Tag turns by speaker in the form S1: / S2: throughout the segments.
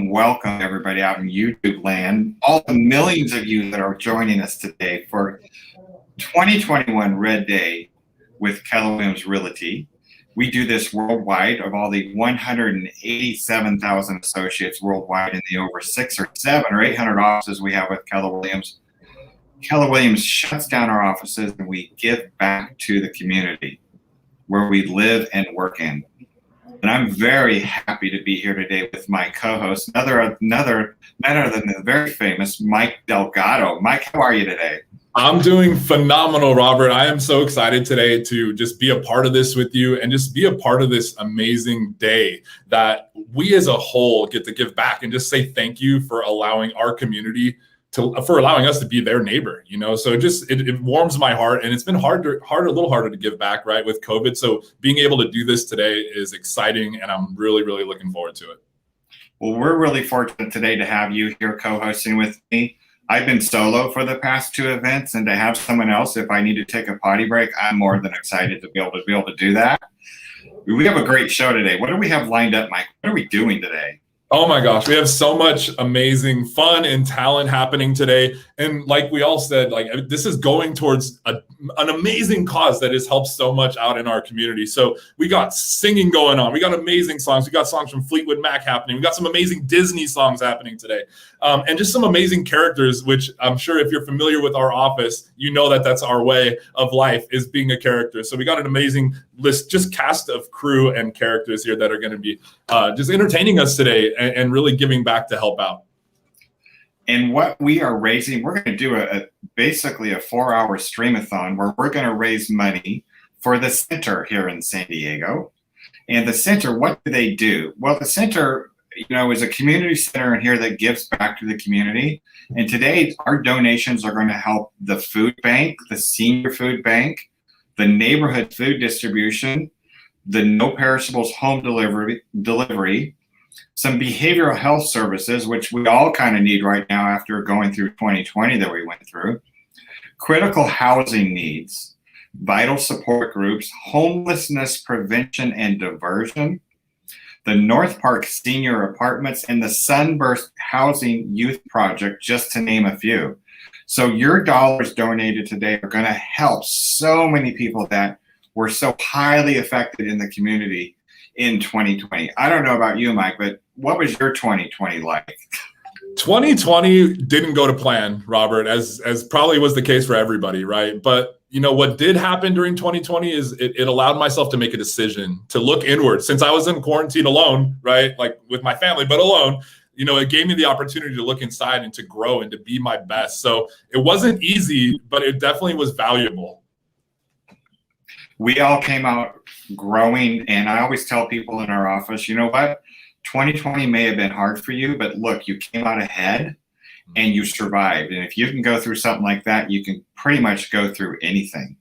S1: Welcome, everybody out in YouTube land. All the millions of you that are joining us today for 2021 Red Day with Keller Williams Realty. We do this worldwide of all the 187,000 associates worldwide in the over 600 or 700 or 800 offices we have with Keller Williams. Keller Williams shuts down our offices and we give back to the community where we live and work in. And I'm very happy to be here today with my co-host, none other than the very famous Mike Delgado. Mike, how are you today?
S2: I'm doing phenomenal, Robert. I am so excited today to just be a part of this with you and just be a part of this amazing day that we as a whole get to give back and just say thank you for allowing our community for allowing us to be their neighbor, so it warms my heart, and it's been a little harder to give back, right, with COVID. So being able to do this today is exciting, and I'm really, really looking forward to it.
S1: Well, we're really fortunate today to have you here co-hosting with me. I've been solo for the past 2 events, and to have someone else, if I need to take a potty break, I'm more than excited to be able to do that. We have a great show today. What do we have lined up, Mike? What are we doing today?
S2: Oh my gosh, we have so much amazing fun and talent happening today. And like we all said, this is going towards an amazing cause that has helped so much out in our community. So we got singing going on. We got amazing songs. We got songs from Fleetwood Mac happening. We got some amazing Disney songs happening today. And just some amazing characters, which I'm sure if you're familiar with our office, that's our way of life, is being a character. So we got an amazing list, just cast of crew and characters here that are going to be just entertaining us today and really giving back to help out.
S1: And what we are raising, we're going to do basically a 4-hour streamathon where we're going to raise money for the center here in San Diego. And the center, what do they do? Well, the center, is a community center in here that gives back to the community. And today, our donations are going to help the food bank, the senior food bank, the neighborhood food distribution, the no perishables home delivery, some behavioral health services, which we all kind of need right now after going through 2020 that we went through, critical housing needs, vital support groups, homelessness prevention and diversion, the North Park Senior Apartments, and the Sunburst Housing Youth Project, just to name a few. So your dollars donated today are going to help so many people that were so highly affected in the community in 2020. I don't know about you, Mike, but what was your 2020 like?
S2: 2020 didn't go to plan, Robert, as probably was the case for everybody, right? But what did happen during 2020 is it allowed myself to make a decision to look inward. Since I was in quarantine alone, right, like with my family, but alone, it gave me the opportunity to look inside and to grow and to be my best. So it wasn't easy, but it definitely was valuable.
S1: We all came out growing, and I always tell people in our office, 2020 may have been hard for you, but look, you came out ahead and you survived. And if you can go through something like that, you can pretty much go through anything.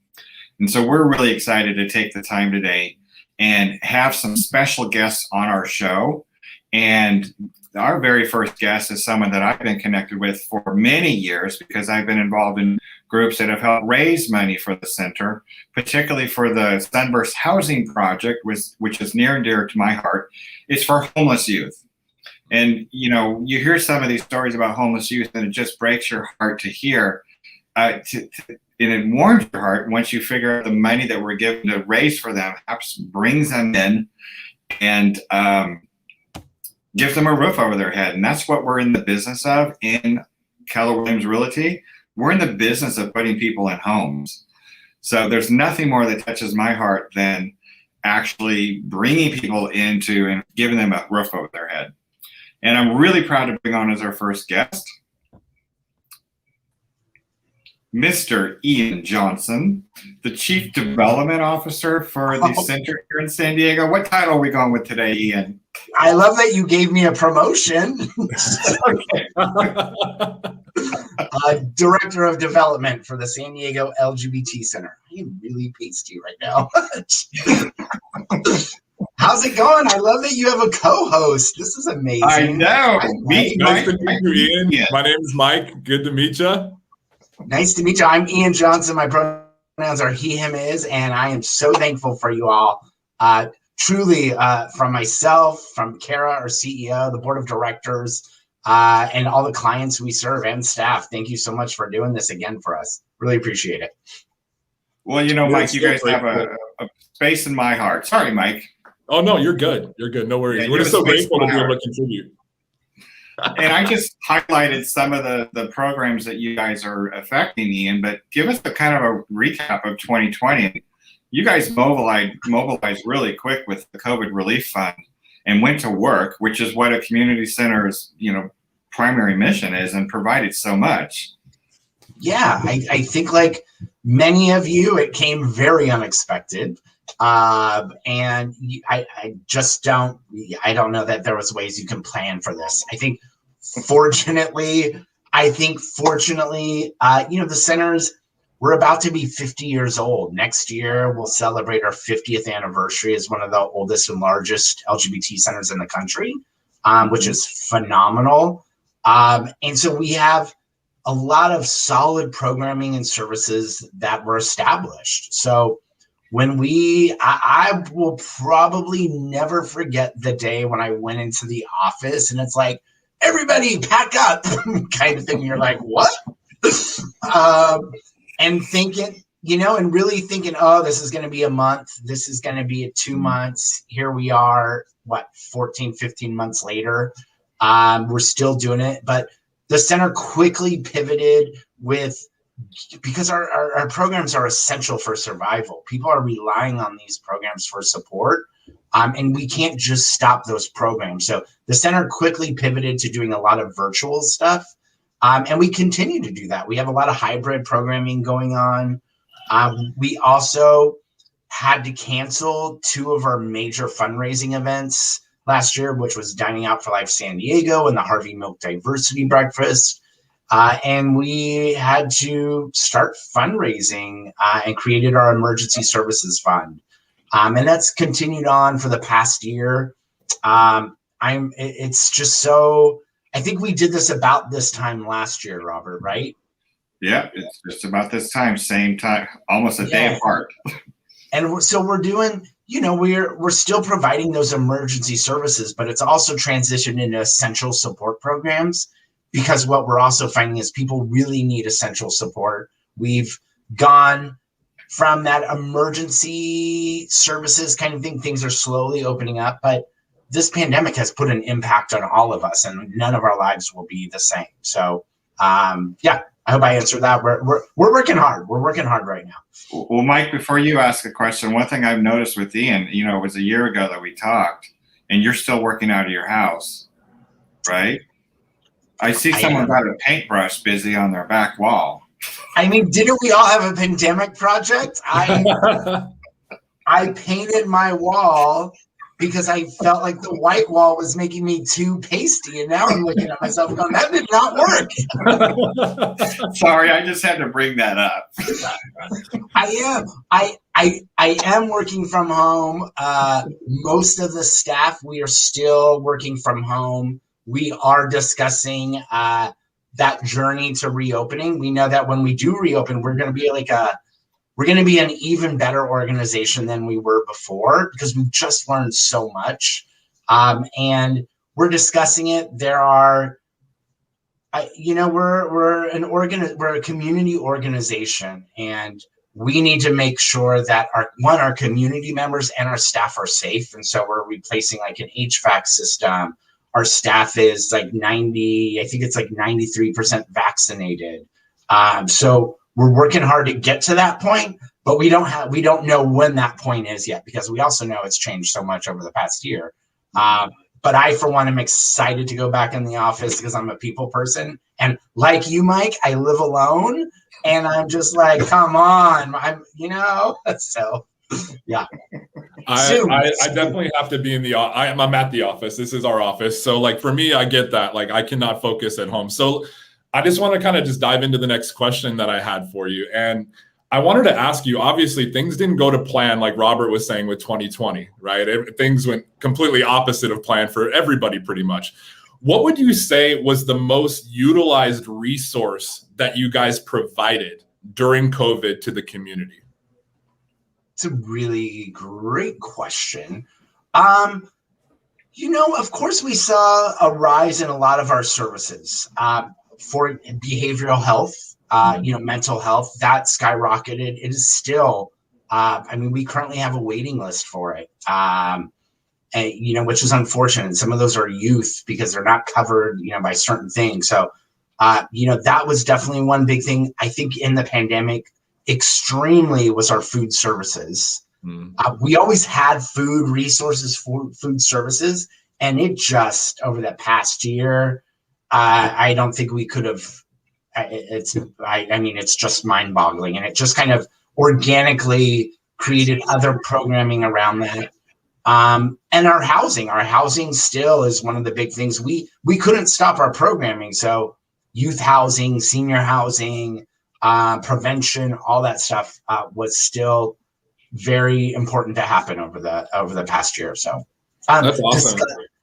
S1: And so we're really excited to take the time today and have some special guests on our show. And our very first guest is someone that I've been connected with for many years because I've been involved in groups that have helped raise money for the center, particularly for the Sunburst Housing Project, which is near and dear to my heart. It's for homeless youth. And, you hear some of these stories about homeless youth and it just breaks your heart to hear. And it warms your heart once you figure out the money that we're given to raise for them perhaps brings them in and gives them a roof over their head. And that's what we're in the business of in Keller Williams Realty. We're in the business of putting people in homes. So there's nothing more that touches my heart than actually bringing people into and giving them a roof over their head. And I'm really proud to bring on as our first guest, Mr. Ian Johnson, the Chief Development Officer for the center here in San Diego. What title are we going with today, Ian?
S3: I love that you gave me a promotion. Director of Development for the San Diego LGBT Center. I am really pasty right now. How's it going? I love that you have a co-host. This is amazing.
S1: I know.
S2: Nice to meet you, Ian. Yeah. My name is Mike. Good to meet you.
S3: Nice to meet you. I'm Ian Johnson. My pronouns are he, him, is, and I am so thankful for you all. Truly, from myself, from Kara, our CEO, the board of directors, and all the clients we serve and staff. Thank you so much for doing this again for us. Really appreciate it.
S1: Well, you know, Mike, you guys have a space in my heart. Sorry, Mike.
S2: Oh, no, you're good. You're good. No worries. Yeah, we're just so grateful to be able to contribute.
S1: And I just highlighted some of the programs that you guys are affecting, Ian, but give us a kind of a recap of 2020. You guys mobilized really quick with the COVID relief fund and went to work, which is what a community center's, primary mission is, and provided so much.
S3: Yeah, I think like many of you, it came very unexpected. And I just don't know that there was ways you can plan for this. I think fortunately, the centers, we're about to be 50 years old. Next year, we'll celebrate our 50th anniversary as one of the oldest and largest LGBT centers in the country, which is phenomenal. And so we have a lot of solid programming and services that were established. So when I will probably never forget the day when I went into the office and it's like, everybody pack up kind of thing. You're like, what? And thinking, and really thinking, oh, this is going to be a month. This is going to be 2 months. Here we are, 14, 15 months later. We're still doing it. But the center quickly pivoted because our programs are essential for survival. People are relying on these programs for support, and we can't just stop those programs. So the center quickly pivoted to doing a lot of virtual stuff, and we continue to do that. We have a lot of hybrid programming going on. We also had to cancel 2 of our major fundraising events last year, which was Dining Out for Life San Diego and the Harvey Milk Diversity Breakfast. And we had to start fundraising and created our emergency services fund. And that's continued on for the past year. It's just so, I think we did this about this time last year, Robert, right?
S1: Yeah, it's just about this time, same time, almost a day apart.
S3: And so we're doing, we're still providing those emergency services, but it's also transitioned into essential support programs. Because what we're also finding is people really need essential support. We've gone from that emergency services kind of thing. Things are slowly opening up, but this pandemic has put an impact on all of us, and none of our lives will be the same. So, I hope I answered that. We're working hard. We're working hard right now.
S1: Well, Mike, before you ask a question, one thing I've noticed with Ian, it was a year ago that we talked, and you're still working out of your house, right? I see someone got a paintbrush busy on their back wall.
S3: I mean, didn't we all have a pandemic project? I painted my wall because I felt like the white wall was making me too pasty. And now I'm looking at myself going, that did not work.
S1: Sorry, I just had to bring that up.
S3: I am working from home. Most of the staff, we are still working from home. We are discussing that journey to reopening. We know that when we do reopen, we're going to be an even better organization than we were before because we've just learned so much. And we're discussing it. There are, we're a community organization, and we need to make sure that our community members and our staff are safe. And so we're replacing like an HVAC system. Our staff is like 93% vaccinated. So we're working hard to get to that point, but we don't know when that point is yet, because we also know it's changed so much over the past year. But I, for one, am excited to go back in the office because I'm a people person. And like you, Mike, I live alone and I'm just like, come on, so yeah.
S2: I definitely have to be in the I'm at the office. This is our office. So like for me, I get that. Like I cannot focus at home. So I just want to kind of just dive into the next question that I had for you. And I wanted to ask you, obviously things didn't go to plan, like Robert was saying with 2020, right? Things went completely opposite of plan for everybody pretty much. What would you say was the most utilized resource that you guys provided during COVID to the community?
S3: It's a really great question. Of course, we saw a rise in a lot of our services for behavioral health, mental health. That skyrocketed. It is still, we currently have a waiting list for it, which is unfortunate. Some of those are youth because they're not covered, by certain things. So, that was definitely one big thing. I think in the pandemic, extremely was our food services. We always had food resources for food services, and it just over the past year, I don't think we could have. It's just mind-boggling, and it just kind of organically created other programming around that. And our housing still is one of the big things. We couldn't stop our programming, so youth housing, senior housing, prevention, all that stuff was still very important to happen over the past year or so.
S2: That's awesome.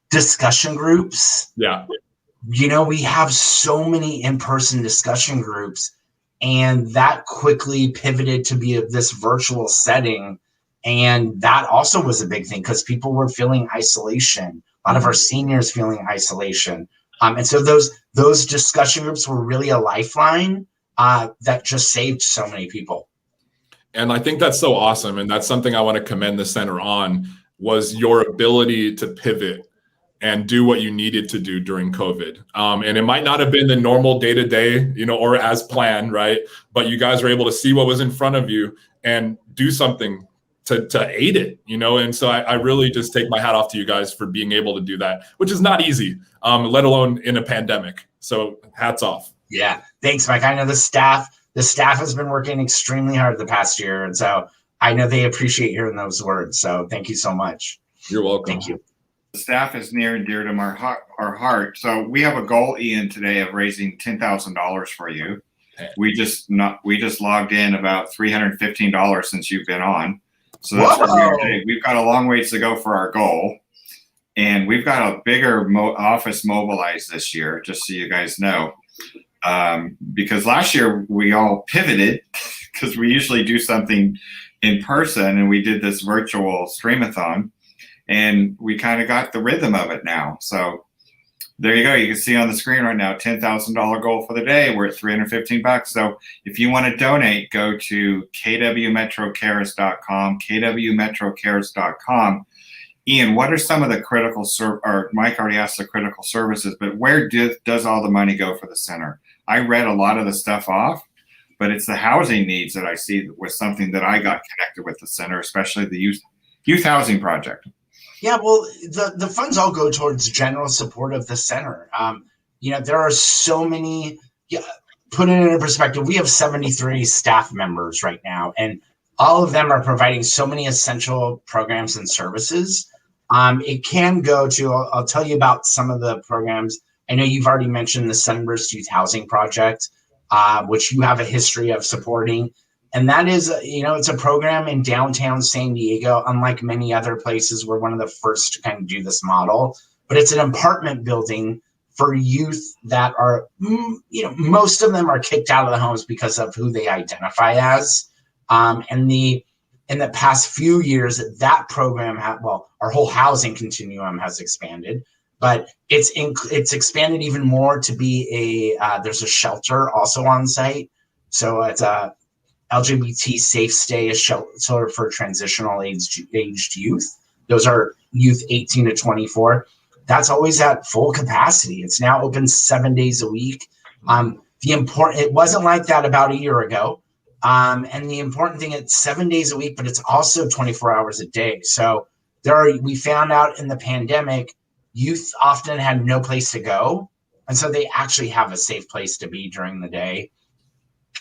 S3: Discussion groups.
S2: Yeah.
S3: We have so many in-person discussion groups, and that quickly pivoted to be this virtual setting. And that also was a big thing because people were feeling isolation. A lot of our seniors feeling isolation. And so those discussion groups were really a lifeline that just saved so many people.
S2: And I think that's so awesome. And that's something I want to commend the center on, was your ability to pivot and do what you needed to do during COVID. And it might not have been the normal day-to-day, or as planned, right? But you guys were able to see what was in front of you and do something to aid it, And so I really just take my hat off to you guys for being able to do that, which is not easy, let alone in a pandemic. So hats off.
S3: Yeah. Thanks, Mike. I know the staff has been working extremely hard the past year. And so I know they appreciate hearing those words. So thank you so much.
S2: You're welcome.
S3: Thank you.
S1: The staff is near and dear to our heart. So we have a goal, Ian, today of raising $10,000 for you.
S2: Okay.
S1: We just logged in about $315 since you've been on. So that's what we're doing. We've got a long ways to go for our goal. And we've got a bigger office mobilized this year, just so you guys know. Because last year we all pivoted because we usually do something in person, and we did this virtual streamathon, and we kind of got the rhythm of it now. So there you go. You can see on the screen right now, $10,000 goal for the day. We're at $315. So if you want to donate, go to kwmetrocares.com, kwmetrocares.com. Ian, what are some of the critical or Mike already asked the critical services, but where does all the money go for the center? I read a lot of the stuff off, but it's the housing needs that I see was something that I got connected with the center, especially the youth housing project.
S3: Yeah, well, the funds all go towards general support of the center. There are so many. Put it in perspective, we have 73 staff members right now, and all of them are providing so many essential programs and services. It can go to, I'll tell you about some of the programs. I know you've already mentioned the Sunburst Youth Housing Project, which you have a history of supporting. And that is, it's a program in downtown San Diego. Unlike many other places, we're one of the first to kind of do this model. But it's an apartment building for youth that are, most of them are kicked out of the homes because of who they identify as. In the past few years, that program our whole housing continuum has expanded, but it's expanded even more to be there's a shelter also on site. So it's a LGBT safe stay, a shelter for transitional aged youth. Those are youth 18 to 24. That's always at full capacity. It's now open 7 days a week. It wasn't like that about a year ago. And the important thing, it's 7 days a week, but it's also 24 hours a day. So we found out in the pandemic, youth often had no place to go. And so they actually have a safe place to be during the day.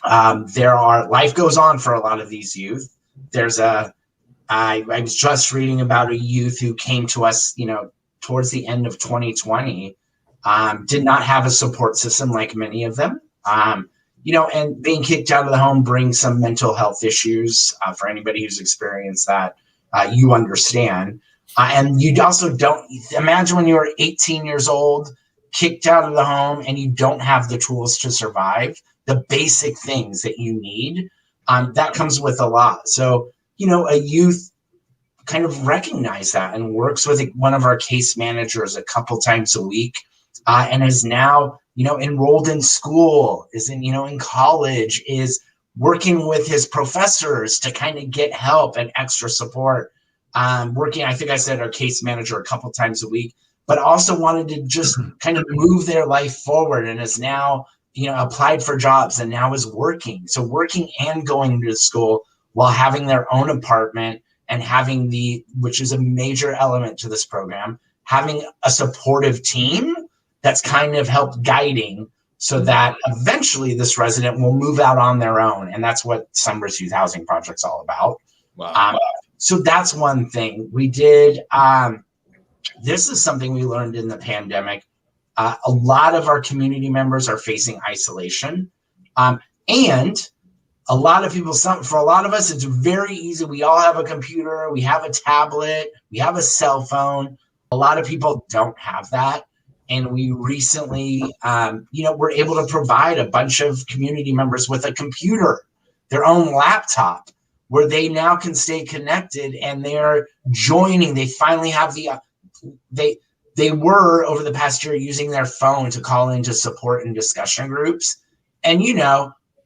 S3: Life goes on for a lot of these youth. I was just reading about a youth who came to us, towards the end of 2020, did not have a support system like many of them. And being kicked out of the home brings some mental health issues. For anybody who's experienced that, you understand. And you also don't imagine when you're 18 years old, kicked out of the home, and you don't have the tools to survive, the basic things that you need. That comes with a lot. So, a youth kind of recognize that and works with one of our case managers a couple times a week, and is now, enrolled in school, is in college, is working with his professors to kind of get help and extra support. I think I said our case manager a couple times a week, but also wanted to just kind of move their life forward, and is now, applied for jobs and now is working. So working and going to school while having their own apartment, and having which is a major element to this program, having a supportive team that's kind of helped guiding, so that eventually this resident will move out on their own. And that's what Sunburst Youth Housing Project's all about.
S2: Wow.
S3: So that's one thing we did. This is something we learned in the pandemic. A lot of our community members are facing isolation. And a lot of people, for a lot of us, it's very easy. We all have a computer, we have a tablet, we have a cell phone. A lot of people don't have that. And we recently, were able to provide a bunch of community members with a computer, their own laptop, where they now can stay connected, and they're joining. They finally have they were over the past year using their phone to call into support and discussion groups. And,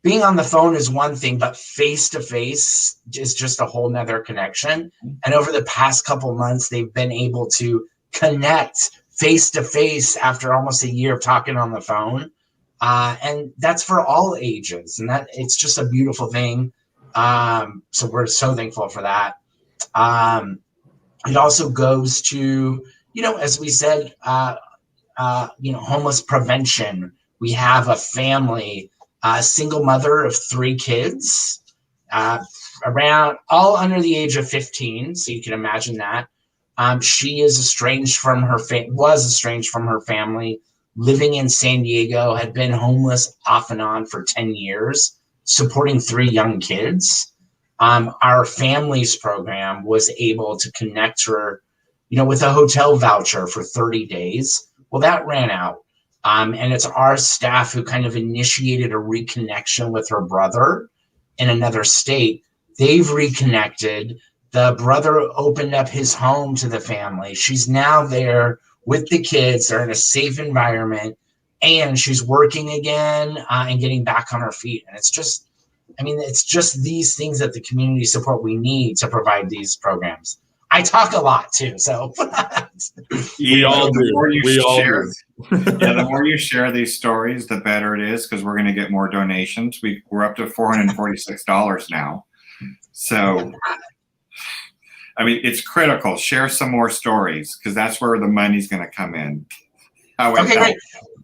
S3: being on the phone is one thing, but face-to-face is just a whole nother connection. And over the past couple months, they've been able to connect face-to-face after almost a year of talking on the phone. And that's for all ages. And it's just a beautiful thing. So we're so thankful for that. It also goes to, as we said, homeless prevention. We have a family, a single mother of 3 kids, around all under the age of 15. So you can imagine that. She is estranged from was estranged from her family, living in San Diego, had been homeless off and on for 10 years, supporting 3 young kids. Our families program was able to connect her, with a hotel voucher for 30 days. Well, that ran out. And it's our staff who kind of initiated a reconnection with her brother in another state. They've reconnected. The brother opened up his home to the family. She's now there with the kids. They're in a safe environment, and she's working again and getting back on her feet. And it's just these things that the community support we need to provide these programs. I talk a lot too, so
S2: we all do.
S1: The more you share these stories, the better it is, because we're going to get more donations. We're up to $446 now. So, it's critical. Share some more stories, because that's where the money's going to come in.
S3: Okay, great.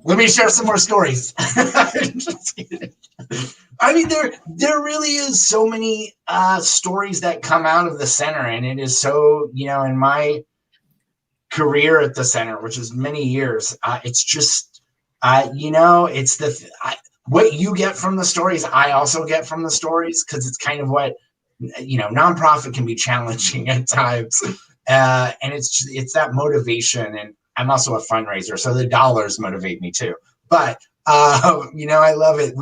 S3: Let me share some more stories. Just kidding. There really is so many stories that come out of the center, and it is so, in my career at the center, which is many years, it's just, it's what you get from the stories, I also get from the stories, because it's kind of what, nonprofit can be challenging at times, and it's that motivation. And I'm also a fundraiser, so the dollars motivate me too. But I love it.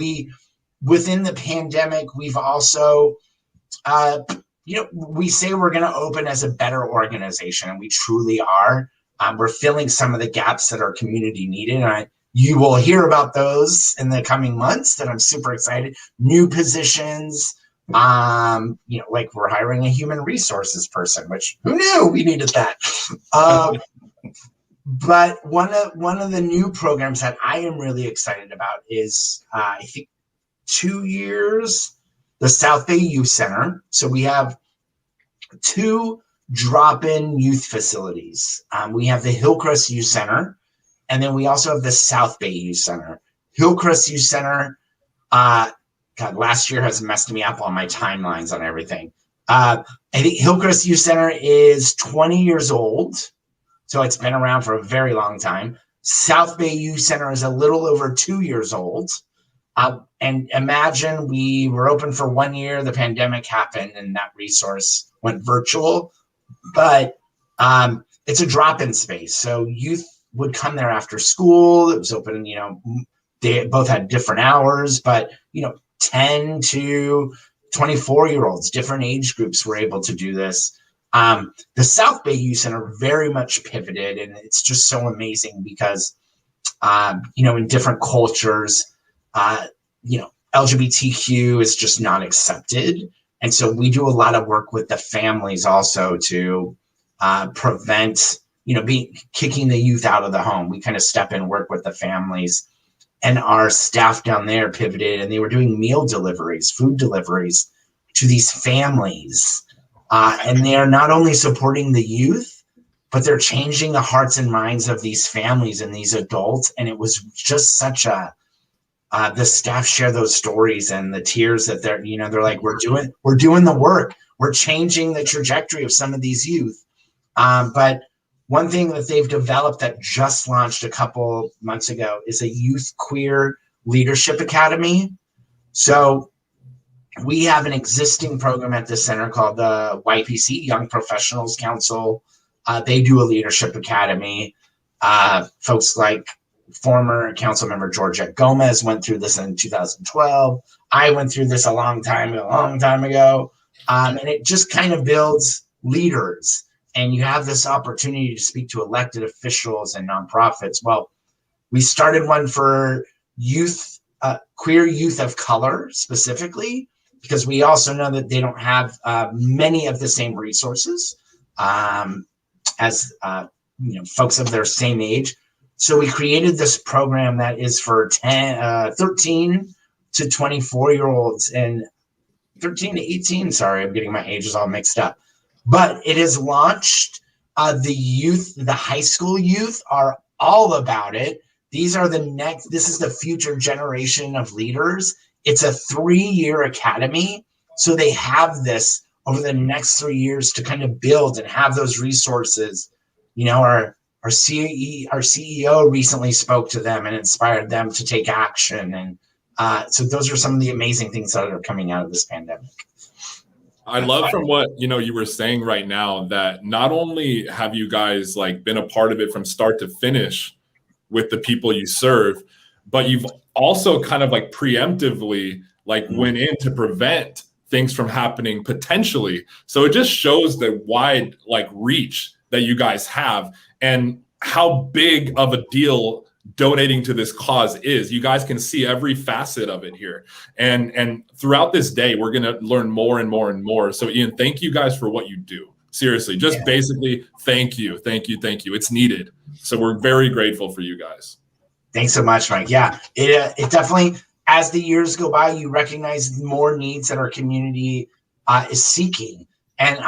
S3: Within the pandemic, we've also, we say we're going to open as a better organization, and we truly are. We're filling some of the gaps that our community needed. And you will hear about those in the coming months, that I'm super excited. New positions, like we're hiring a human resources person, which who knew we needed that? But one of the new programs that I am really excited about is, I think 2 years the South Bay Youth Center. So we have 2 drop-in youth facilities. We have the Hillcrest Youth Center, and then we also have the South Bay Youth Center. Hillcrest Youth Center, God, last year has messed me up on my timelines on everything. I think Hillcrest Youth Center is 20 years old, so it's been around for a very long time. South Bay Youth Center is a little over 2 years old. And imagine we were open for 1 year, the pandemic happened, and that resource went virtual. But it's a drop-in space, so youth would come there after school. It was open, they both had different hours, but 10 to 24-year-olds, different age groups were able to do this. The South Bay Youth Center very much pivoted, and it's just so amazing because, in different cultures, LGBTQ is just not accepted. And so we do a lot of work with the families also to prevent, kicking the youth out of the home. We kind of step in, work with the families, and our staff down there pivoted, and they were doing meal deliveries, food deliveries to these families. And they are not only supporting the youth, but they're changing the hearts and minds of these families and these adults. And it was just such a, the staff share those stories and the tears that they're like, we're doing the work. We're changing the trajectory of some of these youth. But one thing that they've developed that just launched a couple months ago is a Youth Queer Leadership Academy. So we have an existing program at the center called the YPC, Young Professionals Council. They do a leadership academy. Folks like former council member Georgette Gomez went through this in 2012. I went through this a long time ago. And it just kind of builds leaders. And you have this opportunity to speak to elected officials and nonprofits. Well, we started one for youth, queer youth of color specifically, because we also know that they don't have many of the same resources as folks of their same age. So we created this program that is for 13 to 24-year-olds and 13 to 18. Sorry, I'm getting my ages all mixed up. But it is launched. The high school youth are all about it. This is the future generation of leaders. It's a 3-year academy. So they have this over the next 3 years to kind of build and have those resources. Our CEO recently spoke to them and inspired them to take action. And so those are some of the amazing things that are coming out of this pandemic.
S2: I love from what you were saying right now that not only have you guys been a part of it from start to finish with the people you serve, but you've also kind of preemptively went in to prevent things from happening potentially. So it just shows the wide reach that you guys have and how big of a deal donating to this cause is. You guys can see every facet of it here. And throughout this day, we're going to learn more and more and more. So Ian, thank you guys for what you do. Seriously, just basically thank you. It's needed. So we're very grateful for you guys.
S3: Thanks so much, Mike. Yeah, it definitely, as the years go by, you recognize more needs that our community is seeking. And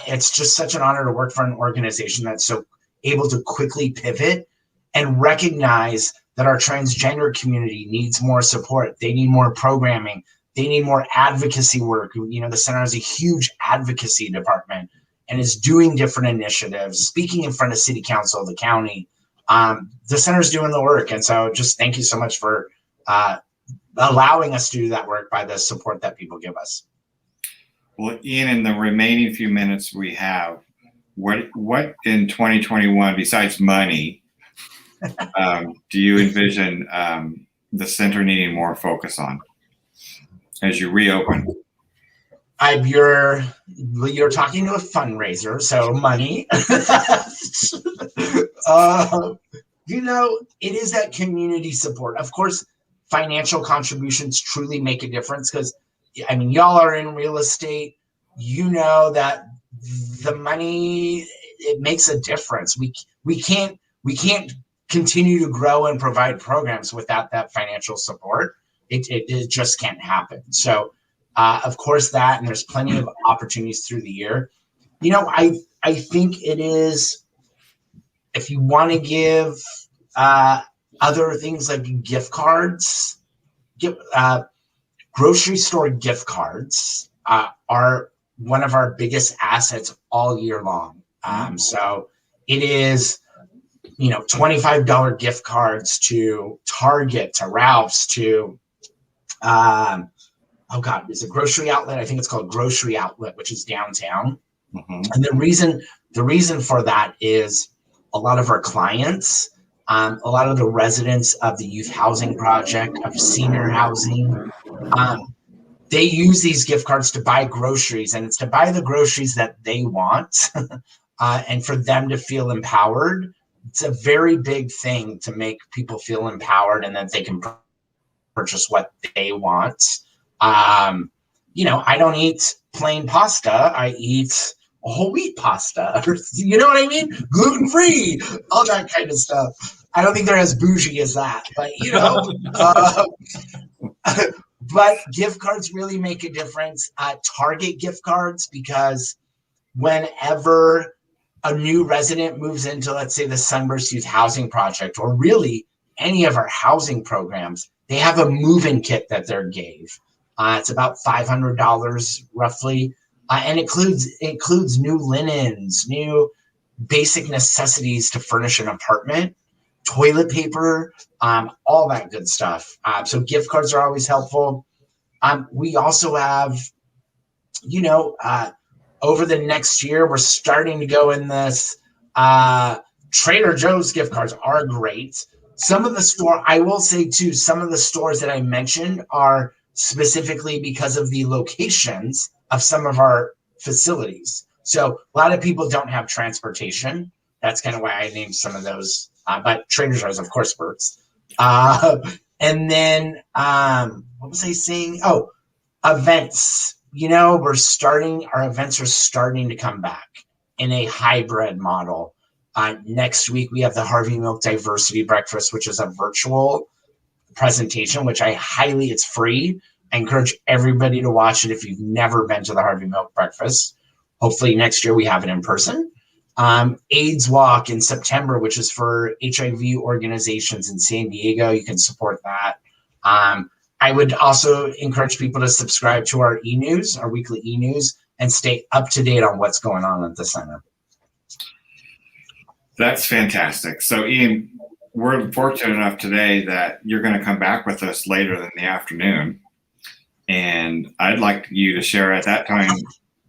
S3: it's just such an honor to work for an organization that's so able to quickly pivot and recognize that our transgender community needs more support. They need more programming. They need more advocacy work. The center has a huge advocacy department and is doing different initiatives, speaking in front of city council, the county. The center's doing the work. And so just thank you so much for allowing us to do that work by the support that people give us.
S1: Well, Ian, in the remaining few minutes we have, what in 2021, besides money, do you envision the center needing more focus on as you reopen?
S3: You're talking to a fundraiser, so money. It is that community support. Of course, financial contributions truly make a difference because, y'all are in real estate. That the money, it makes a difference. We can't continue to grow and provide programs without that financial support. It just can't happen. So Of course, that, and there's plenty of opportunities through the year. You know, I think it is, if you want to give other things like gift cards, grocery store gift cards are one of our biggest assets all year long. So it is, you know, $25 gift cards to Target, to Ralph's, to oh God, it's a grocery outlet. I think it's called Grocery Outlet, which is downtown. And the reason for that is a lot of our clients, a lot of the residents of the youth housing project, of senior housing, they use these gift cards to buy groceries, and it's to buy the groceries that they want and for them to feel empowered. It's a very big thing to make people feel empowered and that they can purchase what they want. You know, I don't eat plain pasta. I eat whole wheat pasta. You know what I mean? Gluten free, all that kind of stuff. I don't think they're as bougie as that, but you know. But gift cards really make a difference. Target gift cards, because whenever a new resident moves into, let's say, the Sunburst Youth Housing Project, or really any of our housing programs, they have a move-in kit that they're gave. It's about $500 roughly, and includes new linens, new basic necessities to furnish an apartment, toilet paper, all that good stuff. So gift cards are always helpful. We also have, you know, over the next year, we're starting to go in this. Trader Joe's gift cards are great. Some of the I will say too, some of the stores that I mentioned are specifically because of the locations of some of our facilities. So a lot of people don't have transportation. That's kind of why I named some of those. But Trader Joe's, of course, works. And then what was I saying? Oh, events. You know, our events are starting to come back in a hybrid model. Next week, we have the Harvey Milk Diversity Breakfast, which is a virtual presentation, which it's free. I encourage everybody to watch it if you've never been to the Harvey Milk Breakfast. Hopefully next year we have it in person. AIDS Walk in September, which is for HIV organizations in San Diego. You can support that. I would also encourage people to subscribe to our e-news, our weekly e-news, and stay up to date on what's going on at the center.
S1: That's fantastic. So, Ian, we're fortunate enough today that you're going to come back with us later in the afternoon. And I'd like you to share at that time,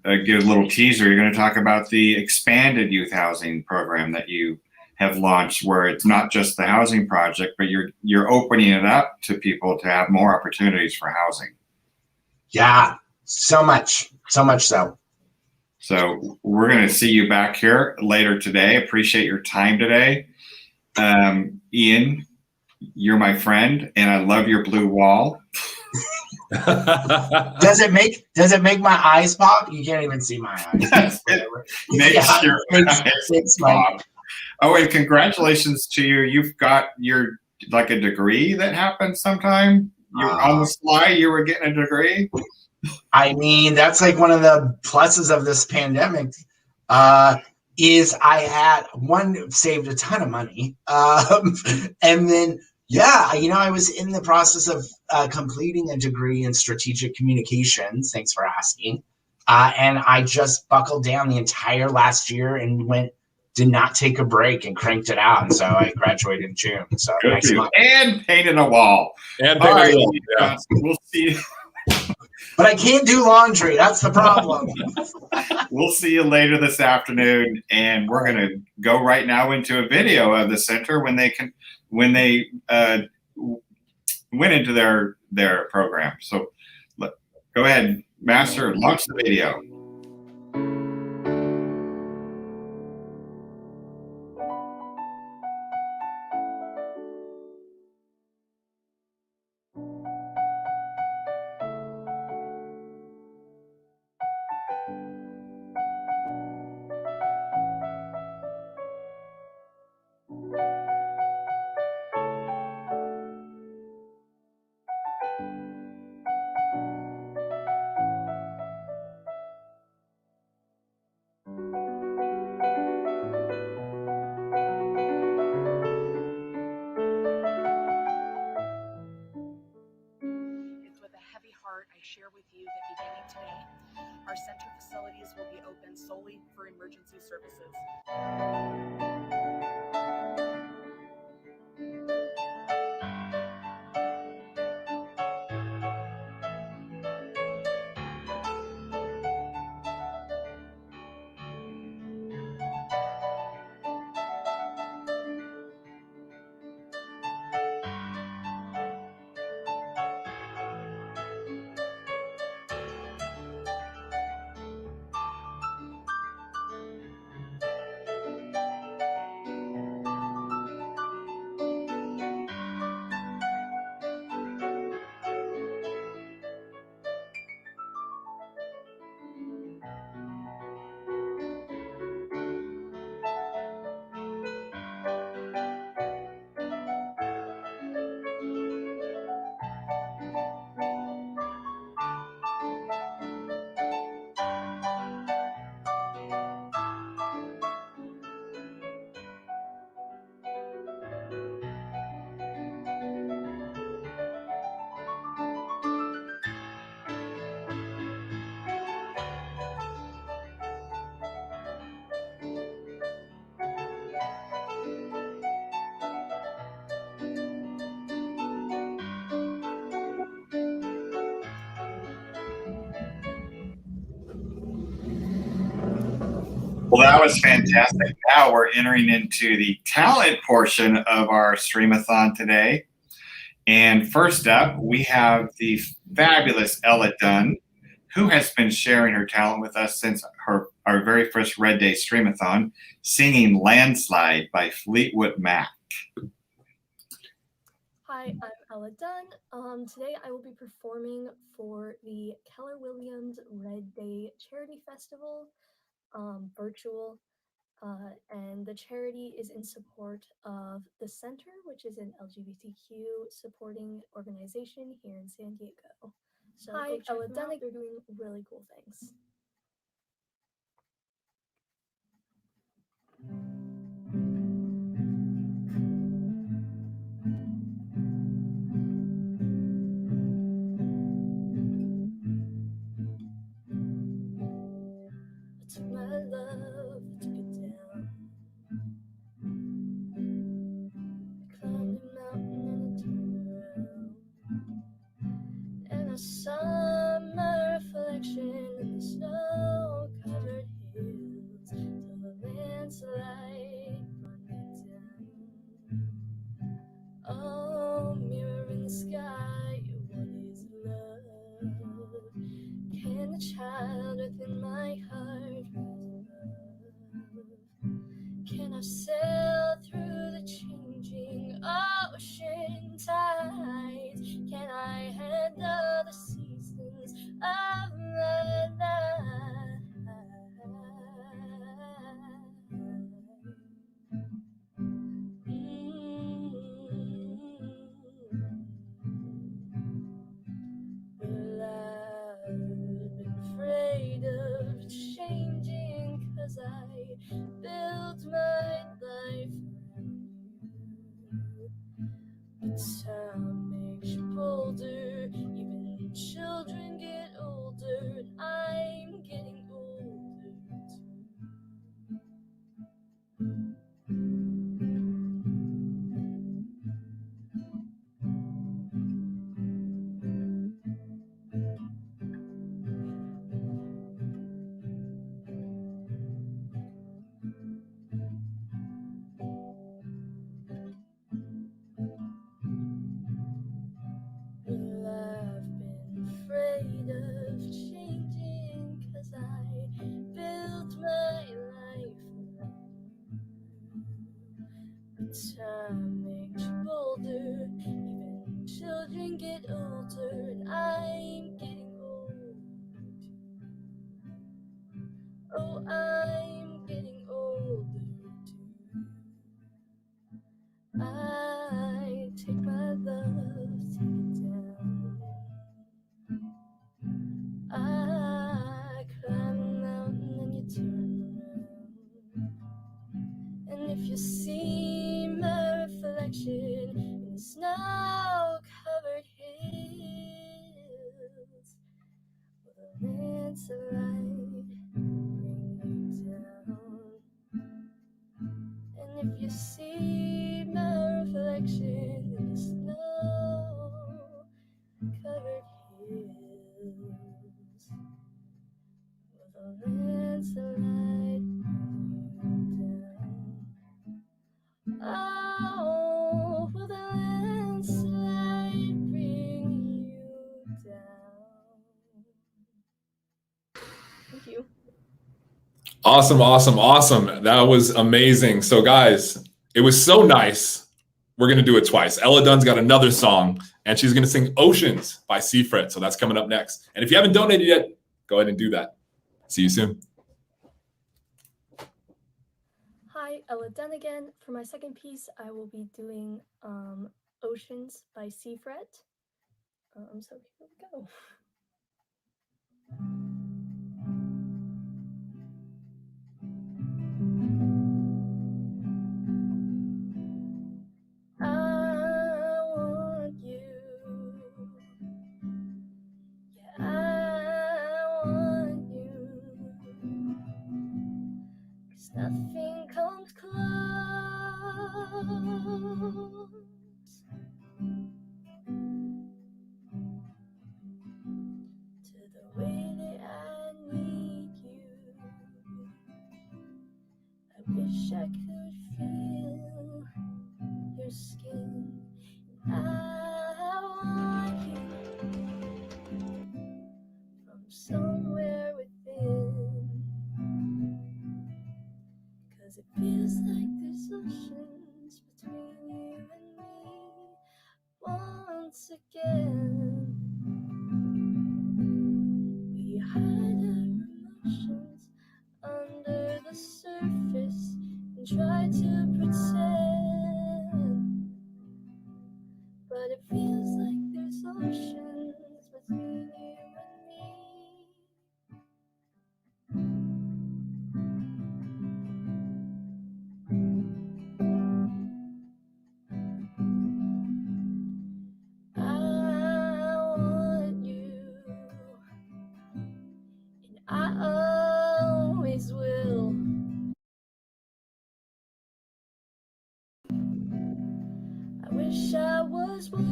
S1: give a little teaser. You're going to talk about the expanded youth housing program that you have launched, where it's not just the housing project, but you're opening it up to people to have more opportunities for housing. Yeah, so much so. So we're going to see you back here later today. Appreciate your time today. Ian, you're my friend, and I love your blue wall. Does it make my eyes pop? You can't even see my eyes. Makes pop. Oh, and congratulations to you. You've got like a degree that happened sometime. You on the fly, you were getting a degree. I mean, that's like one of the pluses of this pandemic. Is I had saved a ton of money, and then I was in the process of completing a degree in strategic communications. Thanks for asking. And I just buckled down the entire last year and did not take a break and cranked it out. And so I graduated in June. So next month. And painted a wall. Yeah. We'll see. But I can't do laundry. That's the problem. We'll see you later this afternoon, and we're going to go right now into a video of the center when they went into their program. So go ahead, Master, launch the video.
S4: our center facilities will be open solely for emergency services.
S1: Well, that was fantastic. Now we're entering into the talent portion of our Streamathon today. And first up, we have the fabulous Ella Dunn, who has been sharing her talent with us since our very first Red Day Streamathon, singing Landslide by Fleetwood Mac.
S5: Hi, I'm Ella Dunn. Today I will be performing for the Keller Williams Red Day Charity Festival, virtual, and the charity is in support of the Center, which is an LGBTQ supporting organization here in San Diego. So hi, Ella Dunn. They're doing really cool things. I took my love, I took it down. I climbed a mountain and I turned around. And I saw my reflection in the snow-covered hills till the landslide brought me down. Oh, mirror in the sky, what is love? Can the child within my heart rise above? Can I sail through the changing ocean tides? Can I handle the seasons of my life? Well, I've been afraid of changing 'cause I built my life the landslide bring you down? Oh, will the landslide bring you down? Thank you.
S2: Awesome. That was amazing. So, guys, it was so nice. We're going to do it twice. Ella Dunn's got another song, and she's going to sing Oceans by Seafret. So that's coming up next. And if you haven't donated yet, go ahead and do that. See you soon.
S5: Hi, Ella Dunn again. For my second piece, I will be doing Oceans by Seafret. So here we go. I want you. Yeah, I want you. 'Cause nothing comes close to the way that I need you. I wish I could feel your skin. I want you from somewhere within. 'Cause it feels like there's oceans between you and me. Once again, we hide our emotions under the surface and try to pretend. But it feels like there's oceans between you and me. I want you, and I always will. I wish I was worth,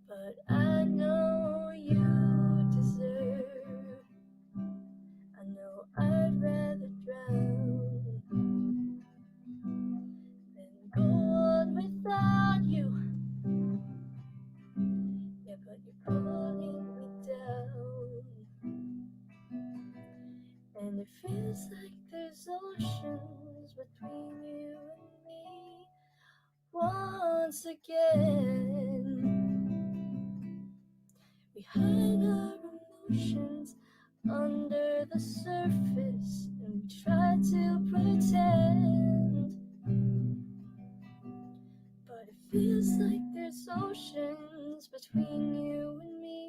S5: but I know you deserve. I know I'd rather drown than go on without you. Yeah, but you're pulling me down, and it feels like there's oceans between you and me. Once again, we hide our emotions under the surface and we try to pretend. But it feels like there's oceans between you and me.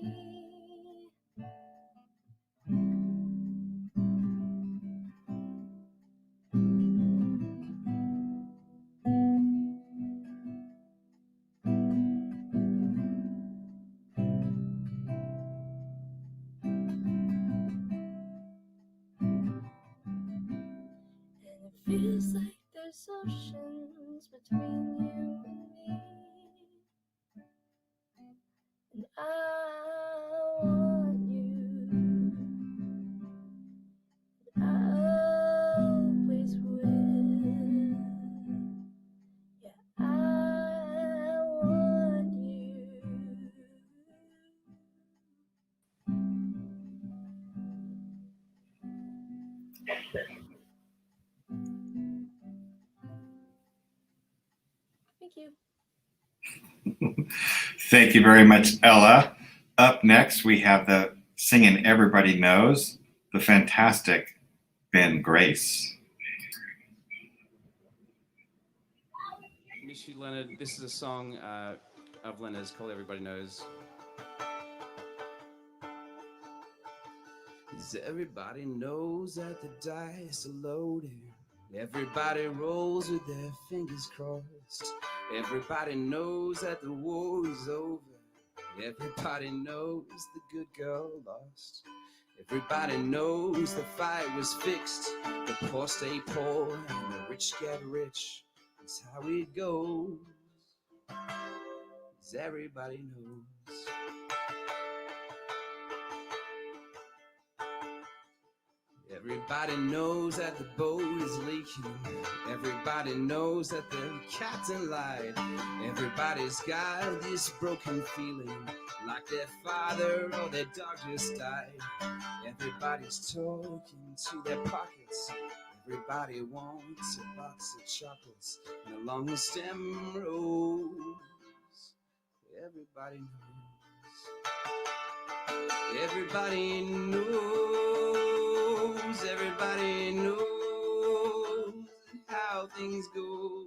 S5: And it feels like there's oceans between you and me. And I want you. I always will. Yeah, I want you. Thank you.
S1: Thank you very much, Ella. Up next, we have the singing Everybody Knows, the fantastic Ben Grace.
S6: Miss you, Leonard. This is a song of Leonard's called Everybody Knows. 'Cause everybody knows that the dice are loaded. Everybody rolls with their fingers crossed. Everybody knows that the war is over. Everybody knows the good girl lost. Everybody knows the fight was fixed. The poor stay poor and the rich get rich. That's how it goes. 'cause everybody knows. Everybody knows that the boat is leaking. Everybody knows that the captain lied. Everybody's got this broken feeling, like their father or their dog just died. Everybody's talking to their pockets. Everybody wants a box of chocolates and a long stem rose. Everybody knows. Everybody knows. Everybody knows how things go.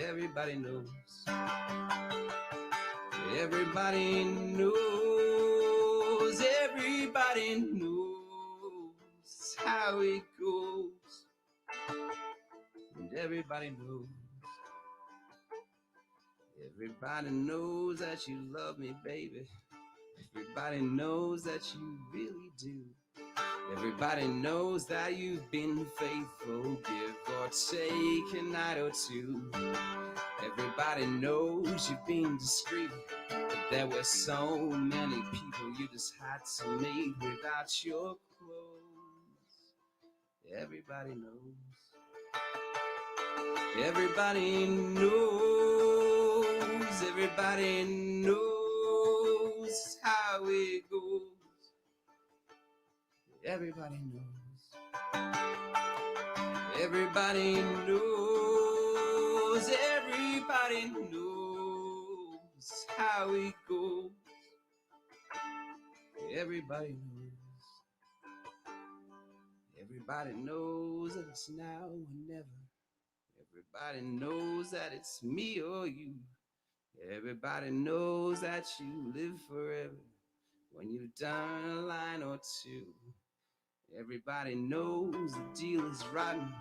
S6: Everybody knows. Everybody knows. Everybody knows how it goes. And everybody knows. Everybody knows that you love me, baby. Everybody knows that you really do. Everybody knows that you've been faithful, give or take a night or two. Everybody knows you've been discreet, but there were so many people you just had to meet without your clothes. Everybody knows. Everybody knows. Everybody knows how it goes. Everybody knows. Everybody knows. Everybody knows how it goes. Everybody knows. Everybody knows that it's now or never. Everybody knows that it's me or you. Everybody knows that you live forever when you've done a line or two. Everybody knows the deal is rotten,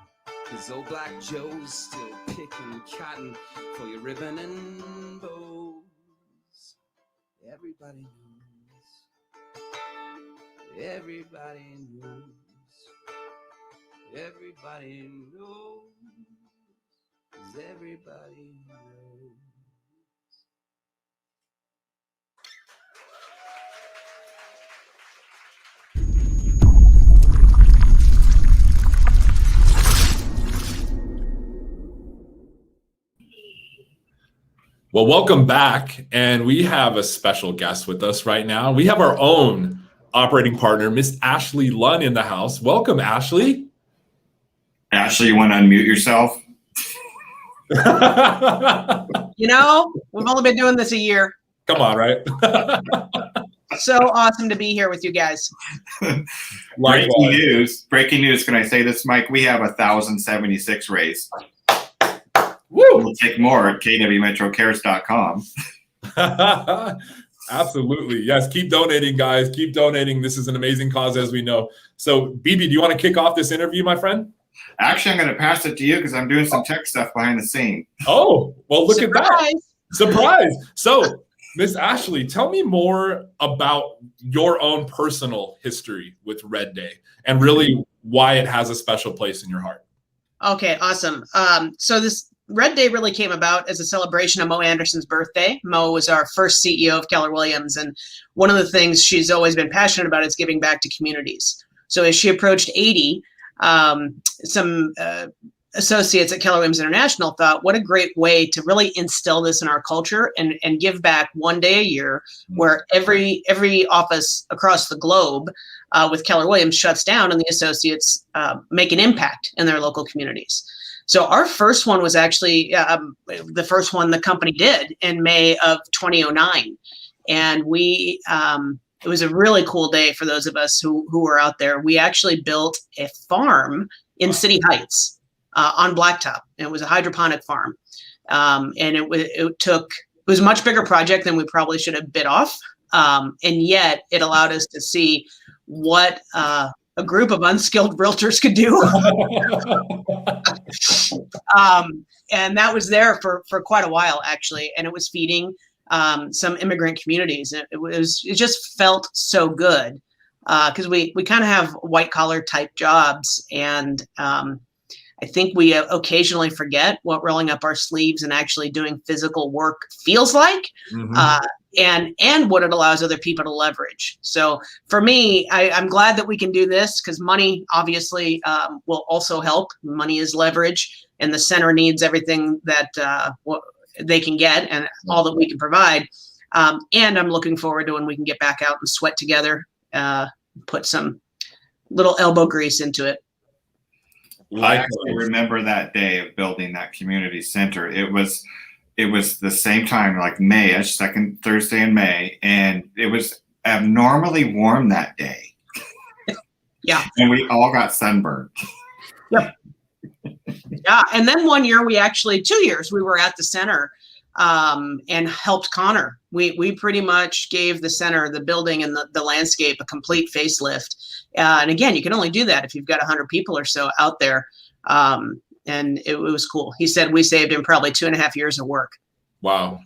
S6: 'cause old Black Joe's still picking cotton for your ribbon and bows. Everybody knows. Everybody knows. Everybody knows. 'Cause everybody knows.
S2: Well, welcome back. And we have a special guest with us right now. We have our own operating partner, Miss Ashley Lunn, in the house. Welcome, Ashley.
S1: Ashley, you want to unmute yourself?
S7: You know, we've only been doing this a year.
S2: Come on, right?
S7: So awesome to be here with you guys.
S2: Likewise.
S1: Breaking news. Can I say this, Mike? We have 1,076 raised.
S2: Woo!
S1: We'll take more at kwmetrocares.com.
S2: Absolutely. Yes. Keep donating, guys. Keep donating. This is an amazing cause, as we know. So, BB, do you want to kick off this interview, my friend?
S1: Actually, I'm going to pass it to you because I'm doing some tech stuff behind the scene.
S2: Oh, well, look at that.
S7: Surprise!
S2: Surprise. So, Miss Ashley, tell me more about your own personal history with Red Day and really why it has a special place in your heart.
S7: Okay, awesome. So this Red Day really came about as a celebration of Mo Anderson's birthday. Mo was our first CEO of Keller Williams, and one of the things she's always been passionate about is giving back to communities. So as she approached 80, some associates at Keller Williams International thought, what a great way to really instill this in our culture and give back one day a year, where every office across the globe with Keller Williams shuts down and the associates make an impact in their local communities. So our first one was actually the first one the company did in May of 2009. And we, it was a really cool day for those of us who were out there. We actually built a farm in City Heights on Blacktop. And it was a hydroponic farm. And it was a much bigger project than we probably should have bit off. And yet it allowed us to see what a group of unskilled realtors could do. And that was there for quite a while, actually. And it was feeding some immigrant communities. It just felt so good because we kind of have white collar type jobs. And I think we occasionally forget what rolling up our sleeves and actually doing physical work feels like, and what it allows other people to leverage. So for me, I'm glad that we can do this because money obviously will also help. Money is leverage, and the center needs everything that they can get and all that we can provide. And I'm looking forward to when we can get back out and sweat together, put some little elbow grease into it.
S1: I actually remember that day of building that community center. It was the same time, like May-ish, second Thursday in May, and it was abnormally warm that day.
S7: Yeah.
S1: And we all got sunburned.
S7: Yep. Yeah. And then 1 year, 2 years, we were at the center and helped Connor. We pretty much gave the center, the building and the landscape a complete facelift. And again, you can only do that if you've got 100 people or so out there. And it was cool. He said we saved him probably 2.5 years of work.
S2: Wow.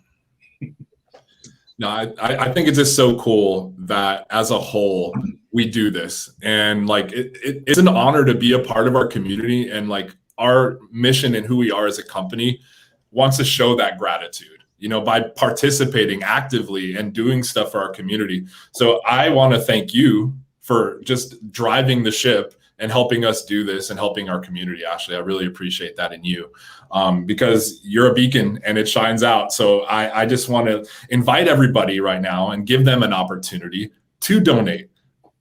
S2: No, I think it's just so cool that as a whole we do this, and like it's an honor to be a part of our community, and like our mission and who we are as a company wants to show that gratitude, you know, by participating actively and doing stuff for our community. So I want to thank you for just driving the ship and helping us do this and helping our community. Ashley, I really appreciate that in you, because you're a beacon and it shines out. So I just want to invite everybody right now and give them an opportunity to donate.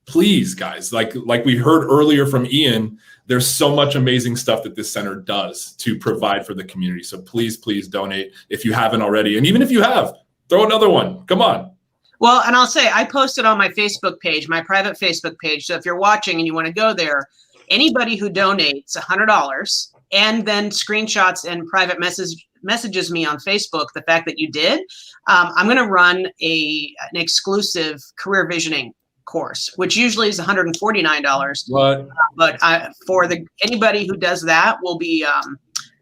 S2: Please, guys, like we heard earlier from Ian, there's so much amazing stuff that this center does to provide for the community. So please donate if you haven't already. And even if you have, throw another one. Come on.
S7: Well, and I'll say I posted on my Facebook page, my private Facebook page. So if you're watching and you want to go there, anybody who donates $100 and then screenshots and private messages me on Facebook the fact that you did, I'm going to run an exclusive career visioning course, which usually is $149.
S2: What?
S7: But for anybody who does that, we'll be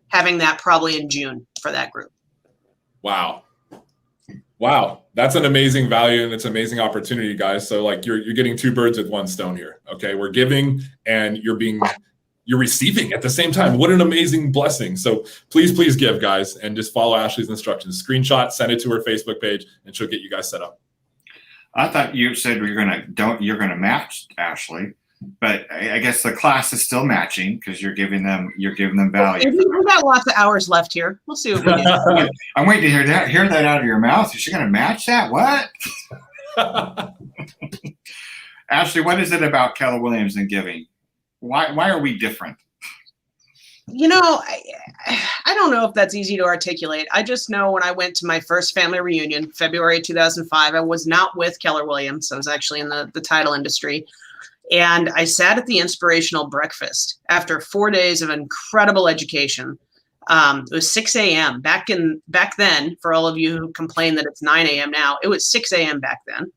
S7: having that probably in June for that group.
S2: Wow, that's an amazing value and it's an amazing opportunity, guys. So like you're getting two birds with one stone here. Okay, we're giving and you're receiving at the same time. What an amazing blessing. So please give, guys, and just follow Ashley's instructions. Screenshot, send it to her Facebook page, and she'll get you guys set up.
S1: I thought you said you're gonna match Ashley, but I guess the class is still matching because you're giving them value.
S7: We've got lots of hours left here. We'll see what we do.
S1: I'm waiting to hear that out of your mouth. Is she gonna match that? What? Ashley, what is it about Keller Williams and giving? Why are we different?
S7: You know, I don't know if that's easy to articulate. I just know when I went to my first family reunion, February 2005, I was not with Keller Williams. I was actually in the title industry. And I sat at the inspirational breakfast after 4 days of incredible education. It was 6 a.m. Back then, for all of you who complain that it's 9 a.m. now, it was 6 a.m. back then.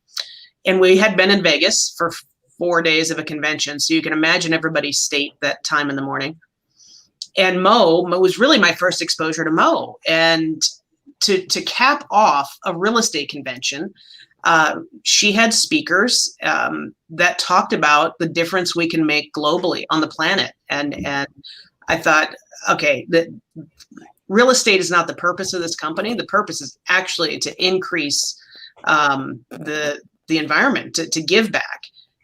S7: And we had been in Vegas for 4 days of a convention. So you can imagine everybody's state that time in the morning. And Mo was really my first exposure to Mo. And to cap off a real estate convention, she had speakers that talked about the difference we can make globally on the planet. And I thought, okay, that real estate is not the purpose of this company. The purpose is actually to increase the environment, to give back.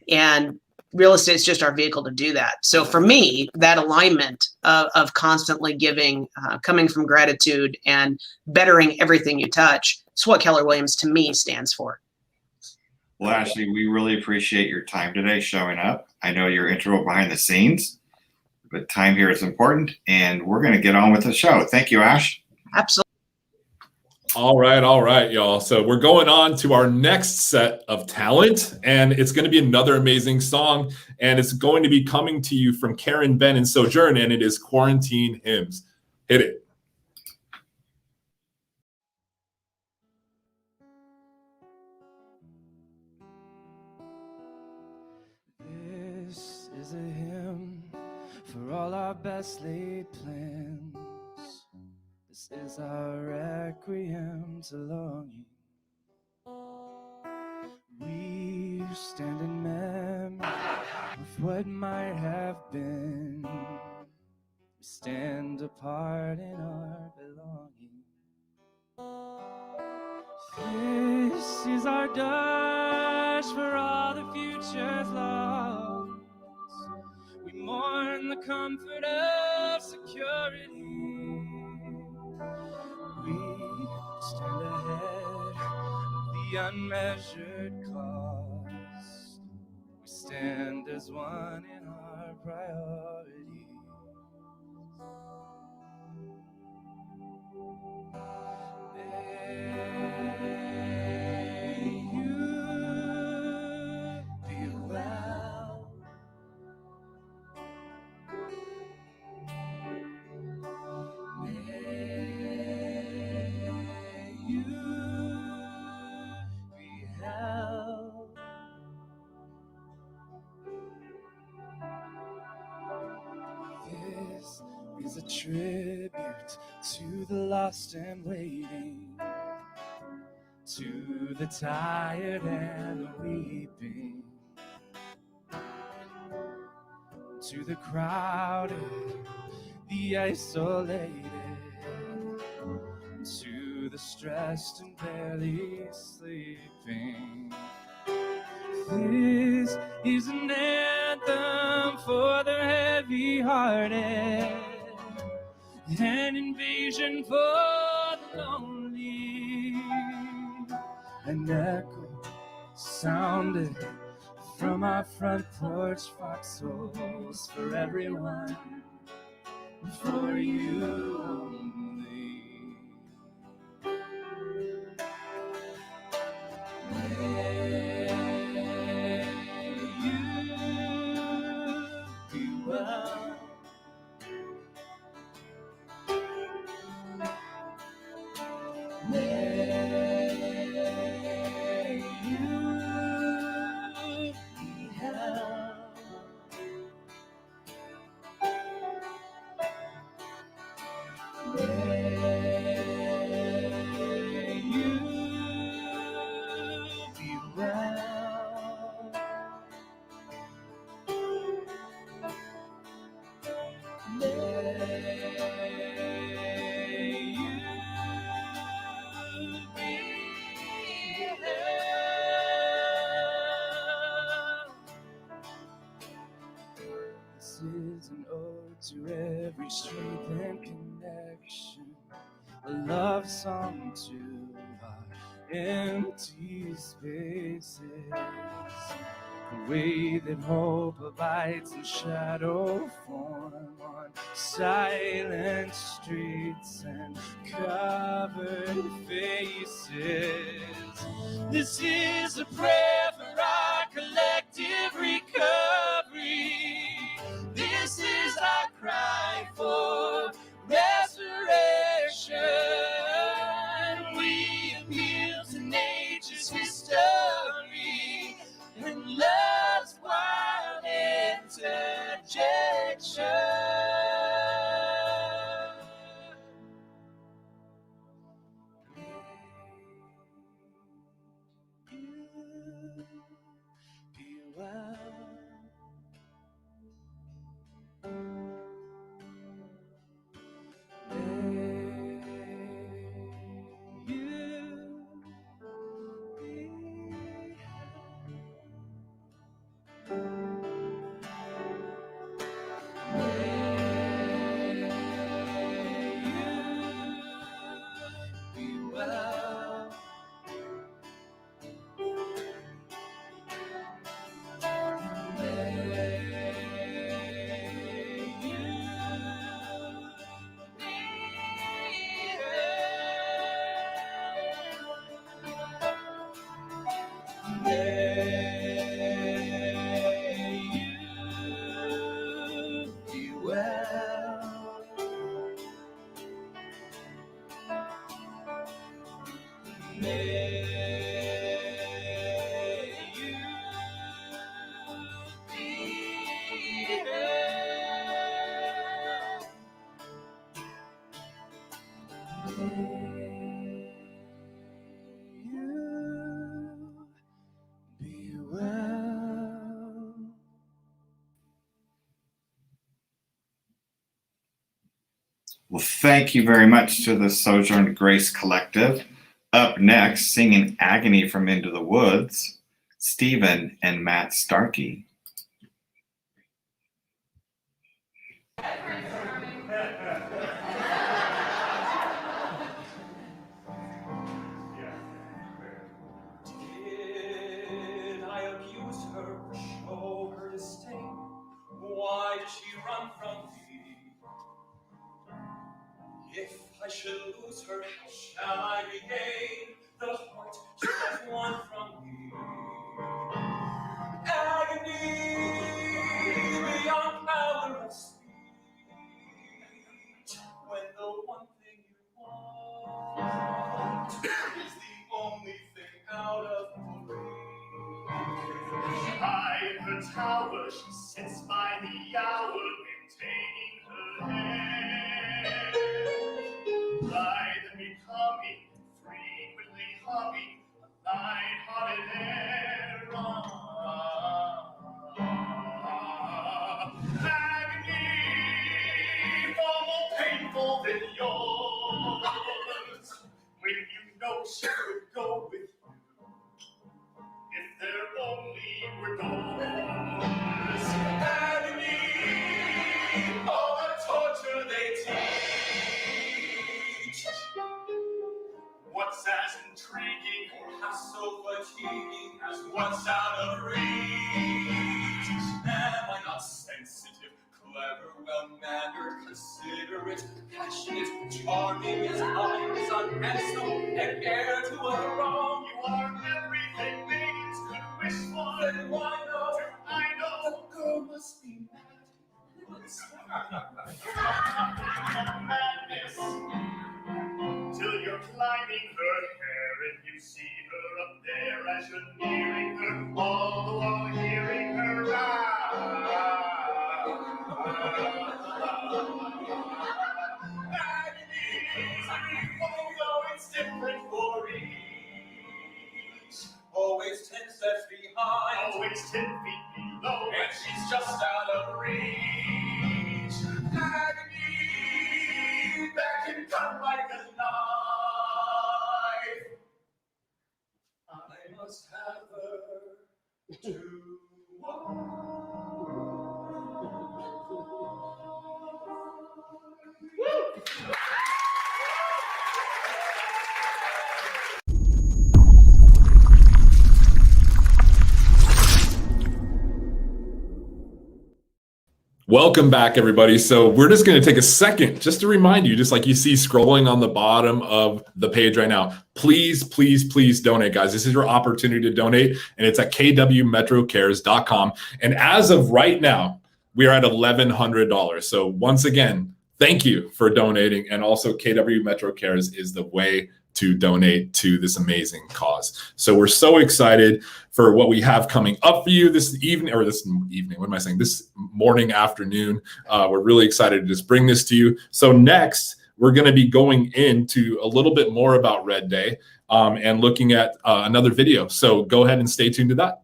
S7: And real estate is just our vehicle to do that. So for me, that alignment of constantly giving, coming from gratitude and bettering everything you touch, is what Keller Williams to me stands for.
S1: Well, Ashley, we really appreciate your time today showing up. I know you're integral behind the scenes, but time here is important, and we're going to get on with the show. Thank you, Ash.
S7: Absolutely.
S2: All right, y'all. So we're going on to our next set of talent, and it's going to be another amazing song, and it's going to be coming to you from Karen Ben and Sojourn, and it is Quarantine Hymns. Hit it.
S6: This is a hymn for all our best laid plans. This is our requiem to longing. We stand in memory of what might have been. We stand apart in our belonging. This is our dash for all the future's lost. We mourn the comfort of security. We stand ahead of the unmeasured cost. We stand as one in our priorities. May you be well. May you be held. This is a tribute to the lost and waiting, to the tired and the weeping, to the crowded, the isolated, to the stressed and barely sleeping. This is an anthem for the heavy-hearted, an invasion for the lonely. An echo sounded from our front porch foxholes for everyone, for you only. May you be well. May you be held. May you be well. May you be held. This is an ode to every strength and connection, a love song to our empty spaces, the way that hope abides in shadow form on silent streets and covered faces. This is a prayer for our collective recovery. This is our cry for resurrection. We appeal to nature's history and love's wild interjection. May you be well. May you be well. Be well.
S1: Well, thank you very much to the Sojourn Grace Collective. Up next, singing Agony from Into the Woods, Stephen and Matt Starkey.
S8: Did I abuse her or show her disdain? Why did she run from me? If I should lose her, how shall I regain the heart she has won from me? Agony beyond power of speech, when the one thing you want is the only thing out of the reach.
S9: High in her tower, she sits by the hour, maintaining her head. Blithe and becoming, frequently humming a light-hearted air. Agony, far more painful than yours, when you know she would go with you if there only were doors.
S8: Agony, all the torture they teach.
S9: What's as intriguing
S8: Or half so fatiguing as what's out of reach? Am I not sensitive, clever, well-mannered, considerate, passionate, charming, as eyes on handsome, and heir to a throne?
S9: you are everything maidens could wish for?
S8: Then why not?
S9: I know
S8: The girl must be mad.
S9: madness till you're climbing her hair and you see her up there as you're nearing her, all the while hearing her
S8: Agony, although it's different for each. Always 10 steps behind,
S9: always 10 feet below,
S8: and she's just out of reach. Agony, that can cut like a knife. I must have her to
S2: Welcome back, everybody. So we're just going to take a second just to remind you, just like you see scrolling on the bottom of the page right now, please, please, please donate, guys. This is your opportunity to donate, and it's at kwmetrocares.com. And as of right now, we are at $1,100. So once again, thank you for donating. And also KW Metro Cares is the way to donate to this amazing cause. So we're so excited for what we have coming up for you this evening, this morning, afternoon. We're really excited to just bring this to you. So next, we're going to be going into a little bit more about Red Day and looking at another video. So go ahead and stay tuned to that.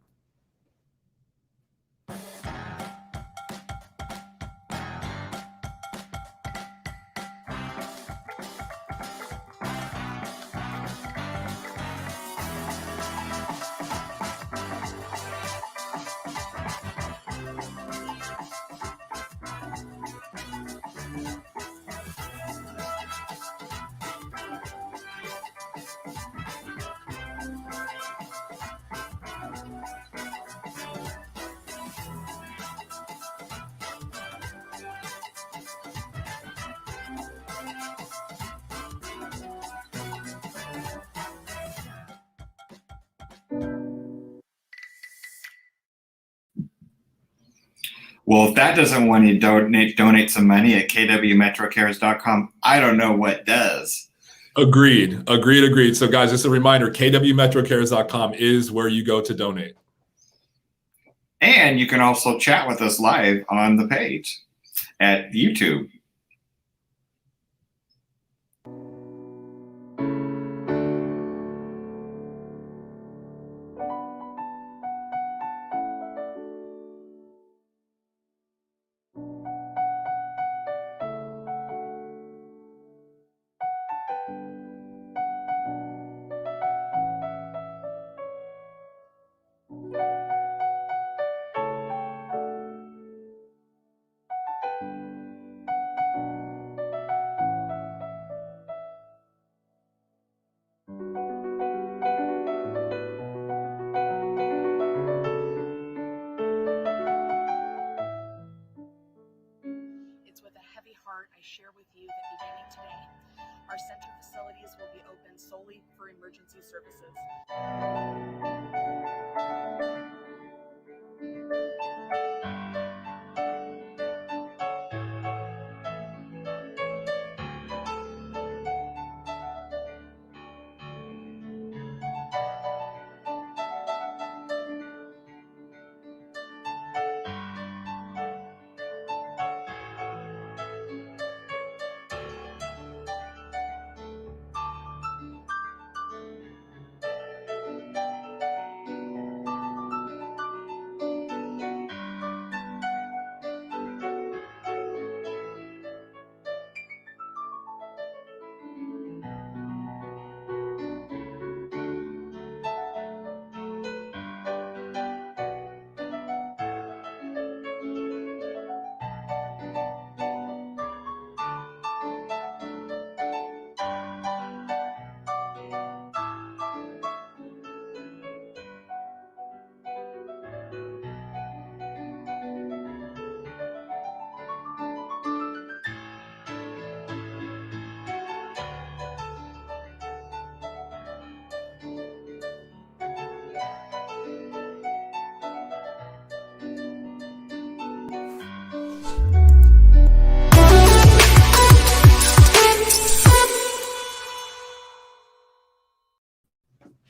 S1: Well, if that doesn't want you to donate some money at kwmetrocares.com, I don't know what does.
S2: Agreed. So guys, just a reminder, kwmetrocares.com is where you go to donate.
S1: And you can also chat with us live on the page at YouTube.
S4: emergency services.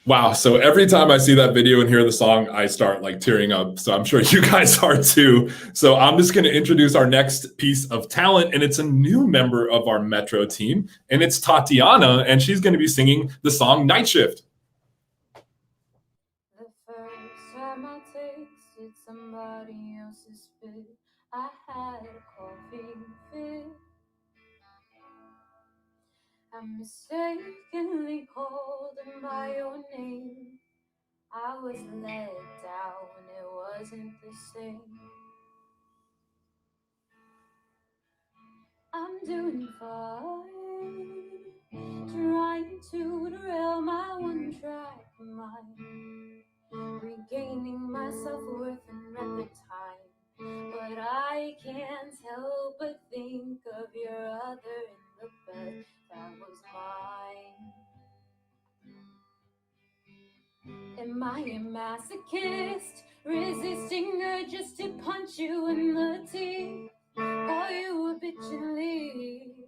S2: Wow. So every time I see that video and hear the song, I start like tearing up. So I'm sure you guys are too. So I'm just going to introduce our next piece of talent, and it's a new member of our Metro team, and it's Tatiana, and she's going to be singing the song Night Shift.
S10: The first time I tasted somebody else's spit, I had a coughing fit. I mistakenly called him by your name. I was let down, it wasn't the same. I'm doing fine, trying to derail my one-track mind, regaining my self-worth in record time. But I can't help but think of your other in the bed that was mine. Am I a masochist, resisting urges to punch you in the teeth? Call you a bitch and leave?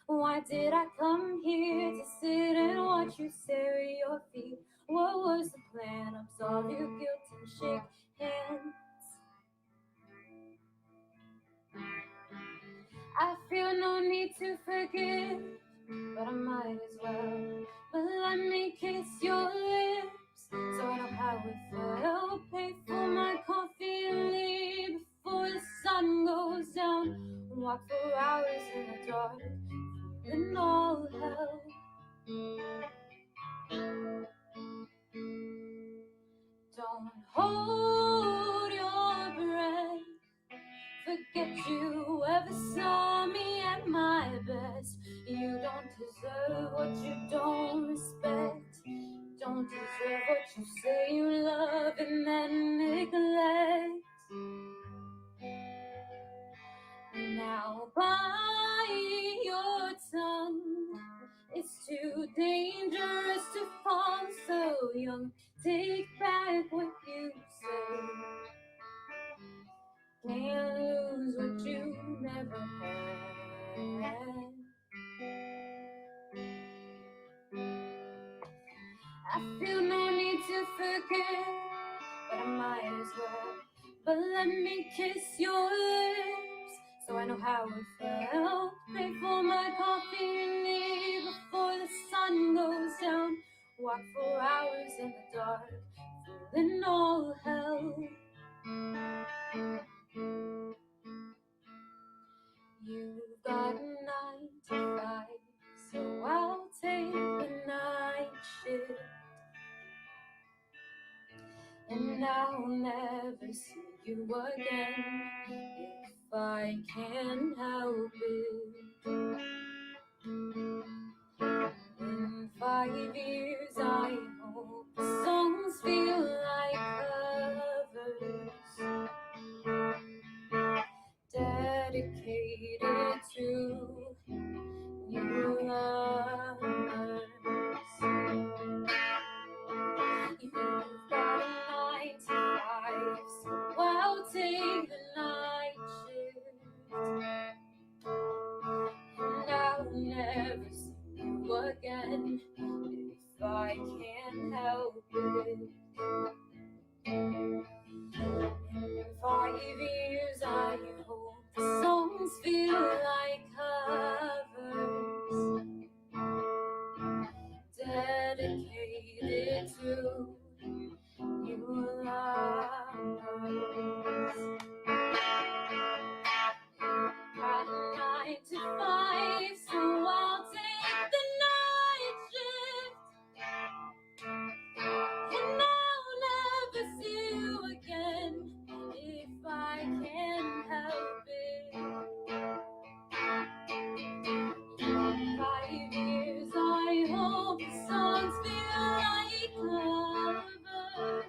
S10: Why did I come here to sit and watch you stare at your feet? What was the plan? Absolve your guilt and shake hands. I feel no need to forgive, but I might as well. But let me kiss your lips, so I know how it felt. Pay for my coffee and leave before the sun goes down. Walk for hours in the dark, feeling all hell. Don't hold your breath. Forget you ever saw me at my best. You don't deserve what you don't respect. Don't deserve what you say you love and then neglect. Now bite your tongue. It's too dangerous to fall so young. Take back what you say. Can't lose what you never had. I feel no need to forget, but I might as well. But let me kiss your lips, so I know how it felt. Pay for my coffee and leave before the sun goes down. Walk for hours in the dark, feeling all hell. You've got a 9 to 5, so I'll take the night shift. And I'll never see you again if I can help it. In 5 years I hope the songs feel like covers, dedicated to new lovers. I can't help it. In 5 years, I hope the songs feel like covers, dedicated to your lovers. Got a 9 to 5, so I'll take the night shift, and I'll never see you again if I can help it. In 5 years, I hope the songs feel like covers,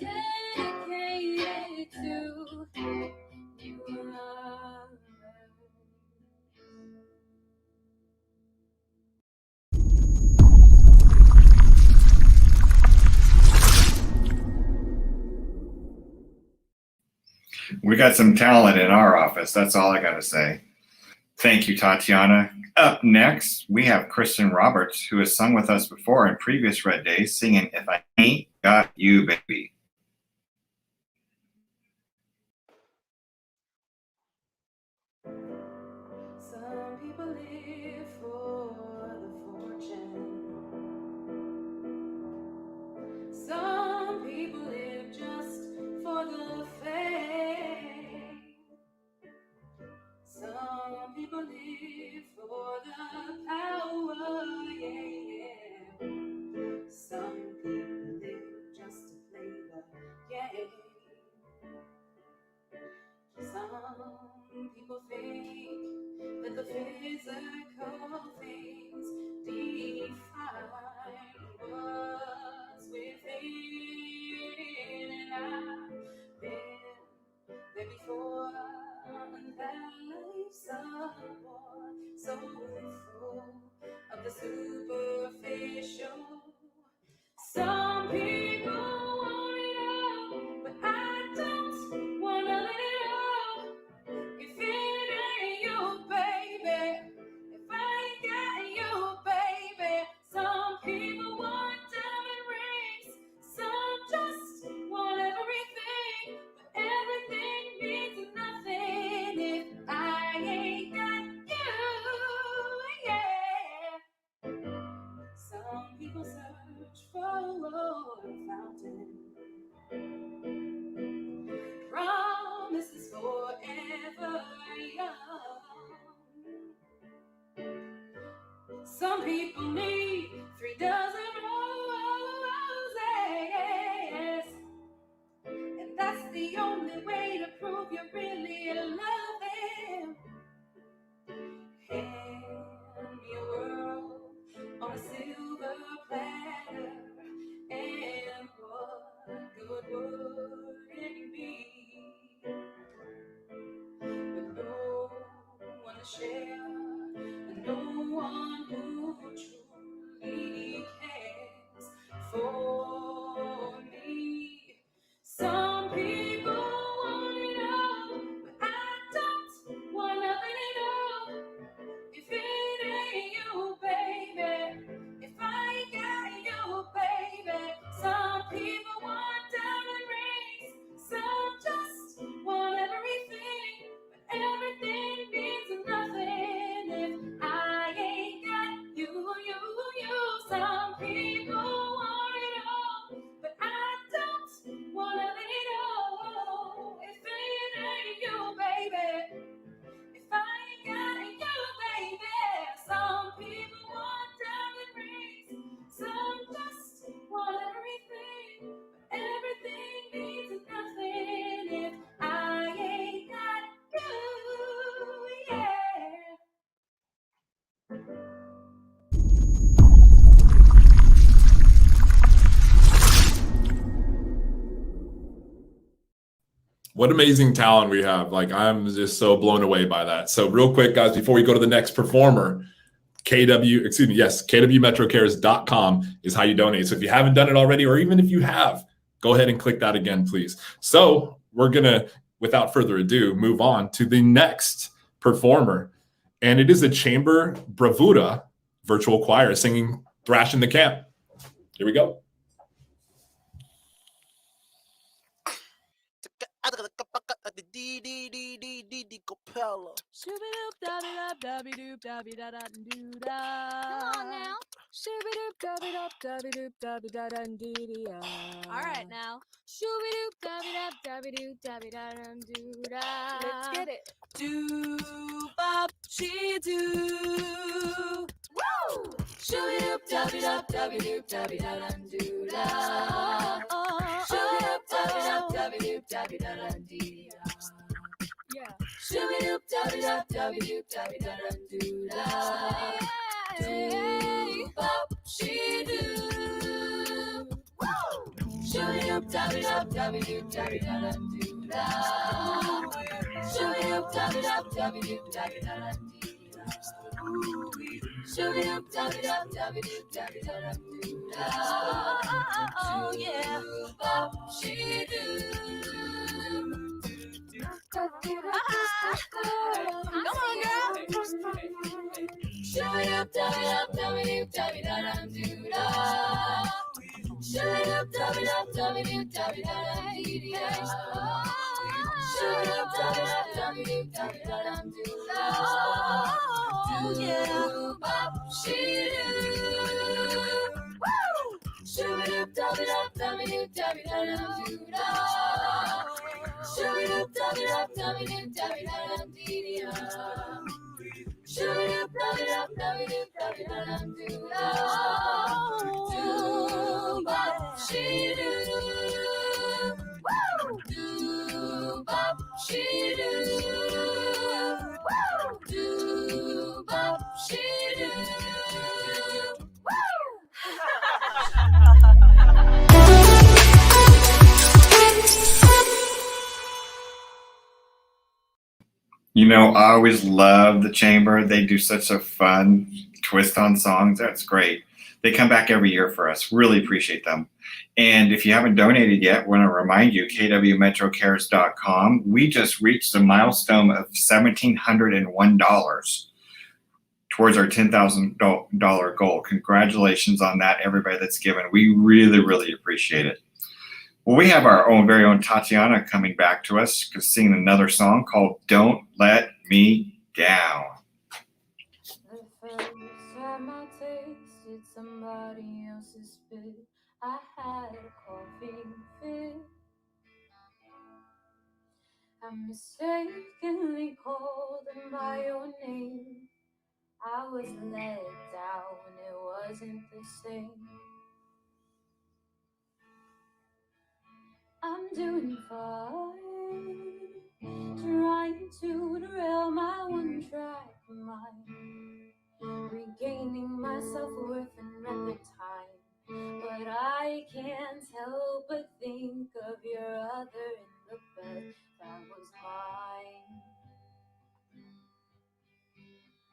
S10: dedicated to your love.
S1: We got some talent in our office. That's all I got to say. Thank you, Tatiana. Up next, we have Kristen Roberts, who has sung with us before in previous Red Days, singing If I Ain't Got You, Baby.
S10: Some people live for the fortune. Some people live just for the fame. Some people live for the power, yeah. Some people live just to play the game. Some people think that the physical things define what's within, and I've been there before, and that life's a war so full of the superficial. Some people want it all, but I don't wanna let it all. If it ain't you, baby, if I ain't got you, baby. Some people want diamond rings, some just want everything, but everything means nothing if I ain't got you, yeah. Some people search for a fountain, promises forever young. Some people need 3 dozen roses, and that's the only way to prove you really love them. Hand me a world on a silver platter, and what good would it be? With no one to share, and no one who truly cares for me. Some people want it all, but I don't want nothing at all. If it ain't you, baby, if I ain't got you, baby. Some people want diamond rings, some just want everything, but everything means nothing if I ain't got you, you, you. Some people want it all, but I don't want nothing at all. If it ain't you, baby, if I ain't got you, baby. Some people want diamond rings, some just want everything, but everything means nothing if I ain't got you, yeah.
S2: What amazing talent we have. Like, I'm just so blown away by that. So real quick, guys, before we go to the next performer, kwmetrocares.com is how you donate. So if you haven't done it already, or even if you have, go ahead and click that again, please. So we're going to, without further ado, move on to the next performer. And it is a chamber bravura virtual choir singing Thrash in the Camp. Here we go.
S10: Come on now. All right now. Let's get it. Do bop she do. Woo! Shooby doop dabby dop dabby doop dabby da dum doo da. Shooby doop dabby dop dabby doop dabby da dum dee da. Yeah. Shooby doop dabby dop dabby doop dabby da dum doo da. Do bop she do. Woo! Shooby doop dabby dop dabby doop dabby da dum doo da. Shooby doop dabby dop dabby doop dabby da dum dee da. Shooby doop dabby dop dabby doop dabby da dum doo da. Oh yeah, bop she do. Come on, girl. Shooby doop dabby dop dabby doop dabby da dum doo da. Shooby doop dabby dop dabby doop dabby da dum dee da. Shooby doop dabby dop dabby doop dabby da dum doo da. Do yeah, bop she do. Woo! Shooby doop dabby dop dabby doop dabby da dum doo da. Shooby doop dabby dop dabby doop dabby da dum dee da. Shooby doop dabby dop dabby doop dabby da dum doo da. Do bop she do. Woo! Do bop she do. Woo! Do bop she do.
S1: You know, I always love the Chamber. They do such a fun twist on songs. That's great. They come back every year for us. Really appreciate them. And if you haven't donated yet, I want to remind you, kwmetrocares.com. We just reached a milestone of $1,701 towards our $10,000 goal. Congratulations on that, everybody that's given. We really, really appreciate it. Well, we have our own very own Tatiana coming back to us, singing another song called Don't Let Me Down.
S10: The first time I tasted somebody else's spit, I had a coughing fit. I mistakenly called them by your name. I was let down, it wasn't the same. I'm doing fine, trying to derail my one-track mind, regaining my self-worth in record time. But I can't help but think of your other in the bed that was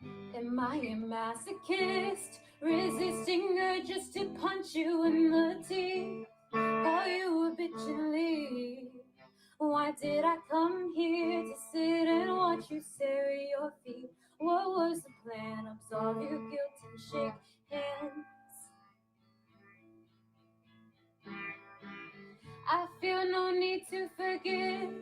S10: mine. Am I a masochist, resisting urges to punch you in the teeth? Are you a bitch and leave? Why did I come here to sit and watch you stare at your feet? What was the plan? Absolve your guilt and shake hands. I feel no need to forgive,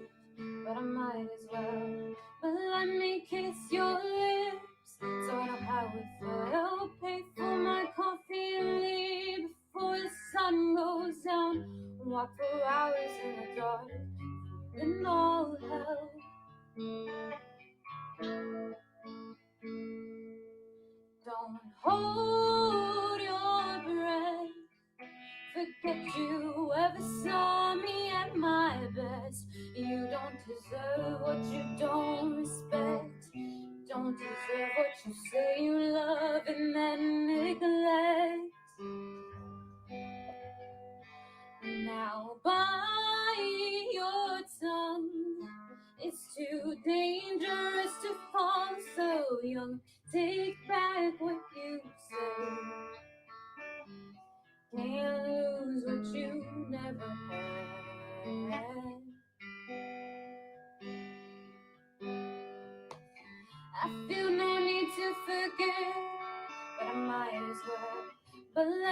S10: but I might as well. But let me kiss your lips, so I know how it felt. Pay for my coffee and leave before the sun goes down. Walk for hours in the dark, and all hell. Don't hold your breath. Forget you ever saw me at my best. You don't deserve what you don't respect. Don't deserve what you say you love and then neglect. Now bite your tongue. It's too dangerous to fall so young. Take back what you say. Can't lose what you never had. I feel no need to forget, but I might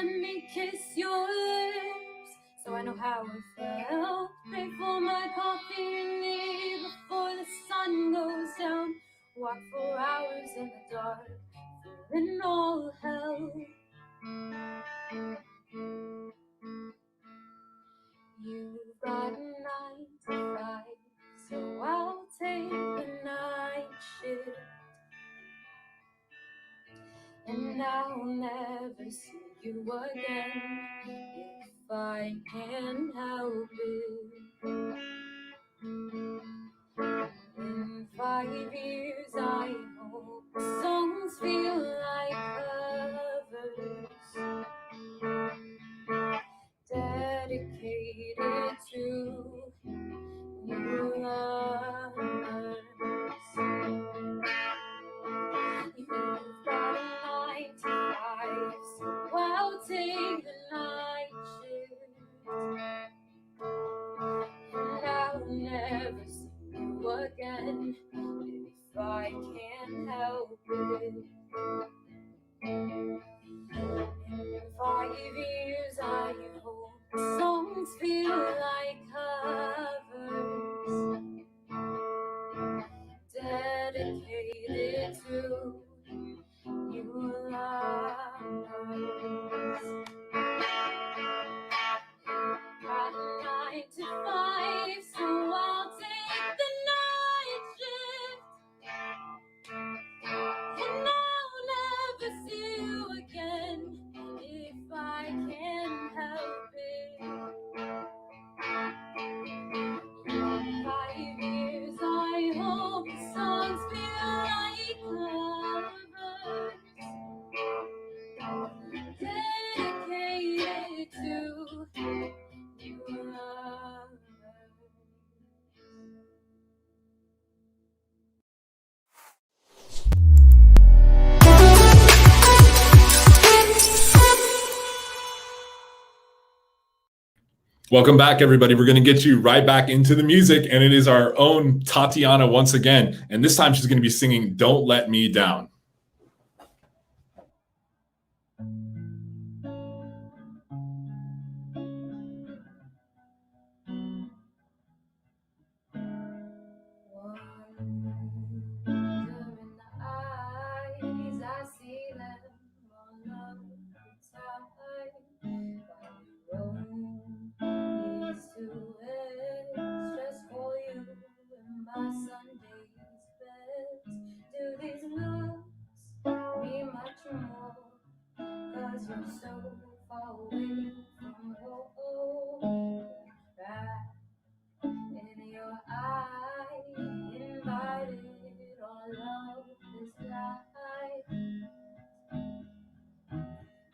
S10: let me kiss your lips, so I know how it felt. Pay for my coffee and leave before the sun goes down. Walk for hours in the dark, feeling all hell. You've got a 9 to 5, so I'll take the night shift. And I'll never see you again if I can help it. In 5 years I hope the songs feel like covers, dedicated to new lovers. You've got a 9 to 5, so I'll take the night shift. And I'll never see you again if I can't help it. In 5 years I hope the songs feel like covers, dedicated to you lovers. Got a 9 to 5, so I'll take the night shift. And I'll never see you again if I can help it. In 5 years I hope the songs feel like covers, dedicated to you lovers.
S2: Welcome back, everybody. We're going to get you right back into the music, and it is our own Tatiana once again. And this time she's going to be singing Don't Let Me Down.
S10: Wonder in the eyes, I see them all of the time. While you roll east to west, just for you and my Sunday's best. Do these looks mean much more? 'Cause you're so far away from home. Back in your eye, invited all of this life.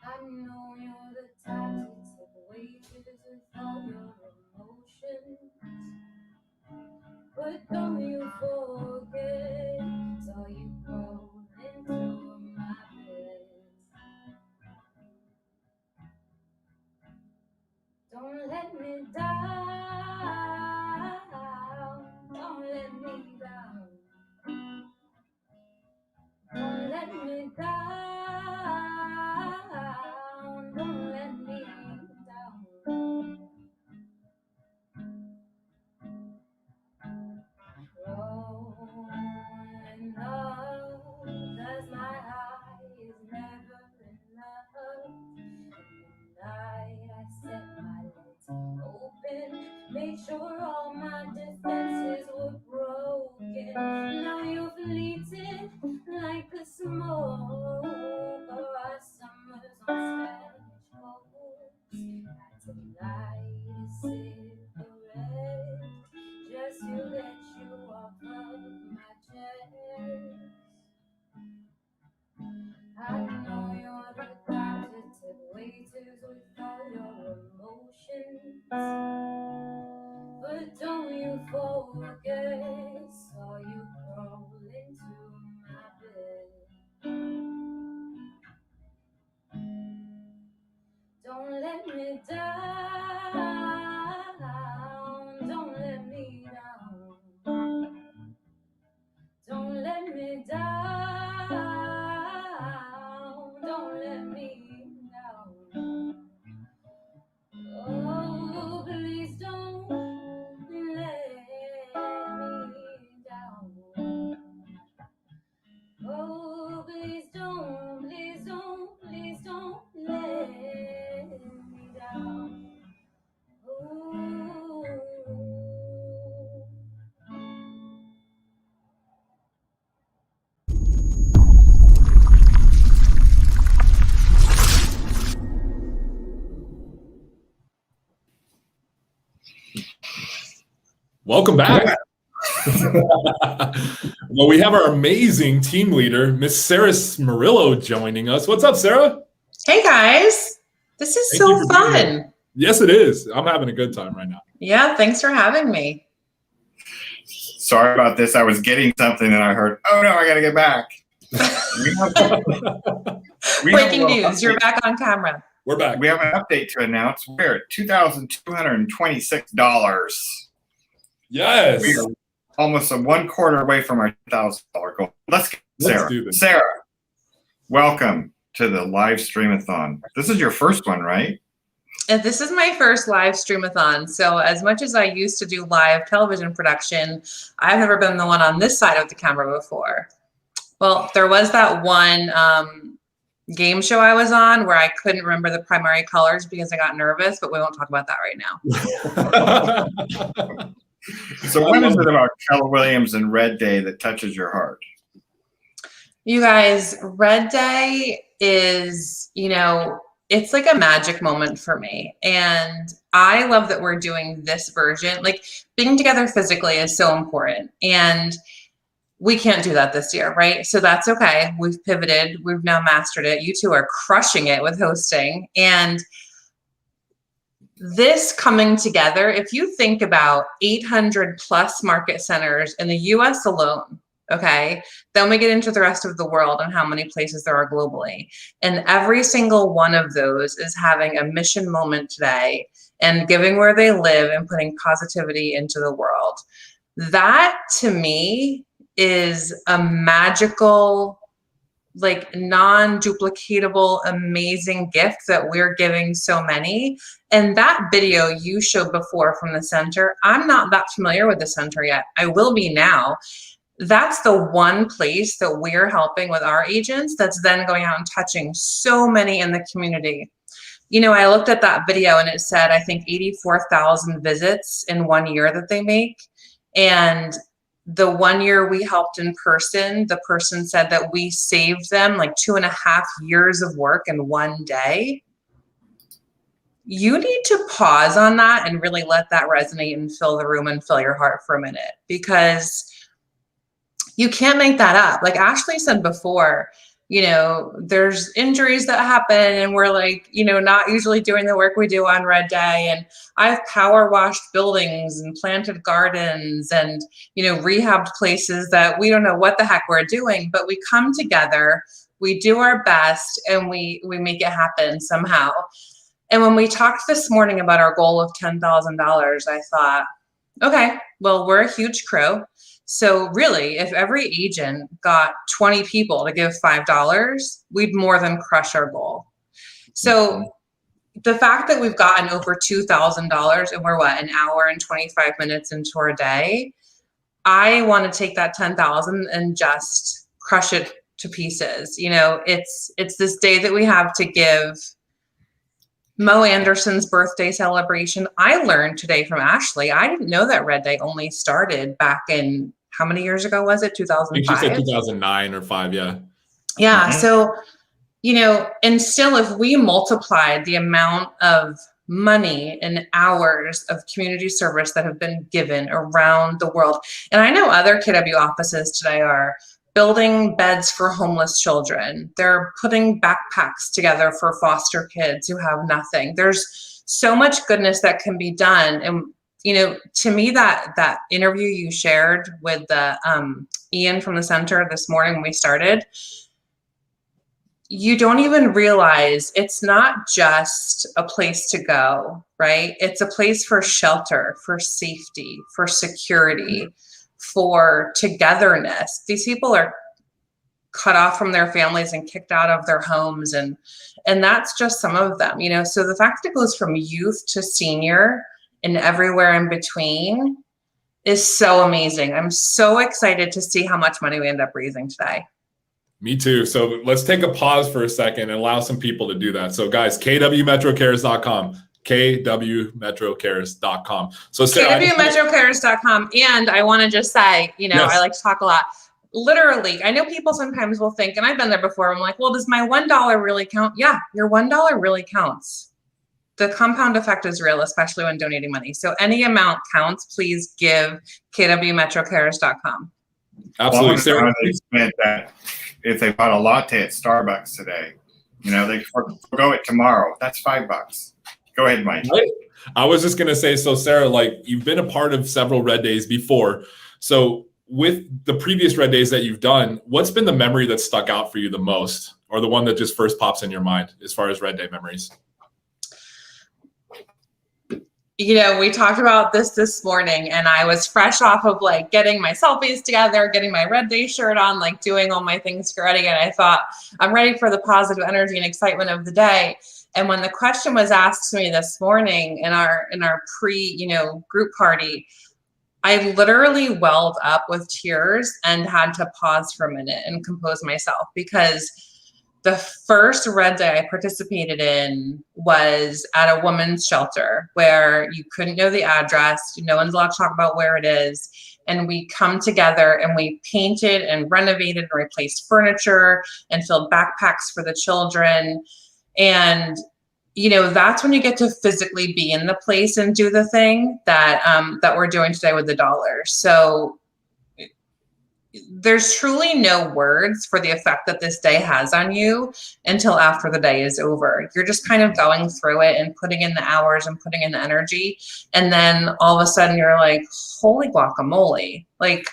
S10: I know you're the type to take wages with all your emotions, but don't you forget, saw you crawl into my bed. Don't let me down, don't let me down. Don't let me down, don't let me down. Growing up, 'cause my high is never enough. The night I set my legs open, made sure all my defenses were broken. Now you're fleeting like the smoke of our summers on Spanish coast. Had to light a cigarette just to get you off of my chest. I know you're the type to take waiters with all your emotions, but don't you forget, saw you crawl into my bed. Don't let me down, don't let me down. Don't let me down, don't let me down.
S2: Welcome back. Well, we have our amazing team leader, Miss Sarah Smarillo, joining us. What's up, Sarah?
S11: Hey guys, this is
S2: Thank you
S11: so
S2: for being here.
S11: fun.
S2: Yes, it is. I'm having a good time right now.
S11: Yeah, thanks for having me.
S1: Sorry about this. I was getting something and I heard, oh no, I got to get back.
S11: Breaking news, you're back on camera.
S2: We're back.
S1: We have an update to announce. We're at $2,226.
S2: Yes.
S1: We are almost a 1/4 away from our $1,000 goal. Let's
S2: Let's do this.
S1: Sarah, welcome to the live streamathon. This is your first one, right?
S11: And this is my first live streamathon. So as much as I used to do live television production, I've never been the one on this side of the camera before. Well, there was that one game show I was on where I couldn't remember the primary colors because I got nervous, but we won't talk about that right now.
S1: So what is it about Keller Williams and Red Day that touches your heart?
S11: You guys, Red Day is, it's like a magic moment for me. And I love that we're doing this version. Like, being together physically is so important. And we can't do that this year, right? So that's okay. We've pivoted. We've now mastered it. You two are crushing it with hosting. And this coming together, if you think about 800 plus market centers in the US alone, okay, then we get into the rest of the world and how many places there are globally. And every single one of those is having a mission moment today and giving where they live and putting positivity into the world. That to me is a magical, like non-duplicatable, amazing gift that we're giving so many. And that video you showed before from the center, I'm not that familiar with the center yet. I will be now. That's the one place that we're helping with our agents that's then going out and touching so many in the community. I looked at that video and it said, I think 84,000 visits in 1 year that they make. And the 1 year we helped in person, the person said that we saved them like 2.5 years of work in 1 day. You need to pause on that and really let that resonate and fill the room and fill your heart for a minute, because you can't make that up. Like Ashley said before, there's injuries that happen and we're like, not usually doing the work we do on Red Day. And I've power washed buildings and planted gardens and, rehabbed places that we don't know what the heck we're doing, but we come together, we do our best, and we make it happen somehow. And when we talked this morning about our goal of $10,000, I thought, okay, well, we're a huge crew. So really, if every agent got 20 people to give $5, we'd more than crush our goal. So the fact that we've gotten over $2,000 and we're an hour and 25 minutes into our day, I want to take that 10,000 and just crush it to pieces. It's this day that we have to give Mo Anderson's birthday celebration. I learned today from Ashley. I didn't know that Red Day only started back in, how many years ago was it? 2005?
S2: I think she said 2009 or 5, yeah.
S11: Yeah. Mm-hmm. So, and still if we multiplied the amount of money and hours of community service that have been given around the world. And I know other KW offices today are building beds for homeless children. They're putting backpacks together for foster kids who have nothing. There's so much goodness that can be done. And, to me, that interview you shared with Ian from the center this morning when we started, you don't even realize it's not just a place to go, right? It's a place for shelter, for safety, for security, for togetherness. These people are cut off from their families and kicked out of their homes. And that's just some of them, so the fact that it goes from youth to senior and everywhere in between is so amazing. I'm so excited to see how much money we end up raising today.
S2: Me too. So let's take a pause for a second and allow some people to do that. So guys, kwmetrocares.com. kwmetrocares.com. So Sarah,
S11: kwmetrocares.com. And I want to just say,
S2: Yes.
S11: I like to talk a lot. Literally, I know people sometimes will think, and I've been there before, I'm like, well, does my $1 really count? Yeah, your $1 really counts. the compound effect is real, especially when donating money. So any amount counts. Please give kwmetrocares.com.
S2: Absolutely.
S1: Well,
S2: Sarah,
S1: they spent that if they bought a latte at Starbucks today. You know, they forgo it tomorrow. That's $5. Go ahead, Mike.
S2: right? I was just going to say, so Sarah, like you've been a part of several Red Days before. So with the previous Red Days that you've done, what's been the memory that stuck out for you the most, or the one that just first pops in your mind as far as Red Day memories?
S11: You know, we talked about this morning, and I was fresh off of like getting my selfies together, getting my Red Day shirt on, like doing all my things ready. And I thought, I'm ready for the positive energy and excitement of the day. And when the question was asked to me this morning in our pre, group party, I literally welled up with tears and had to pause for a minute and compose myself, because the first Red Day I participated in was at a women's shelter where you couldn't know the address. No one's allowed to talk about where it is. And we come together and we painted and renovated and replaced furniture and filled backpacks for the children. And, that's when you get to physically be in the place and do the thing that we're doing today with the dollars. So there's truly no words for the effect that this day has on you until after the day is over. You're just kind of going through it and putting in the hours and putting in the energy. And then all of a sudden you're like, holy guacamole. Like,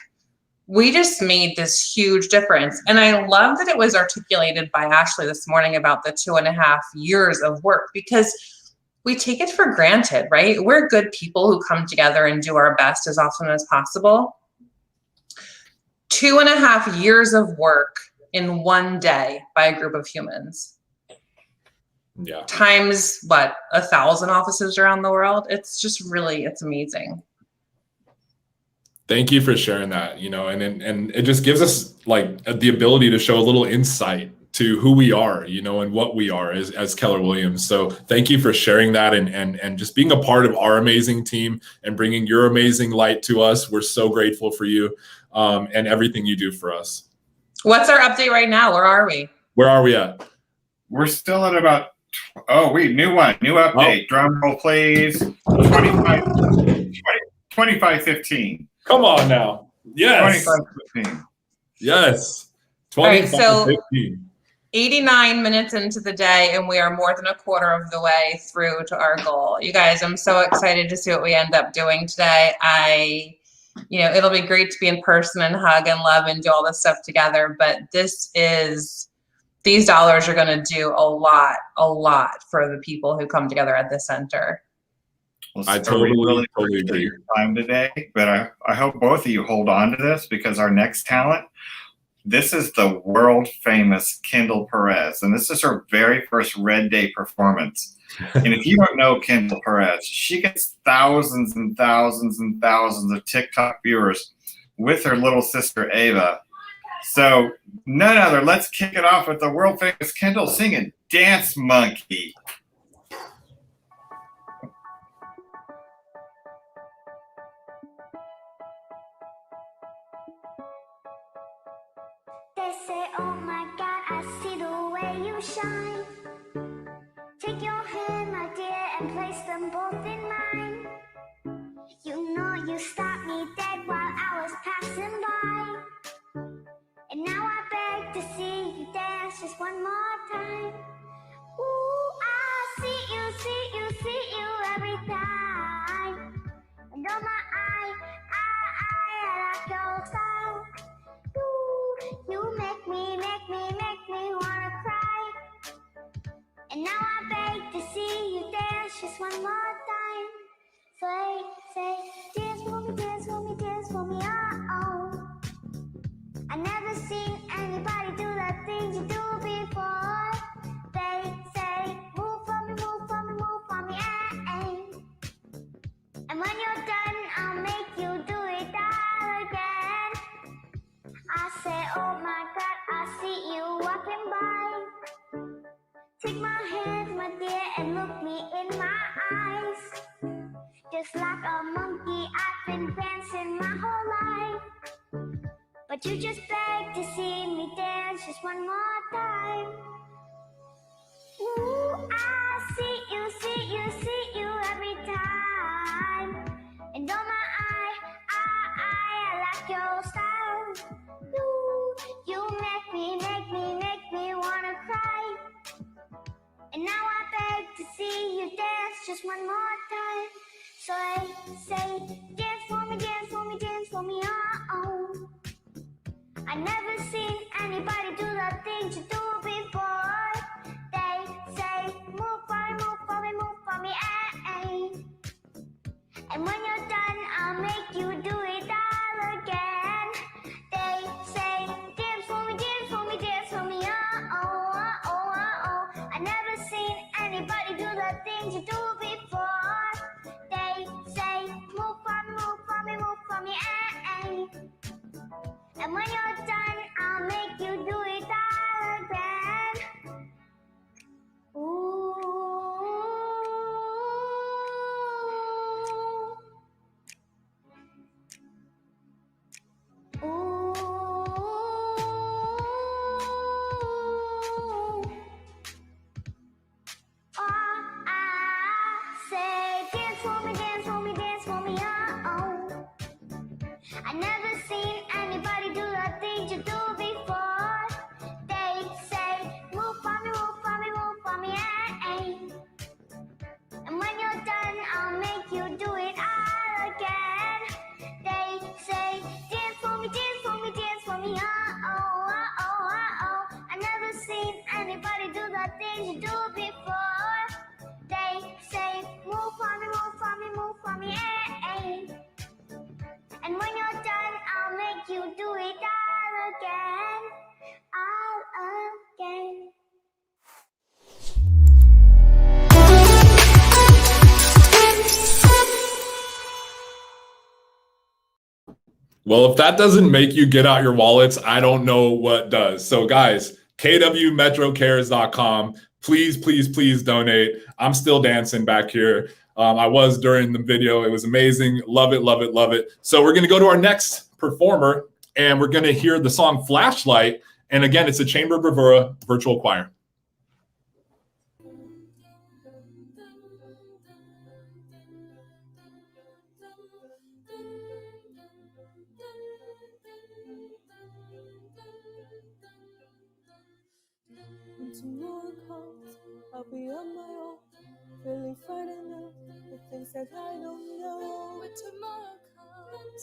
S11: we just made this huge difference. And I love that it was articulated by Ashley this morning about the 2.5 years of work, because we take it for granted, right? We're good people who come together and do our best as often as possible. 2.5 years of work in one day by a group of humans.
S2: Yeah.
S11: Times 1,000 offices around the world. It's just really, it's amazing.
S2: Thank you for sharing that, and it just gives us like the ability to show a little insight to who we are, and what we are as Keller Williams. So thank you for sharing that and just being a part of our amazing team and bringing your amazing light to us. We're so grateful for you and everything you do for us. What's
S11: our update right now? Where are we?
S2: Where are we at?
S1: We're still at about, new update. Drum roll, please. 2515.
S2: Come on now. Yes.
S1: 2515.
S2: Yes. 2515.
S11: All right, so 89 minutes into the day, and we are more than a quarter of the way through to our goal. You guys, I'm so excited to see what we end up doing today. It'll be great to be in person and hug and love and do all this stuff together. But these dollars are going to do a lot for the people who come together at this center.
S1: Well,
S2: I totally
S1: agree. Your time today, but I hope both of you hold on to this, because our next talent, this is the world famous Kendall Perez, and this is her very first Red Day performance. And if you don't know Kendall Perez, she gets thousands and thousands and thousands of TikTok viewers with her little sister Ava. So none other. Let's kick it off with the world famous Kendall singing "Dance Monkey."
S10: They say, oh my God, I see the way you shine. Take your hand, my dear, and place them both in mine. You stopped me dead while I was passing by. And now I beg to see you dance just one more time. Ooh, I see you every time. And oh my I like your style. You make me wanna cry. And now I beg to see you dance just one more time. Say, dance for me, oh. I never seen anybody do the things you do before. They say, move for me, And when you're done, I'll make you do it all again. I say, oh my God, I see you walking by. Take my hand, my dear, and look me in my eyes. Just like a monkey, I've been dancing my whole life. But you just beg to see me dance just one more time. Ooh, I see you just one more time. So I say, dance for me, dance for me, dance for me, oh. I never seen anybody do the things you do before. They say, move for me, move for me, move for me, And when you're done, I'll make you do it all again. They say, dance for me, dance for me, dance for me, oh. I never seen anybody do the things you do before. They say, move for me, move for me, move for me, And when you're done, I'll make you do it all again. Ooh. I never seen anybody do the things you do before. They say, move for me, move for me, move for me, And when you're done, I'll make you do it all again. They say, dance for me, dance for me, dance for me, I never seen anybody do the things you do before. They say, move for me, move for me, move for me, And when you're done, I'll make you do it all again. All again.
S2: Well, if that doesn't make you get out your wallets, I don't know what does. So guys, kwmetrocares.com. Please, please, please donate. I'm still dancing back here. I was during the video. It was amazing. Love it, love it, love it. So we're going to go to our next performer, and we're going to hear the song Flashlight. And again, it's a Chamber Bravura virtual choir.
S12: Tomorrow comes, I'll be on my own, feeling frightened of the things that I don't know. But tomorrow comes,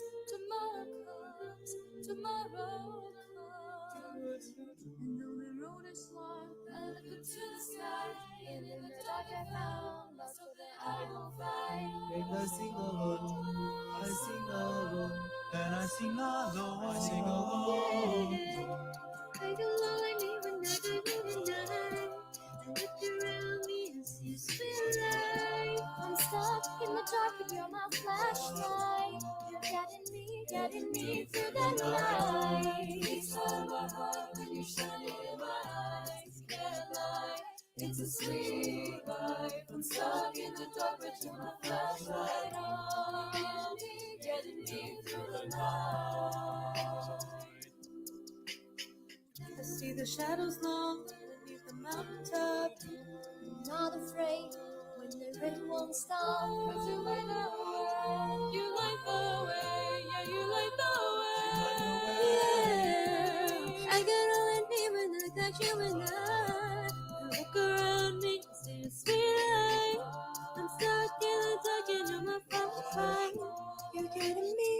S12: and though the road is long, I look up to the sky, and in the dark I found love so that I won't fight.
S13: And I sing alone, I sing alone, and I sing alone, I sing alone.
S12: I don't know I need another night. I look around me and see a sweet light. I'm stuck in the dark and you're my flashlight. You're getting me through the night. It's on my heart when you shine it in my eyes. Can't lie, it's a sweet life. I'm stuck in the dark but you're my flashlight. Oh, getting me through the night. I see the shadows long underneath the mountaintop. I'm not afraid when the rain won't stop. 'Cause you light the way, you light the way, yeah, you light the way. Yeah. I got all I need when I got you and I look around me and see a sweet light. I'm stuck in the dark and you're my flashlight. You're getting me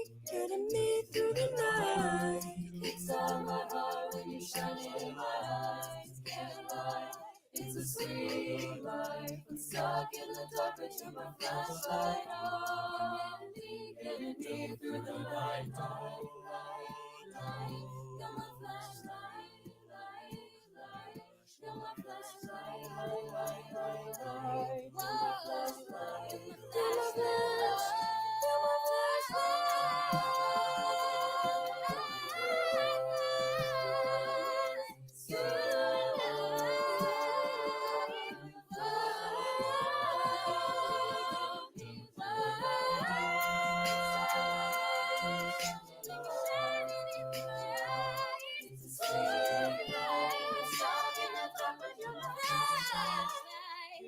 S12: through the night. It's on my heart when you shine it in my eyes. Can't lie, it's a sweet life. I'm stuck in the dark, but you're my flashlight. Oh, getting me through the night. You're my flashlight. You're my flashlight. You're my flashlight. You're my flashlight.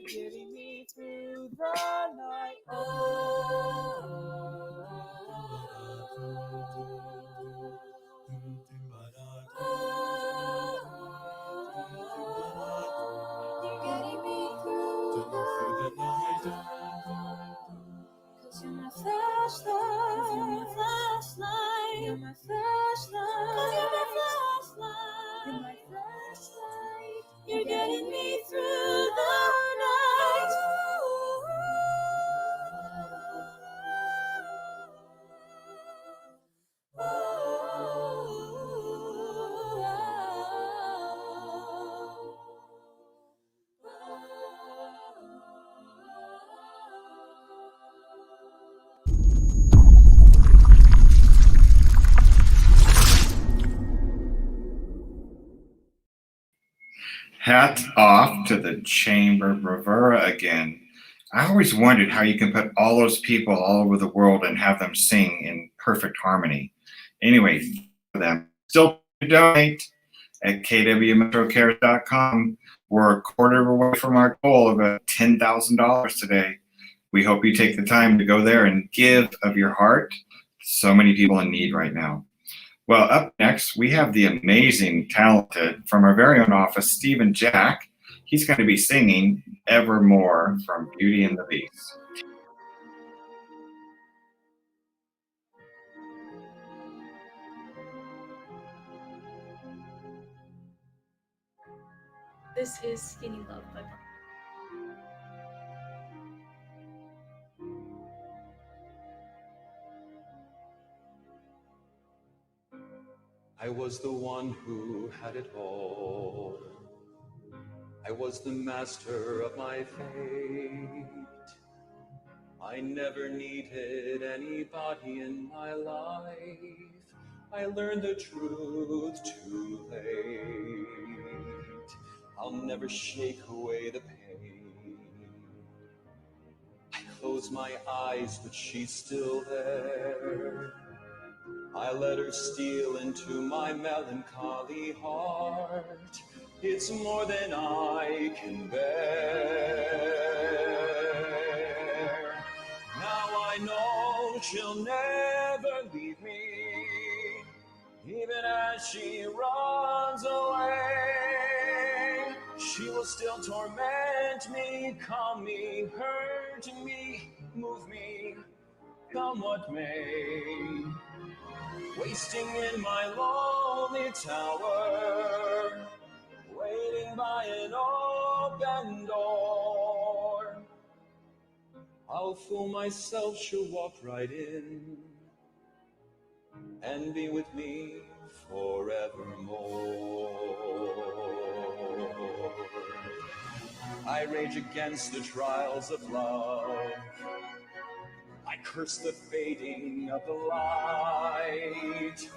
S12: Getting me through the night. You're getting me through the night.
S1: Hats off to the Chamber Bravura again. I always wondered how you can put all those people all over the world and have them sing in perfect harmony. Anyway, for them, still donate at kwmetrocares.com. We're a quarter away from our goal of $10,000 today. We hope you take the time to go there and give of your heart. So many people in need right now. Well, up next, we have the amazing, talented, from our very own office, Stephen Jack. He's going to be singing Evermore from Beauty and the Beast.
S5: This is Skinny Love by
S8: I was the one who had it all. I was the master of my fate. I never needed anybody in my life. I learned the truth too late. I'll never shake away the pain. I close my eyes, but she's still there. I let her steal into my melancholy heart. It's more than I can bear. Now I know she'll never leave me, even as she runs away. She will still torment me, calm me, hurt me, move me, come what may. Wasting in my lonely tower, waiting by an open door. I'll fool myself, she'll walk right in and be with me forevermore. I rage against the trials of love. I curse the fading of the light.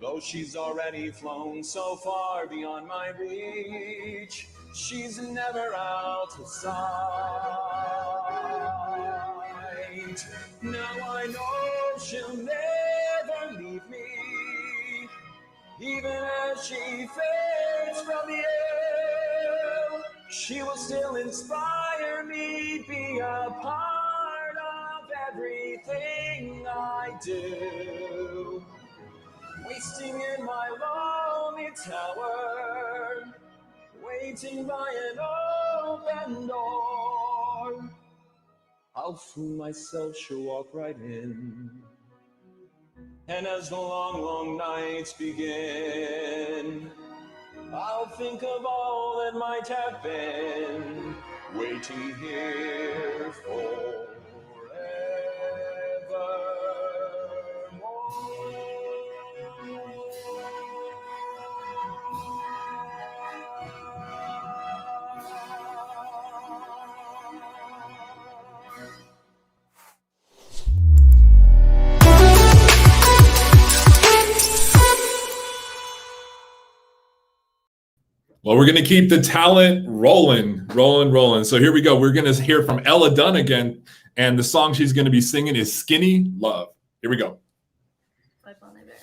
S8: Though she's already flown so far beyond my reach, she's never out of sight. Now I know she'll never leave me, even as she fades from the air. She will still inspire me, be a part of everything I do. Wasting in my lonely tower, waiting by an open door. I'll fool myself, she'll walk right in. And as the long, long nights begin, I'll think of all that might have been, waiting here forever.
S2: Well, we're going to keep the talent rolling. So here we go. We're going to hear from Ella Dunn again. And the song she's going to be singing is Skinny Love. Here we go.
S5: By Bon Iver.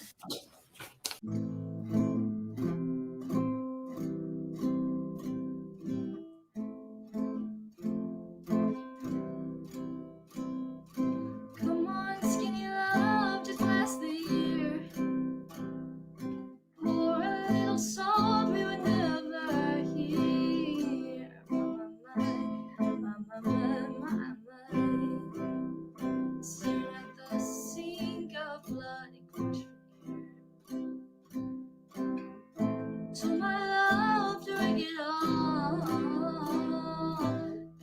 S12: Come on, skinny love, just last the year. Pour a little salt we would never hear. My. Staring at the sink of bloody closure. To my love, drink it all.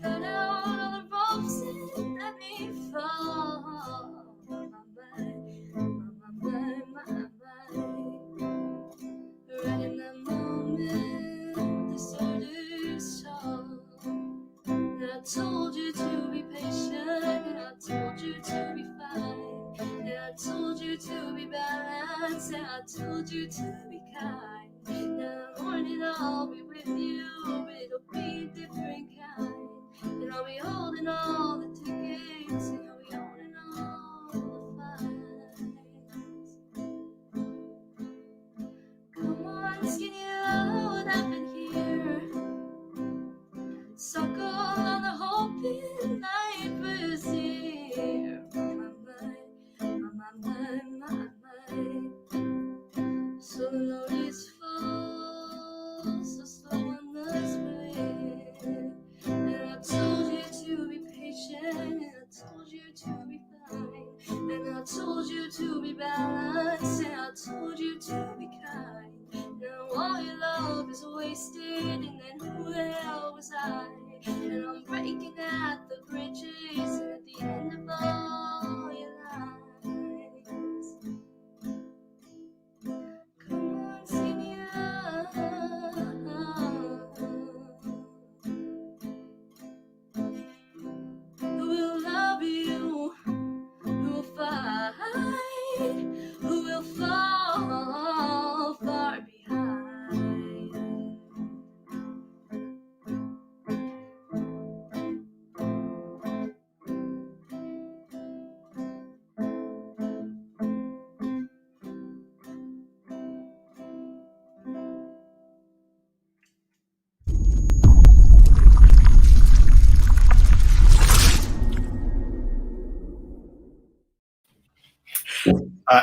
S12: Cut out all the ropes and let me fall. Right in that moment, disorders show. And I told you to be patient, and I told you to be fine, and I told you to be balanced, and I told you to be kind. In the morning I'll be with you in all the tickets, yeah, we own in all the fights. Come on, skinny load up in here. Suckle on the hoping night was here. My. So the notice falls, so slow on the split. And I told you to be patient, and I told you to be fine, and I told you to be balanced, and I told you to be kind. Now all your love is wasted, and then who the hell was I? And I'm breaking at the bridges, and at the end of all your lies. Come on, skinny love. Who will love you? Who will fight? Who will fall far behind?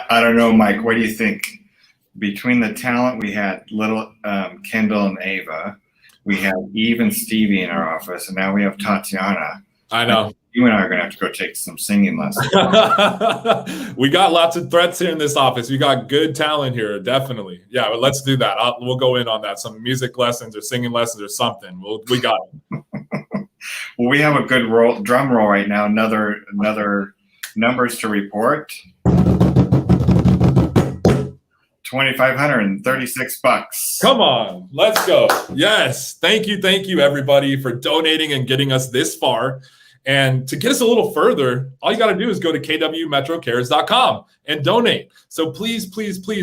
S1: I don't know, Mike. What do you think? Between the talent, we had little Kendall and Ava. We had Eve and Stevie in our office, and now we have Tatiana.
S2: I know.
S1: You and I are going to have to go take some singing lessons.
S2: We got lots of threats here in this office. We got good talent here, definitely. Yeah, but let's do that. We'll go in on that. Some music lessons or singing lessons or something. We got it.
S1: Well, we have a good drum roll right now. Another numbers to report. $2,536.
S2: Come on, let's go. Yes, thank you, everybody, for donating and getting us this far. And to get us a little further, all you got to do is go to kwmetrocares.com and donate. So please,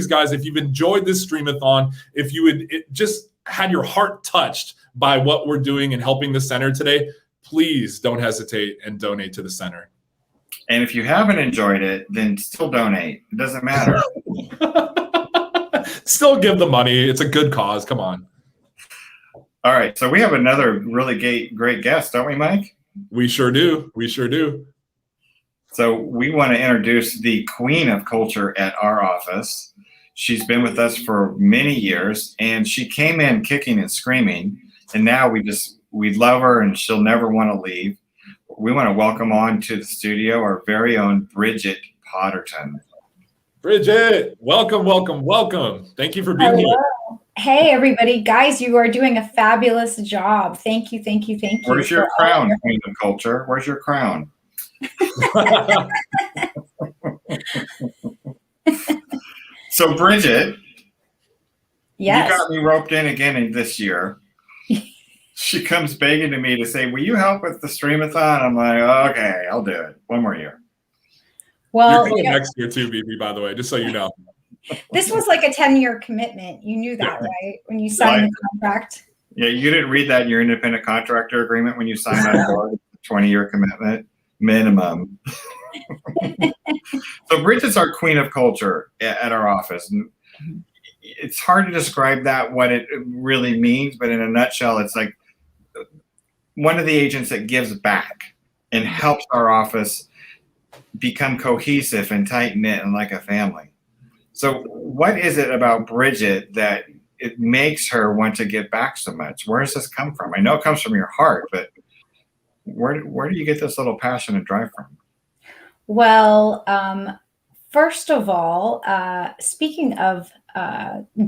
S2: guys, if you've enjoyed this streamathon, if you would just had your heart touched by what we're doing and helping the center today, please don't hesitate and donate to the center.
S1: And if you haven't enjoyed it, then still donate. It doesn't matter.
S2: Still give the money. It's a good cause. Come on.
S1: All right. So we have another really great guest, don't we, Mike?
S2: We sure do.
S1: So we want to introduce the queen of culture at our office. She's been with us for many years, and she came in kicking and screaming. And now we love her, and she'll never want to leave. We want to welcome on to the studio our very own Bridget Potterton.
S2: Bridget, welcome. Thank you for being here.
S14: Hey, everybody. Guys, you are doing a fabulous job. Thank you.
S1: Where's your crown, queen of culture? Where's your crown? So, Bridget,
S14: yes.
S1: You got me roped in again this year. She comes begging to me to say, will you help with the streamathon? I'm like, okay, I'll do it. One more year.
S14: Well,
S2: you're coming next year too, BB, by the way, just so you know.
S14: This was like a 10-year commitment. You knew that, right? When you signed the contract.
S1: Yeah, you didn't read that in your independent contractor agreement when you signed on board. 20-year commitment minimum. So Bridget's our queen of culture at our office. And it's hard to describe what it really means, but in a nutshell, it's like one of the agents that gives back and helps our office become cohesive and tight-knit and like a family. So what is it about Bridget that it makes her want to give back so much? Where does this come from? I know it comes from your heart, but where do you get this little passion and drive from?
S14: Well, first of all, speaking of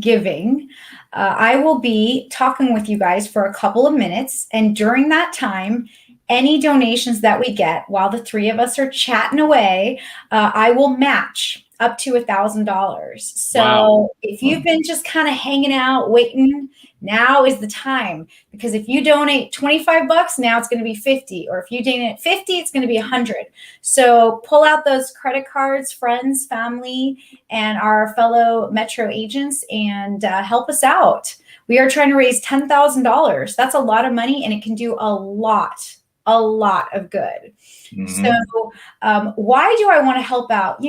S14: giving, I will be talking with you guys for a couple of minutes. And during that time, any donations that we get while the three of us are chatting away, I will match up to $1,000. So if you've been just kind of hanging out, waiting, now is the time. Because if you donate $25, now it's going to be 50. Or if you donate 50, it's going to be 100. So pull out those credit cards, friends, family, and our fellow Metro agents and help us out. We are trying to raise $10,000. That's a lot of money, and it can do a lot a lot of good.
S1: Mhm.
S14: So why do I want to help out?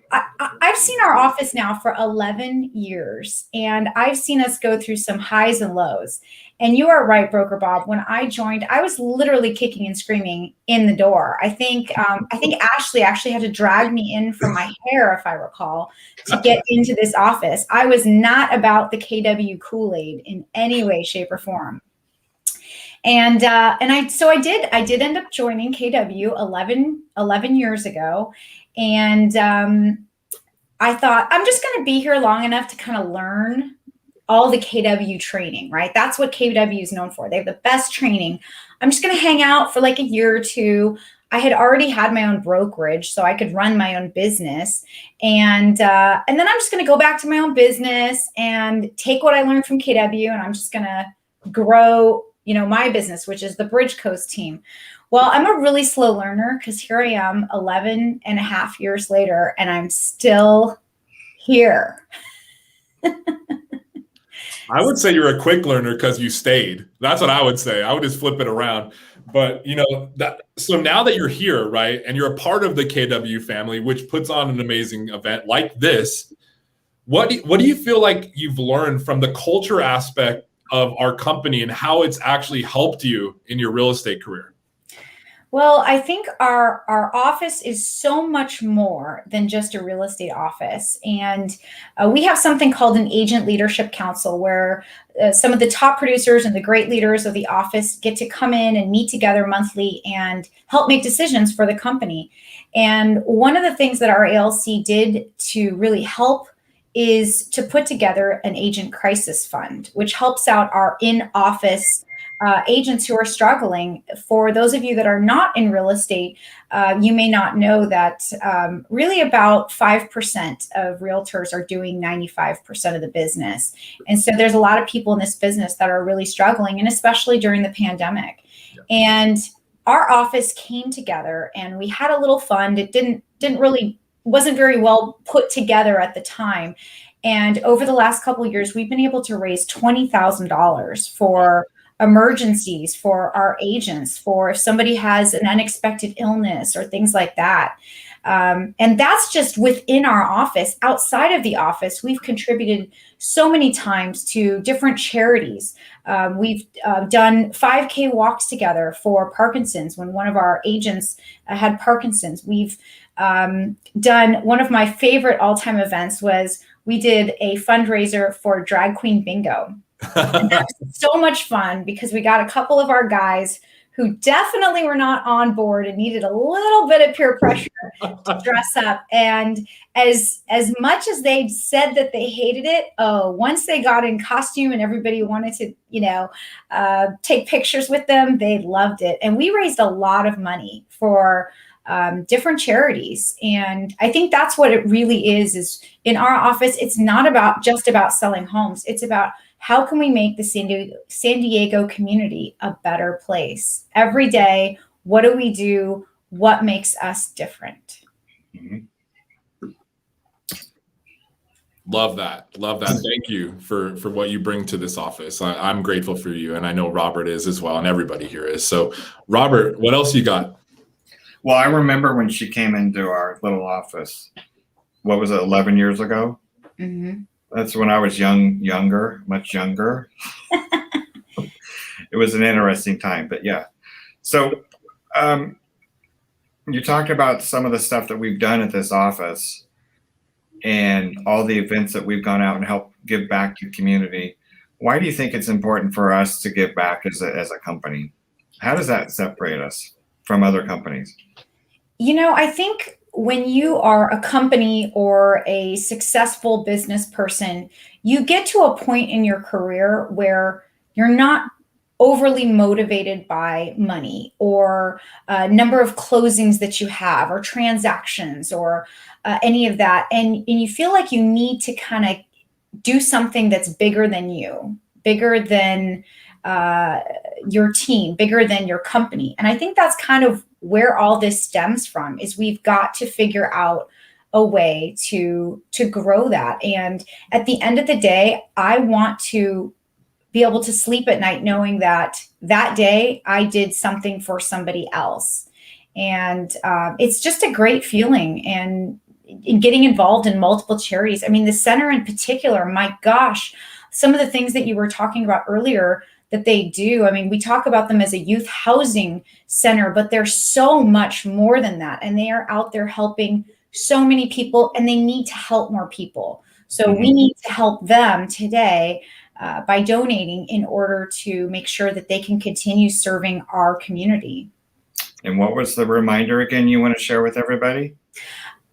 S14: I've seen our office now for 11 years, and I've seen us go through some highs and lows. And you are right, Broker Bob. When I joined, I was literally kicking and screaming in the door. I think Ashley actually had to drag me in from my hair, if I recall, to get into this office. I was not about the KW Kool-Aid in any way, shape, or form. And I did end up joining KW 11 years ago. And I thought, I'm just going to be here long enough to kind of learn all the KW training, right? That's what KW is known for. They have the best training. I'm just going to hang out for like a year or two. I had already had my own brokerage, so I could run my own business. And then I'm just going to go back to my own business and take what I learned from KW, and I'm just going to grow, my business, which is the Bridge Coast team. Well, I'm a really slow learner because here I am 11 and a half years later, and I'm still here.
S2: I would say you're a quick learner because you stayed. That's what I would say. I would just flip it around. But so now that you're here, right, and you're a part of the KW family, which puts on an amazing event like this, what do you feel like you've learned from the culture aspect of our company and how it's actually helped you in your real estate career?
S14: Well, I think our office is so much more than just a real estate office. And we have something called an Agent Leadership Council, where some of the top producers and the great leaders of the office get to come in and meet together monthly and help make decisions for the company. And one of the things that our ALC did to really help is to put together an agent crisis fund, which helps out our in-office agents who are struggling. For those of you that are not in real estate, you may not know that really about 5% of realtors are doing 95% of the business. And so there's a lot of people in this business that are really struggling, and especially during the pandemic. Yeah. And our office came together and we had a little fund. It wasn't very well put together at the time. And over the last couple of years, we've been able to raise $20,000 for emergencies for our agents, for if somebody has an unexpected illness or things like that. And that's just within our office. Outside of the office, we've contributed so many times to different charities. We've done 5K walks together for Parkinson's when one of our agents had Parkinson's. We've done one of my favorite all-time events was we did a fundraiser for Drag Queen Bingo. And that was so much fun because we got a couple of our guys who definitely were not on board and needed a little bit of peer pressure to dress up. And as much as they said that they hated it, once they got in costume and everybody wanted to, take pictures with them, they loved it. And we raised a lot of money for different charities. And I think that's what it really is in our office, it's not just about selling homes. It's about how can we make the San Diego community a better place? Every day, what do we do? What makes us different?
S1: Mm-hmm.
S2: Love that. Thank you for what you bring to this office. I'm grateful for you, and I know Robert is as well, and everybody here is. So, Robert, what else you got?
S1: Well, I remember when she came into our little office. What was it, 11 years ago?
S14: Mm-hmm.
S1: That's when I was much younger. It was an interesting time, but yeah. So you talked about some of the stuff that we've done at this office and all the events that we've gone out and helped give back to the community. Why do you think it's important for us to give back as a company? How does that separate us from other companies?
S14: I think when you are a company or a successful business person, you get to a point in your career where you're not overly motivated by money or number of closings that you have or transactions or any of that. And you feel like you need to kind of do something that's bigger than you, bigger than your team, bigger than your company. And I think that's kind of where all this stems from, is we've got to figure out a way to grow that. And at the end of the day, I want to be able to sleep at night knowing that that day I did something for somebody else. And it's just a great feeling. And in getting involved in multiple charities. I mean, the center in particular, my gosh, some of the things that you were talking about earlier that they do. I mean, we talk about them as a youth housing center, but they're so much more than that. And they are out there helping so many people, and they need to help more people. So we need to help them today by donating in order to make sure that they can continue serving our community.
S1: And what was the reminder again you want to share with everybody?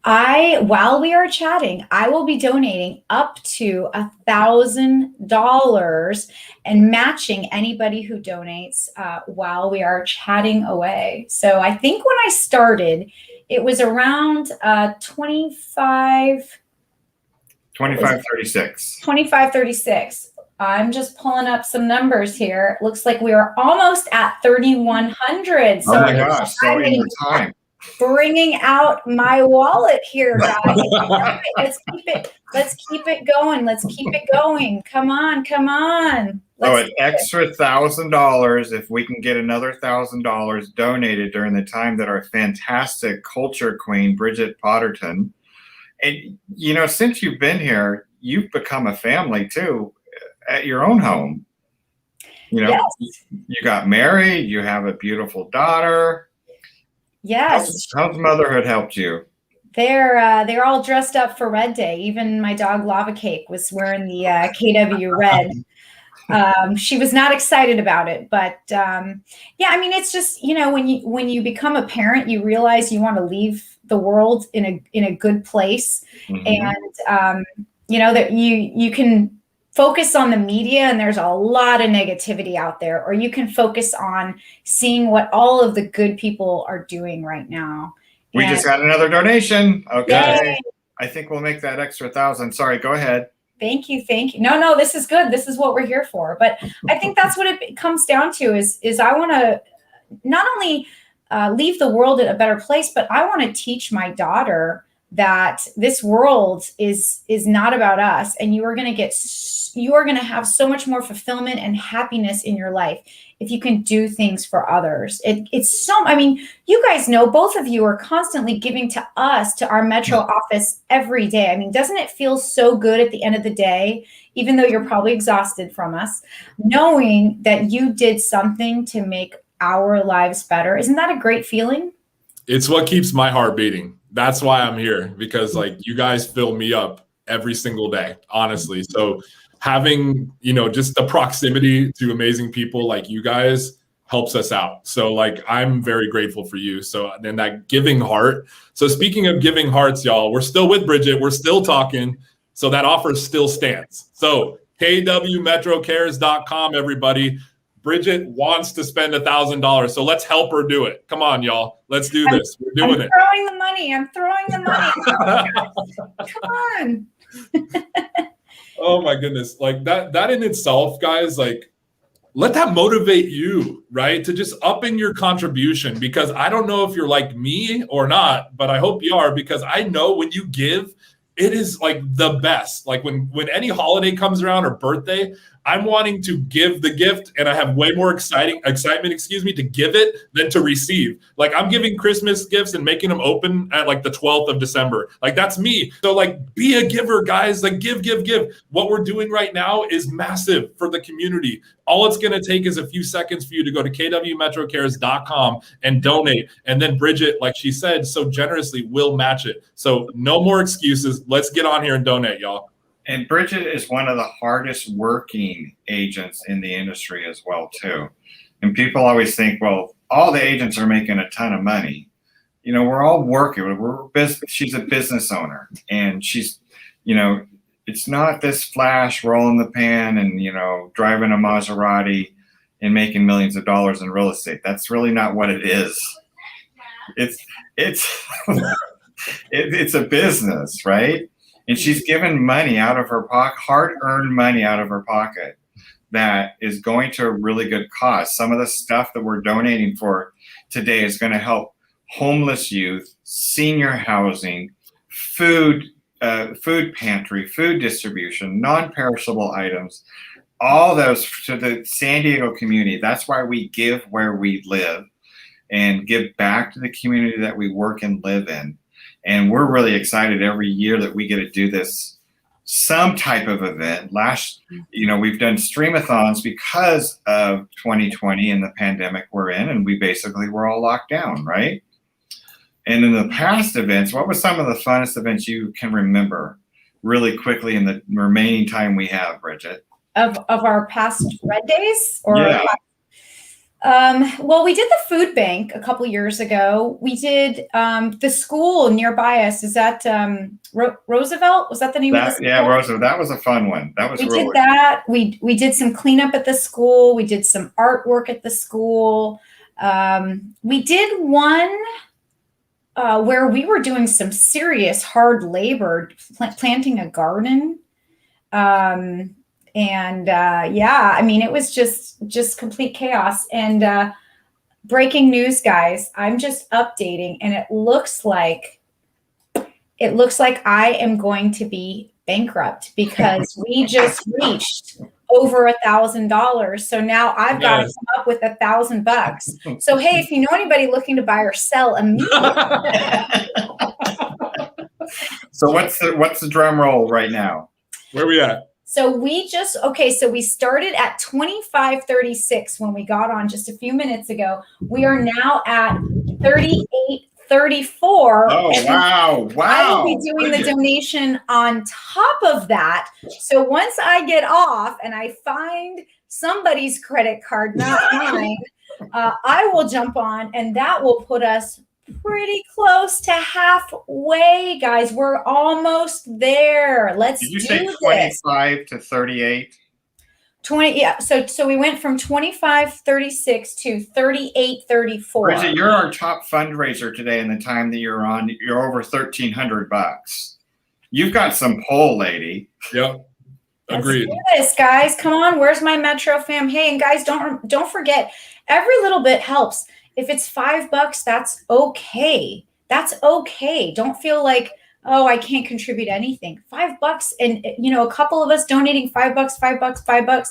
S14: While we are chatting, I will be donating up to $1,000 and matching anybody who donates while we are chatting away. So I think when I started, it was around 2536. I'm just pulling up some numbers here. It looks like we are almost at 3,100. So
S1: oh my gosh, so in your time.
S14: Bringing out my wallet here, guys. Let's keep it going. Let's keep it going. Come on.
S1: So an extra $1,000 if we can get another $1,000 donated during the time that our fantastic culture queen Bridget Potterton, and since you've been here, you've become a family too at your own home.
S14: Yes.
S1: You got married. You have a beautiful daughter.
S14: Yes.
S1: How's motherhood helped you?
S14: They're all dressed up for Red Day. Even my dog Lava Cake was wearing the KW Red. She was not excited about it, but yeah, I mean, it's just when you become a parent, you realize you want to leave the world in a good place, and that you can focus on the media, and there's a lot of negativity out there, or you can focus on seeing what all of the good people are doing right now.
S1: We just got another donation. Okay.
S14: Yay.
S1: I think we'll make that extra 1,000. Sorry, go ahead.
S14: Thank you. No, this is good. This is what we're here for. But I think that's what it comes down to is I want to not only leave the world in a better place, but I want to teach my daughter that this world is not about us, and you are going to have so much more fulfillment and happiness in your life if you can do things for others. I mean, you guys know, both of you are constantly giving to us, to our Metro office every day. I mean, doesn't it feel so good at the end of the day, even though you're probably exhausted from us, knowing that you did something to make our lives better? Isn't that a great feeling?
S2: It's what keeps my heart beating. That's why I'm here, because you guys fill me up every single day, honestly. So having, just the proximity to amazing people like you guys helps us out. So I'm very grateful for you. So then that giving heart. So speaking of giving hearts, y'all, we're still with Bridget. We're still talking. So that offer still stands. So kwmetrocares.com, everybody. Bridget wants to spend $1,000, so let's help her do it. Come on, y'all. Let's do this. We're doing it.
S14: I'm throwing the money. Come on.
S2: Oh my goodness. That in itself, guys, let that motivate you, right? To just upping your contribution, because I don't know if you're like me or not, but I hope you are, because I know when you give, it is the best. When any holiday comes around or birthday, I'm wanting to give the gift, and I have way more excitement, to give it than to receive. I'm giving Christmas gifts and making them open at the 12th of December. That's me. So be a giver, guys. Give. What we're doing right now is massive for the community. All it's going to take is a few seconds for you to go to kwmetrocares.com and donate. And then Bridget, like she said, so generously will match it. So no more excuses. Let's get on here and donate, y'all.
S1: And Bridget is one of the hardest working agents in the industry as well, too. And people always think, well, all the agents are making a ton of money. We're all working. She's a business owner, and she's, it's not this flash roll in the pan and, driving a Maserati and making millions of dollars in real estate. That's really not what it is. It's a business, right? And she's given money out of her pocket, hard-earned money out of her pocket, that is going to a really good cause. Some of the stuff that we're donating for today is going to help homeless youth, senior housing, food pantry, food distribution, non-perishable items, all those to the San Diego community. That's why we give where we live and give back to the community that we work and live in. And we're really excited every year that we get to do this, some type of event. We've done streamathons because of 2020 and the pandemic we're in, and we basically were all locked down, right? And in the past events, what was some of the funnest events you can remember really quickly in the remaining time we have, Bridget?
S14: Of our past Red Days? Or
S1: Yeah.
S14: Well, we did the food bank a couple years ago. We did the school nearby us. Is that Roosevelt? Was that the name of the school?
S1: Yeah, Roosevelt. That was a fun one. That was
S14: We
S1: really
S14: did that. We did some cleanup at the school. We did some artwork at the school. We did one where we were doing some serious hard labor, planting a garden. It was just complete chaos. And breaking news, guys, I'm just updating, and it looks like I am going to be bankrupt because we just reached over $1,000. So now I've got to come up with $1,000. So hey, if you know anybody looking to buy or sell immediately.
S1: So what's the drum roll right now?
S2: Where are we at?
S14: So we started at 25.36 when we got on just a few minutes ago. We are now at 38.34.
S1: Oh, wow.
S14: I will be doing the donation on top of that. So once I get off and I find somebody's credit card, not mine, I will jump on, and that will put us pretty close to halfway, guys. We're almost there. Let's do this.
S1: Did you say 25 to 38?
S14: 20, yeah. So we went from 25.36 to 38.34.
S1: Bridget, you're our top fundraiser today in the time that you're on. You're over $1,300. You've got some pull, lady.
S2: Yep. Agreed.
S14: Let's do this, guys. Come on. Where's my Metro fam? Hey, and guys, don't forget, every little bit helps. If it's $5, that's okay. That's okay. Don't feel like, oh, I can't contribute anything. $5, and a couple of us donating $5.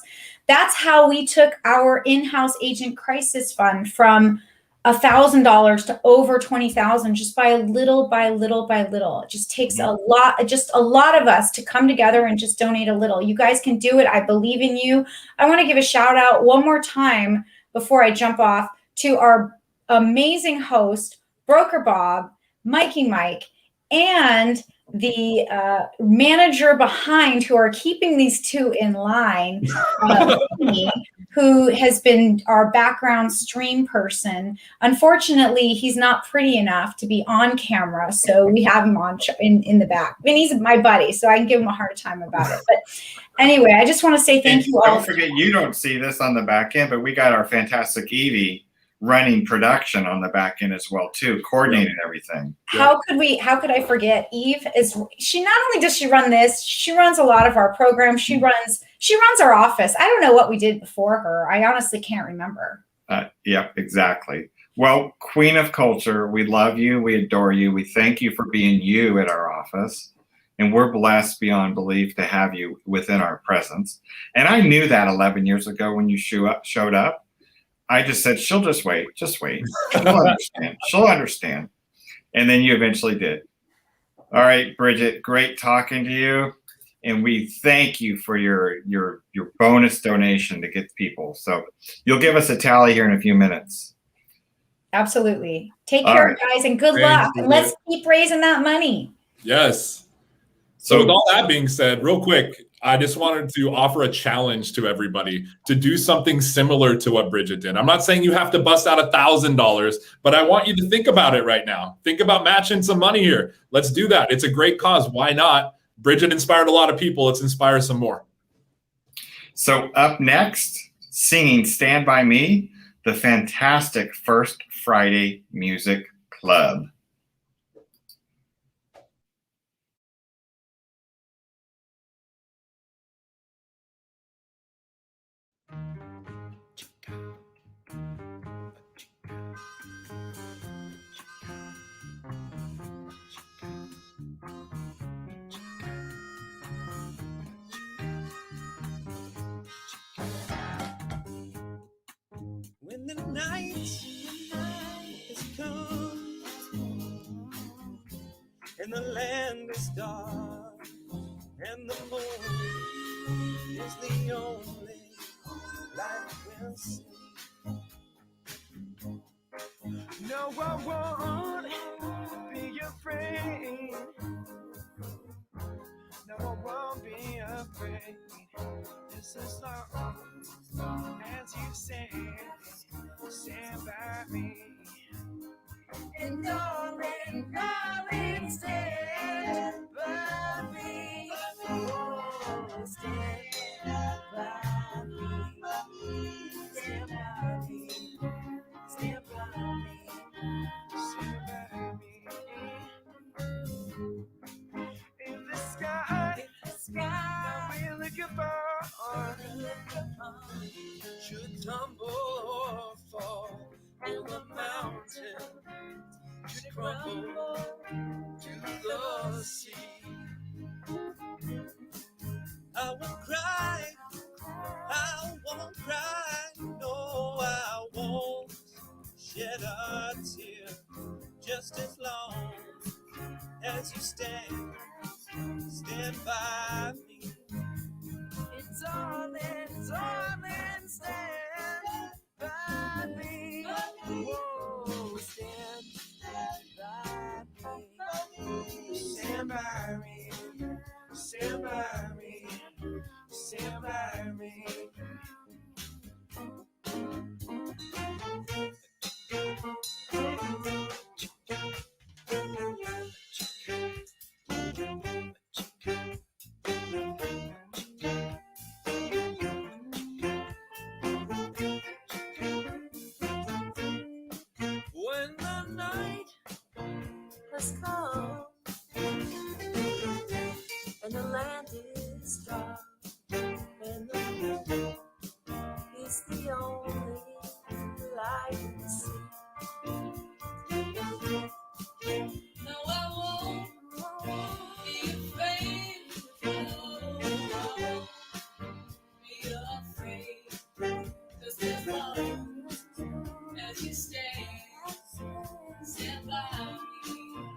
S14: That's how we took our in-house agent crisis fund from $1,000 to over $20,000, just by little. It just takes a lot of us to come together and just donate a little. You guys can do it. I believe in you. I want to give a shout out one more time before I jump off to our amazing host, Broker Bob, Mikey Mike, and the manager behind, who are keeping these two in line, Amy, who has been our background stream person. Unfortunately, he's not pretty enough to be on camera, so we have him on in the back. I mean, he's my buddy, so I can give him a hard time about it. But anyway, I just want to say thank you all.
S1: Don't forget, you don't see this on the back end, but we got our fantastic Evie running production on the back end as well too, coordinating everything.
S14: How could I forget? Eve she not only does she run this, she runs a lot of our programs. She runs our office. I don't know what we did before her. I honestly can't remember.
S1: Yep, exactly. Well, Queen of Culture, we love you. We adore you. We thank you for being you at our office. And we're blessed beyond belief to have you within our presence. And I knew that 11 years ago when you showed up. I just said, she'll just wait. Just wait. She'll understand. And then you eventually did. All right, Bridget, great talking to you. And we thank you for your bonus donation to get people. So you'll give us a tally here in a few minutes.
S14: Absolutely. Take care, guys, and good luck. And let's keep raising that money.
S2: Yes. So with all that being said, real quick, I just wanted to offer a challenge to everybody to do something similar to what Bridget did. I'm not saying you have to bust out $1,000, but I want you to think about it right now. Think about matching some money here. Let's do that. It's a great cause. Why not? Bridget inspired a lot of people. Let's inspire some more.
S1: So up next, singing Stand By Me, the fantastic First Friday Music Club.
S13: night is come and the land is dark and the moon is the only light we'll see. No, I won't be afraid. No, I won't be afraid. Just as long as you stand by me. And darling, darling, stand by me. Oh, stand by me. Stand by me. Stand by me. Stand by me. In the sky, that we're looking for, should tumble or fall, and the mountain should crumble to the sea. I won't cry, I won't cry, no, I won't shed a tear, just as long as you stand by me. Darling, darling, stand by me. Whoa, stand by me. Stand by me. Stand by me. Stand by me. When the night has come and the land is dark and the moon is the only light we see. No, I won't be afraid. No, I won't be afraid. 'Cause as long as you stand by me.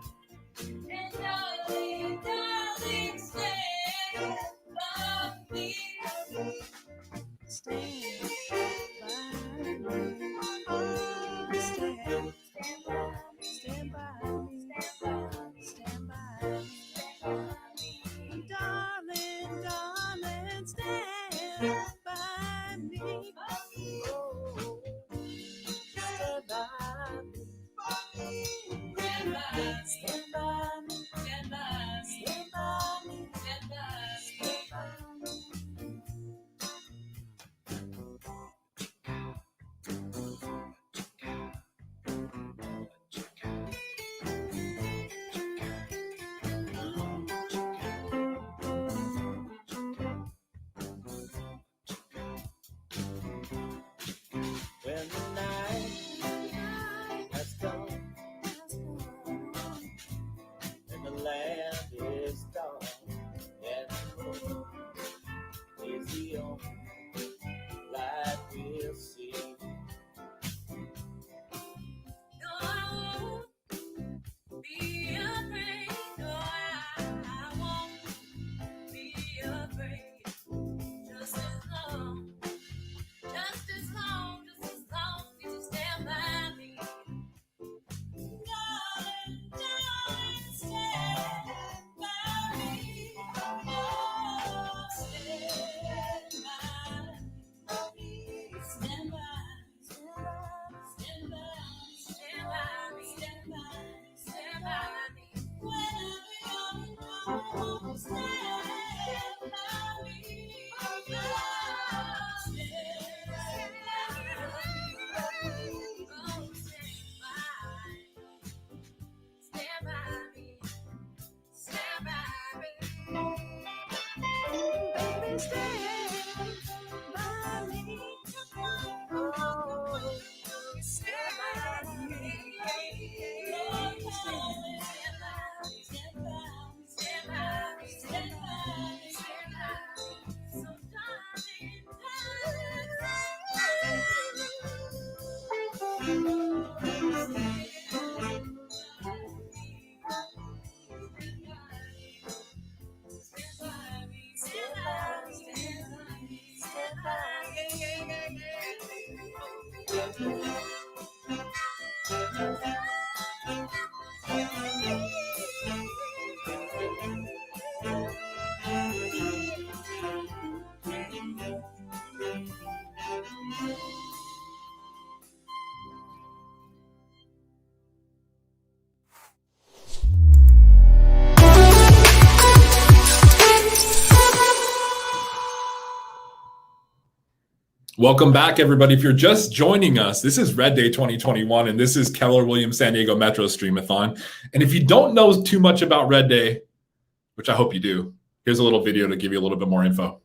S13: And darling, darling, stand by me. Stand by me. Stand by me. Stand by me. Darling, darling, stand by me. Oh, stand by me. Stand by me. Stand by me. Stand by me. Stand by me. Stand by me. When the night has come and the land is dark and the moon is the only light we'll see. No, I won't be afraid. No, I won't be afraid. Just as long as you stand by me. Darling, darling, stand by me. Oh, stand by me. Stand by me. Stand by me. Stand by me. Stand by me. Whenever you're alone, stand by me. Oh, stand by me. So darling,
S2: Welcome back, everybody. If you're just joining us, this is Red Day 2021, and this is Keller Williams San Diego Metro Streamathon. And if you don't know too much about Red Day, which I hope you do, here's a little video to give you a little bit more info.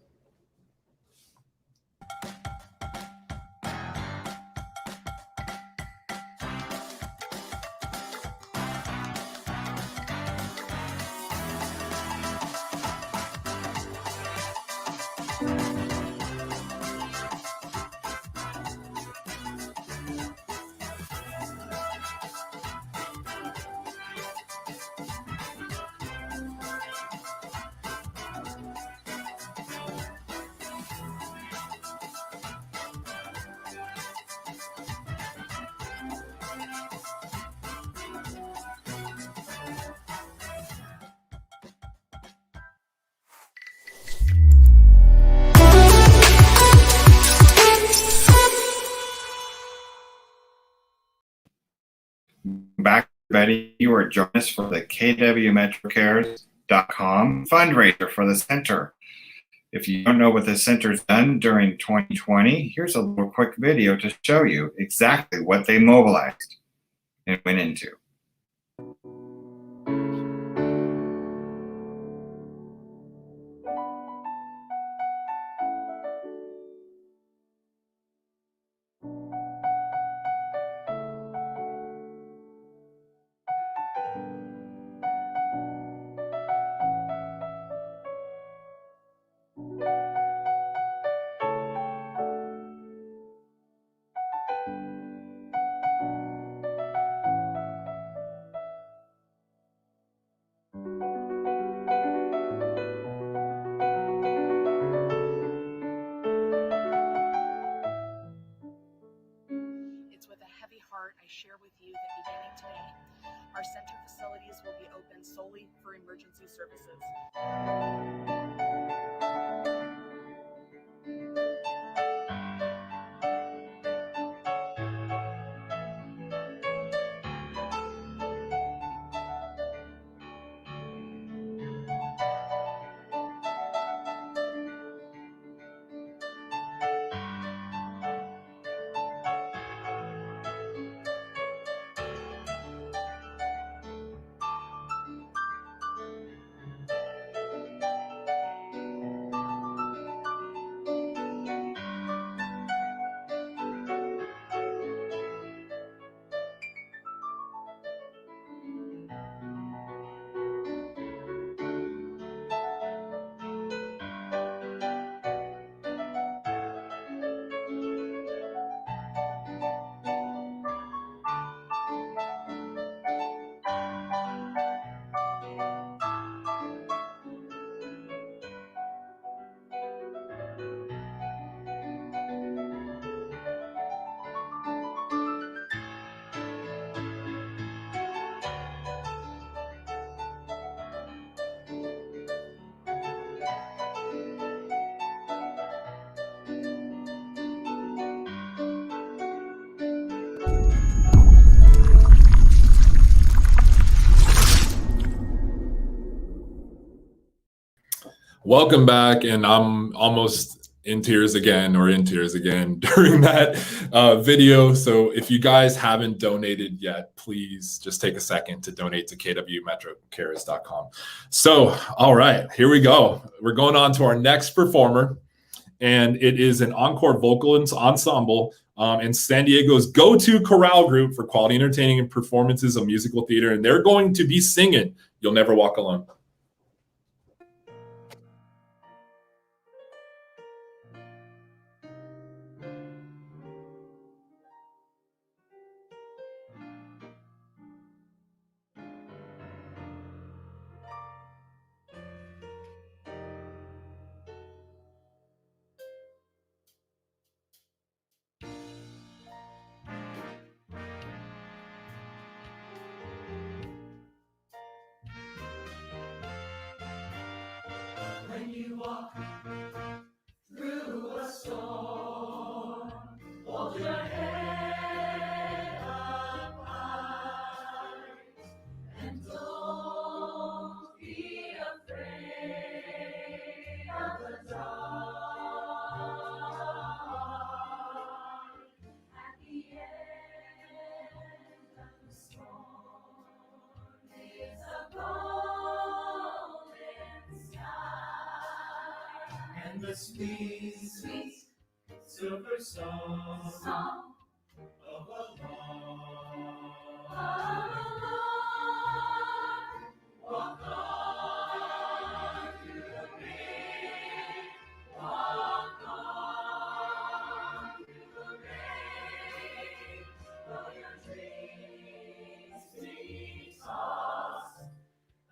S1: Back, everybody. You are joining us for the kwmetrocares.com fundraiser for the center. If you don't know what the center's done during 2020, here's a little quick video to show you exactly what they mobilized and went into.
S4: It's with a heavy heart I share with you that beginning today, our center facilities will be open solely for emergency services.
S2: Welcome back, and I'm almost in tears again during that video. So if you guys haven't donated yet, please just take a second to donate to kwmetrocares.com. So, all right, here we go. We're going on to our next performer, and it is an encore vocal ensemble and San Diego's go-to chorale group for quality entertaining and performances of musical theater, and they're going to be singing "You'll Never Walk Alone."
S9: and the sweet, sweet silver song of a walk on through the rain, walk on through the rain, though your dreams be tossed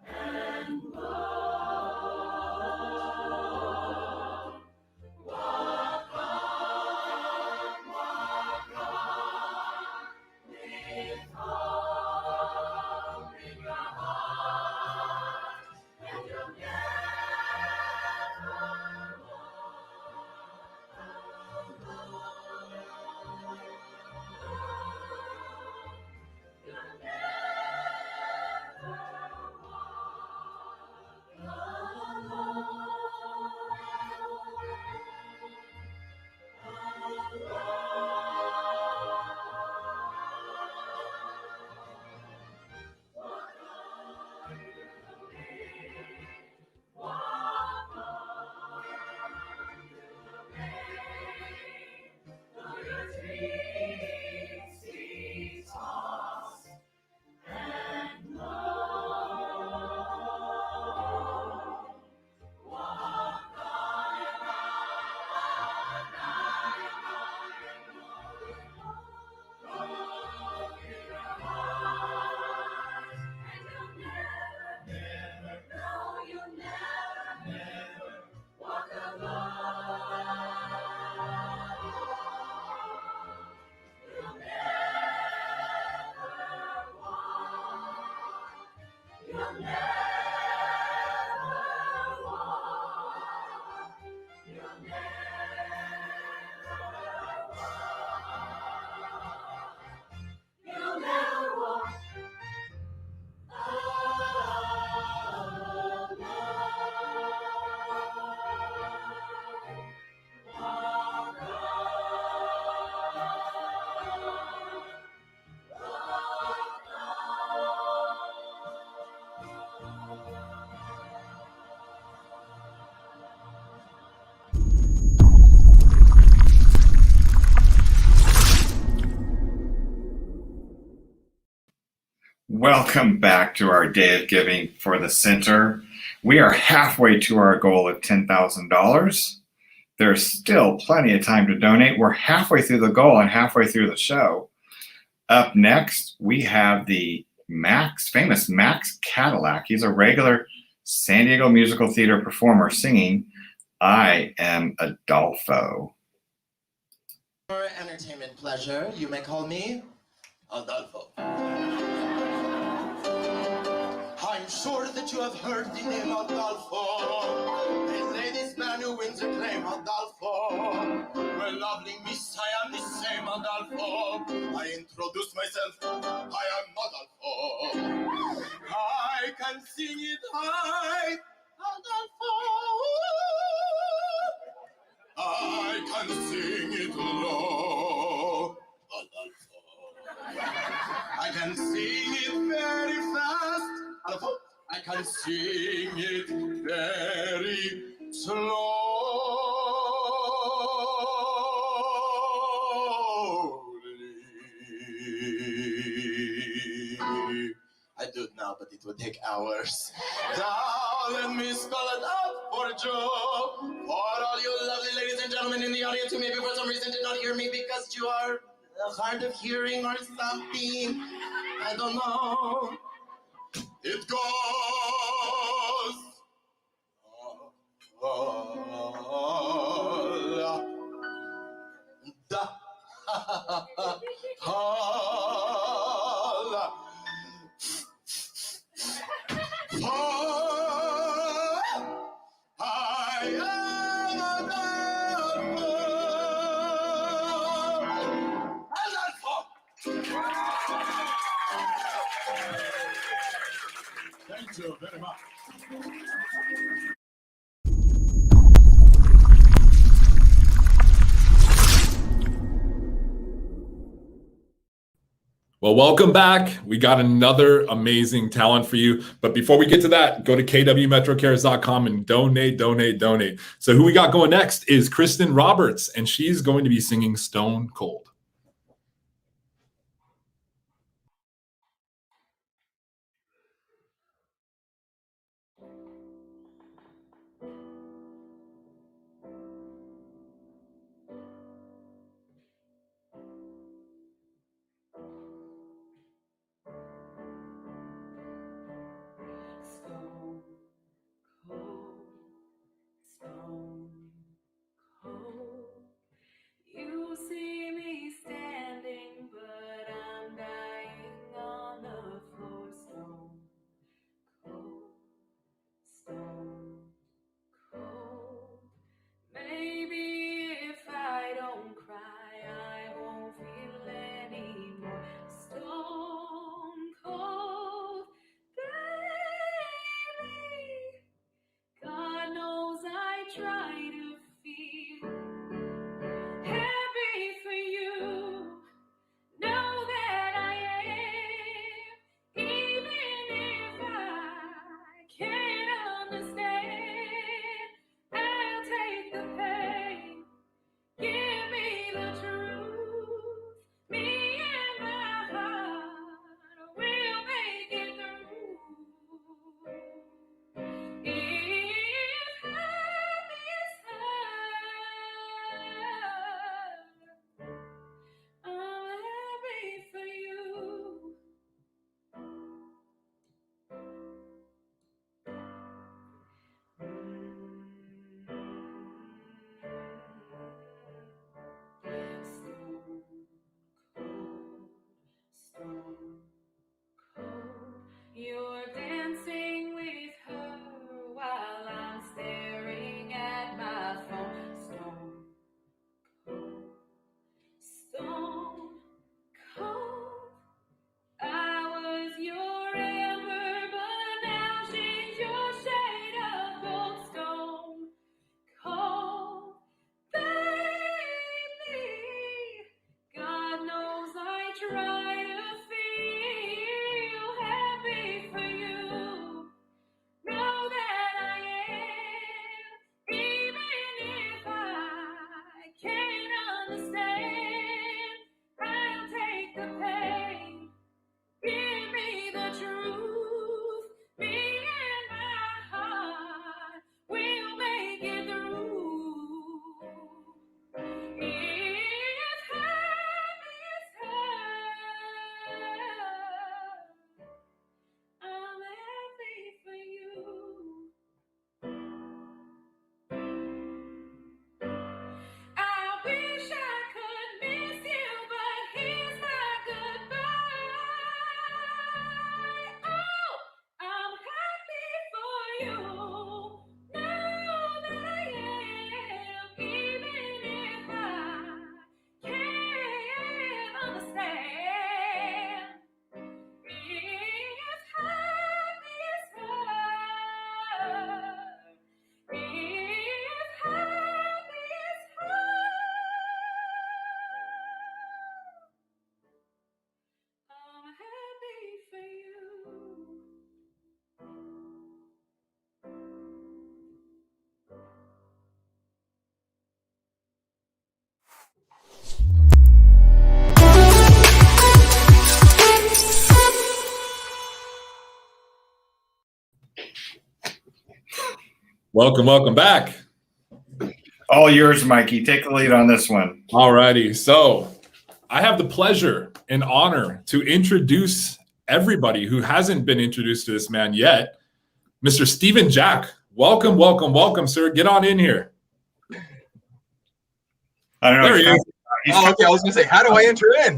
S9: and blown. Walk on with hope in your heart, and you'll never walk alone. You'll never
S1: Welcome back to our Day of Giving for the Center. We are halfway to our goal of $10,000. There's still plenty of time to donate. We're halfway through the goal and halfway through the show. Up next, we have the famous Max Cadillac. He's a regular San Diego Musical Theater performer singing I Am Adolfo.
S15: For entertainment pleasure, you may call me Adolfo. I'm sure that you have heard the name Adolfo. They say this man who wins acclaim, Adolfo. Well, lovely miss, I am the same Adolfo. I introduce myself, I am Adolfo. I can sing it high, Adolfo. I can sing it low, Adolfo. I can sing it very fast, Adolfo. I can sing it very slowly. I do it now, but it would take hours. Now let me spell it out for Joe. For all you lovely ladies and gentlemen in the audience who maybe for some reason did not hear me because you are hard of hearing or something. I don't know. It goes. Thank you very much.
S2: Well, welcome back. We got another amazing talent for you. But before we get to that, go to kwmetrocares.com and donate. So who we got going next is Kristen Roberts, and she's going to be singing Stone Cold.
S16: Stone cold, stone cold. You see me standing, but I'm dying on the floor. Stone cold, stone cold. Maybe if I don't cry, I won't feel anymore. Stone cold, baby. God knows I try to feel happy for you. Know that I am, even if I can't understand. I'll take the pain. Give me the truth. Me and my heart will make it through. If happy is hard, I'm happy for you. Stone cold, stone cold. You're dancing with her while I'm staring at my phone. Stone cold, stone cold. I was your amber, but now she's your shade of gold. Stone cold, baby. God knows I try to feel happy for you. Know that I am, even if I can't understand. I'll take the pain. Give me the truth. Me and my heart will make it through. If happy is hard, I'm happy for you. I wish I could miss you, but here's my goodbye. Oh, I'm happy for you. Know that I am, even if I can't understand. If happy is hard, if happy is hard, I'm happy for you.
S2: Welcome back.
S1: All yours, Mikey. Take the lead on this one.
S2: All righty. So I have the pleasure and honor to introduce everybody who hasn't been introduced to this man yet, Mr. Stephen Jack. Welcome, sir. Get on in here.
S1: I don't know.
S2: There he is.
S17: Oh, okay. I was going to say, how do I enter in?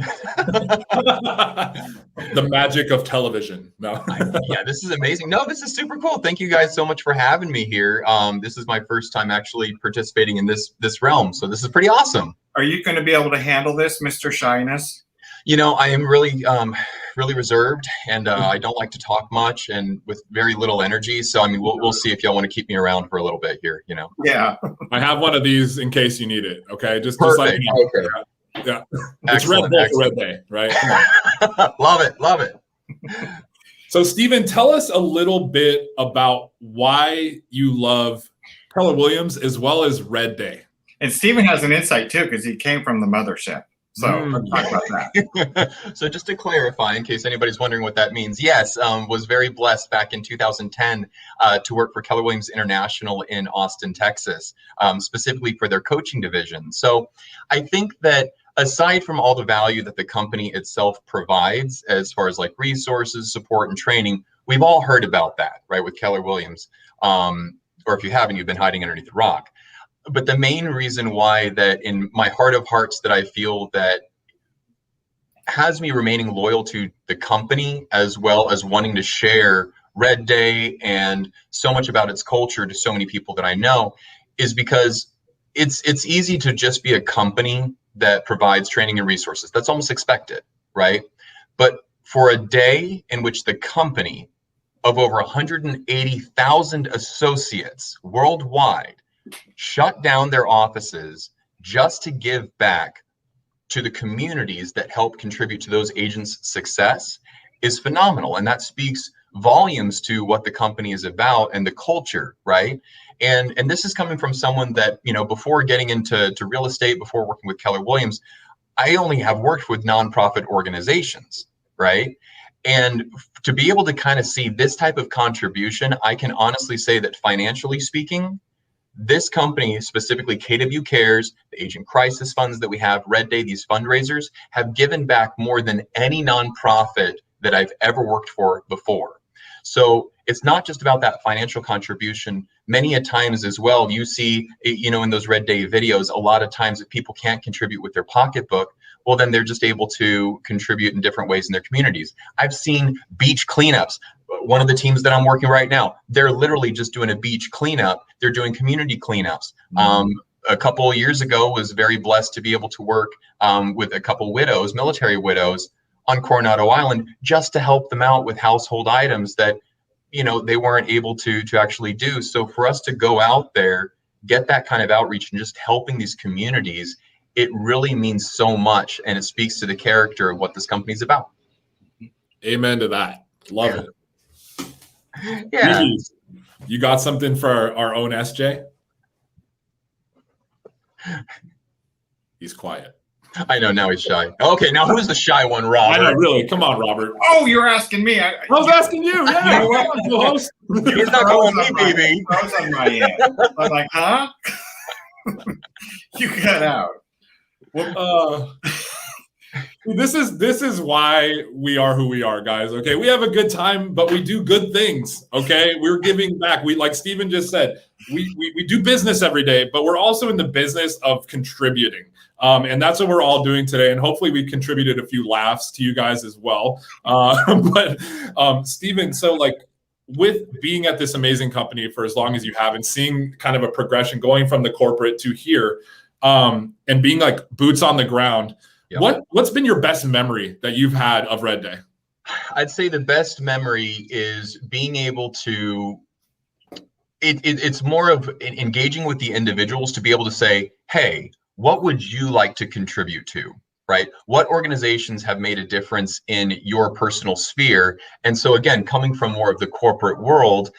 S2: The magic of television. No.
S17: Yeah, this is amazing. No, this is super cool. Thank you guys so much for having me here. This is my first time actually participating in this realm, so this is pretty awesome.
S1: Are you going to be able to handle this, Mr. Shyness?
S17: You know, I am really reserved, and I don't like to talk much and with very little energy. So, I mean, we'll see if y'all want to keep me around for a little bit here, you know.
S1: Yeah.
S2: I have one of these in case you need it. Okay. Just
S17: Perfect.
S2: like
S17: Okay.
S2: Yeah, it's Red Bull for Red Day, right?
S17: Love it, love it.
S2: So, Stephen, tell us a little bit about why you love Keller Williams as well as Red Day.
S1: And Stephen has an insight too, because he came from the mothership. So let's talk about that.
S17: So just to clarify, in case anybody's wondering what that means, yes, was very blessed back in 2010 to work for Keller Williams International in Austin, Texas, specifically for their coaching division. So I think that aside from all the value that the company itself provides, as far as like resources, support, and training, we've all heard about that, right, with Keller Williams. Or if you haven't, you've been hiding underneath the rock. But the main reason why that in my heart of hearts that I feel that has me remaining loyal to the company, as well as wanting to share Red Day and so much about its culture to so many people that I know, is because it's easy to just be a company that provides training and resources. That's almost expected, right? But for a day in which the company of over 180,000 associates worldwide shut down their offices just to give back to the communities that help contribute to those agents' success is phenomenal. And that speaks volumes to what the company is about and the culture, right? And this is coming from someone that, you know, before getting into real estate, before working with Keller Williams, I only have worked with nonprofit organizations, right? And to be able to kind of see this type of contribution, I can honestly say that financially speaking, this company, specifically KW Cares, the Agent Crisis Funds that we have, Red Day, these fundraisers, have given back more than any nonprofit that I've ever worked for before. So it's not just about that financial contribution. Many a times as well, you see, you know, in those Red Day videos, a lot of times that people can't contribute with their pocketbook, well, then they're just able to contribute in different ways in their communities. I've seen beach cleanups. One of the teams that I'm working right now, they're literally just doing a beach cleanup. They're doing community cleanups. A couple of years ago, was very blessed to be able to work with a couple widows, military widows, on Coronado Island, just to help them out with household items that, you know, they weren't able to actually do. So for us to go out there, get that kind of outreach and just helping these communities, it really means so much, and it speaks to the character of what this company's about.
S2: Amen to that. Love it.
S17: Yeah.
S2: You got something for our own SJ? He's quiet.
S17: I know, now he's shy. Okay, now who's the shy one, Robert?
S2: I know, really. Come on, Robert.
S1: Oh, you're asking me. I
S2: was asking you. Yeah.
S17: He's not calling me, baby.
S1: Froze on my end. I'm like, huh? You cut out.
S2: Well, this is why we are who we are, guys. Okay, we have a good time, but we do good things. Okay, we're giving back. We, like Stephen just said, we do business every day, but we're also in the business of contributing. And that's what we're all doing today. And hopefully we contributed a few laughs to you guys as well. But Stephen, so like with being at this amazing company for as long as you have and seeing kind of a progression going from the corporate to here, and being like boots on the ground, what's been your best memory that you've had of Red Day?
S17: I'd say the best memory is being able to, it's more of engaging with the individuals to be able to say, hey, what would you like to contribute to, right? What organizations have made a difference in your personal sphere? And so again, coming from more of the corporate world,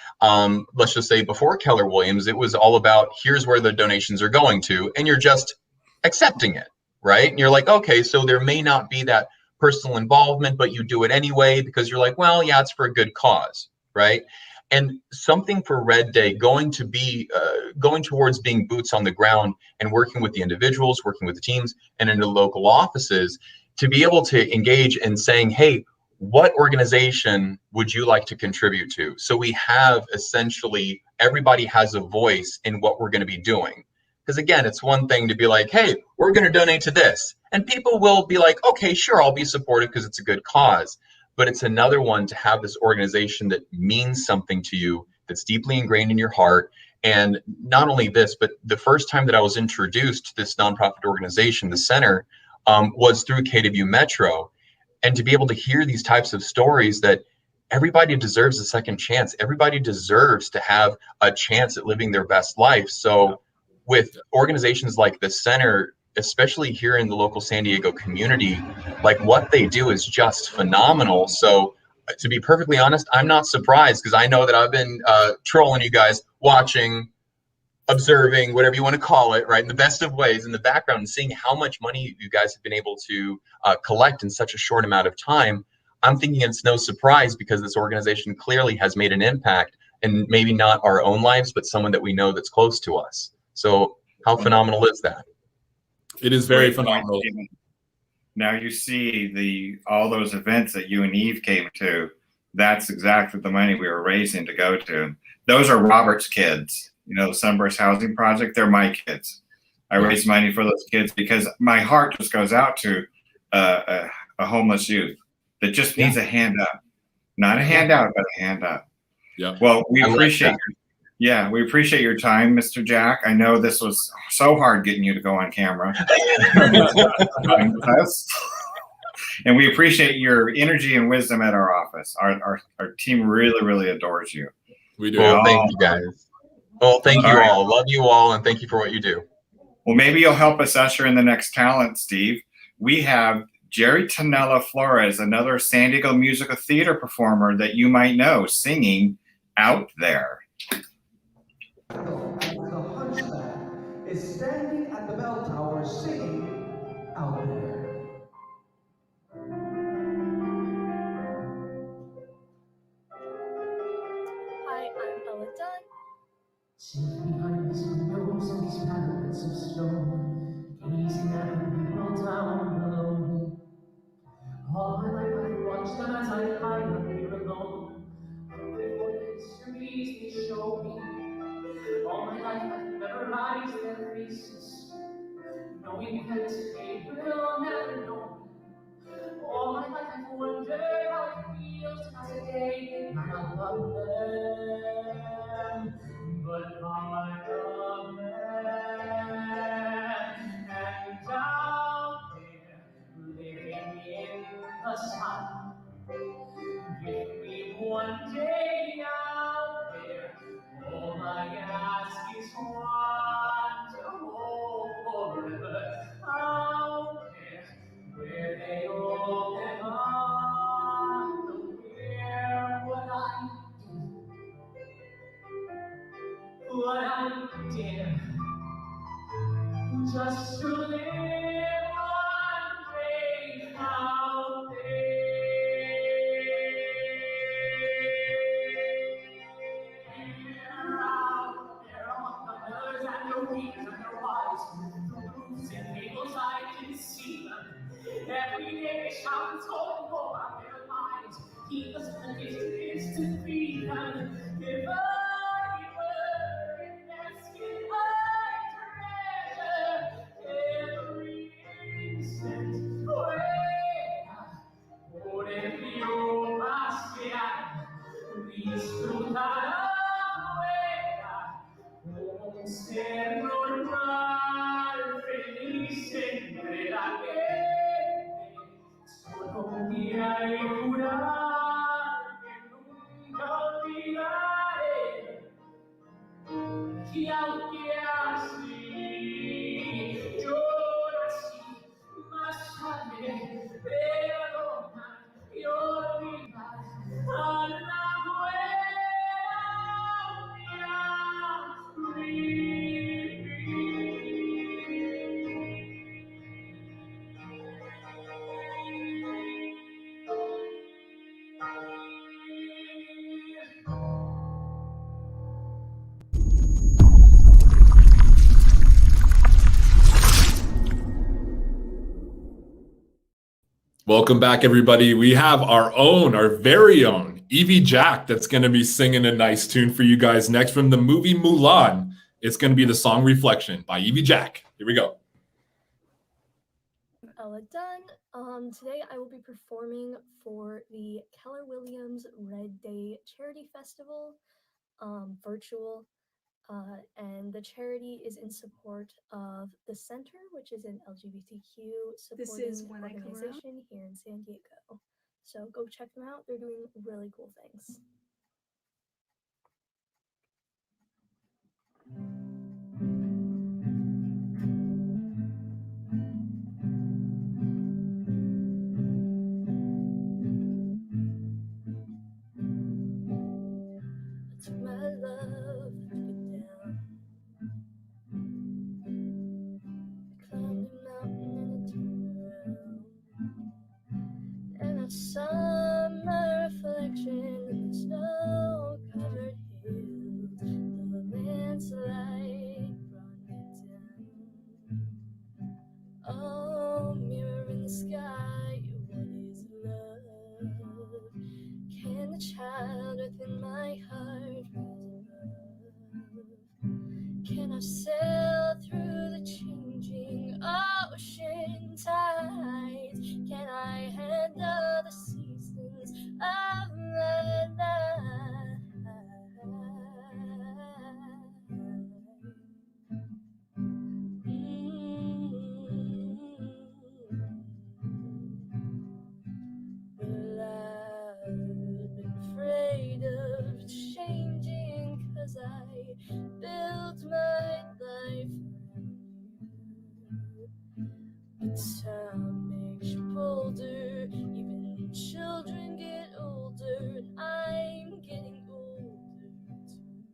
S17: let's just say before Keller Williams, it was all about here's where the donations are going to, and you're just accepting it, right? And you're like, okay, so there may not be that personal involvement, but you do it anyway because you're like, well, yeah, it's for a good cause, right? And something for Red Day going towards being boots on the ground and working with the individuals, working with the teams and in the local offices to be able to engage in saying, hey, what organization would you like to contribute to? So we have essentially, everybody has a voice in what we're going to be doing. Because again, it's one thing to be like, hey, we're going to donate to this. And people will be like, okay, sure, I'll be supportive because it's a good cause. But it's another one to have this organization that means something to you, that's deeply ingrained in your heart. And not only this, but the first time that I was introduced to this nonprofit organization, the center, was through KW Metro. And to be able to hear these types of stories that everybody deserves a second chance. Everybody deserves to have a chance at living their best life. So with organizations like the center especially here in the local San Diego community, like what they do is just phenomenal. So to be perfectly honest, I'm not surprised because I know that I've been trolling you guys, watching, observing, whatever you want to call it, right, in the best of ways in the background, and seeing how much money you guys have been able to collect in such a short amount of time. I'm thinking it's no surprise because this organization clearly has made an impact, and maybe not our own lives, but someone that we know that's close to us. So how phenomenal is that?
S2: It is very
S1: Great point,
S2: phenomenal.
S1: Stephen. Now you see all those events that you and Eve came to. That's exactly the money we were raising to go to. Those are Robert's kids. You know, the Sunburst Housing Project. They're my kids. I raise money for those kids because my heart just goes out to a homeless youth that just needs a hand up, not a handout, but a hand up.
S2: Yeah.
S1: Well, we appreciate we appreciate your time, Mr. Jack. I know this was so hard getting you to go on camera. And we appreciate your energy and wisdom at our office. Our team really, really adores you.
S2: We do.
S17: Well, thank you guys. Well, thank you all. Love you all, and thank you for what you do.
S1: Well, maybe you'll help us usher in the next talent, Steve. We have Jerry Tonella Flores, another San Diego musical theater performer that you might know, singing Out There.
S18: The hunchback is standing at the bell tower singing Out There.
S5: Hi, I'm Ella Dunn.
S19: Sitting behind these windows and these pyramids of stone, gazing at the people down below me. All my life I've watched them as I hide up here alone, hungry for the histories they show me. All my life I've memorized their faces, knowing that they will never know me. All my life I've wondered how it feels to pass a day not above them. But I love them, and out there, living in the sun, give me one day out there. All I ask is one to hold forever. Out there, where they all live on the where would I do? What I did just to live one day out there among the birds and the weeds and the wise, the roofs and gables I can see them. Every day they shout and scold and go about their lives. Keep us from the distance to feed them. If I were in their skin, I treasure every instant. Por el río pasear, disfrutar afuera, como un ser normal, feliz entre la gente. Solo confiar y jurar que nunca olvidaré que aunque así yo nací, más tarde perdonar y olvidar a la buena vivir.
S2: Welcome back, everybody. We have our very own Evie Jack that's going to be singing a nice tune for you guys next from the movie Mulan. It's going to be the song Reflection by Evie Jack. Here we go.
S5: Ella Dunn. Today I will be performing for the Keller Williams Red Day Charity Festival, virtual. And the charity is in support of the Center, which is an LGBTQ supporting organization here in San Diego. So go check them out. They're doing really cool things. child within my heart rise above? Can I sail through the changing ocean tides? Can I handle the seasons of my life? Well, I've been afraid of changing 'cause I built my life around you. But time makes you bolder, even children get older, and I'm getting older too.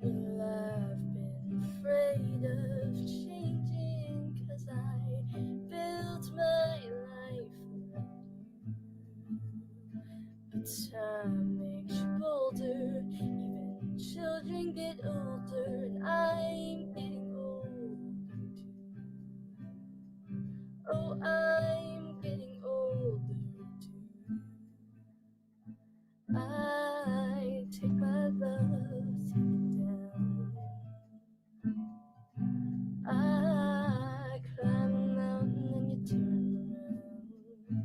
S5: Well, I've been afraid of changing 'cause I built my life around you. But time makes you bolder, even children get older, and I'm getting older too. Oh, I'm getting older too. I take my love, take it down. I climb a mountain and you turn around.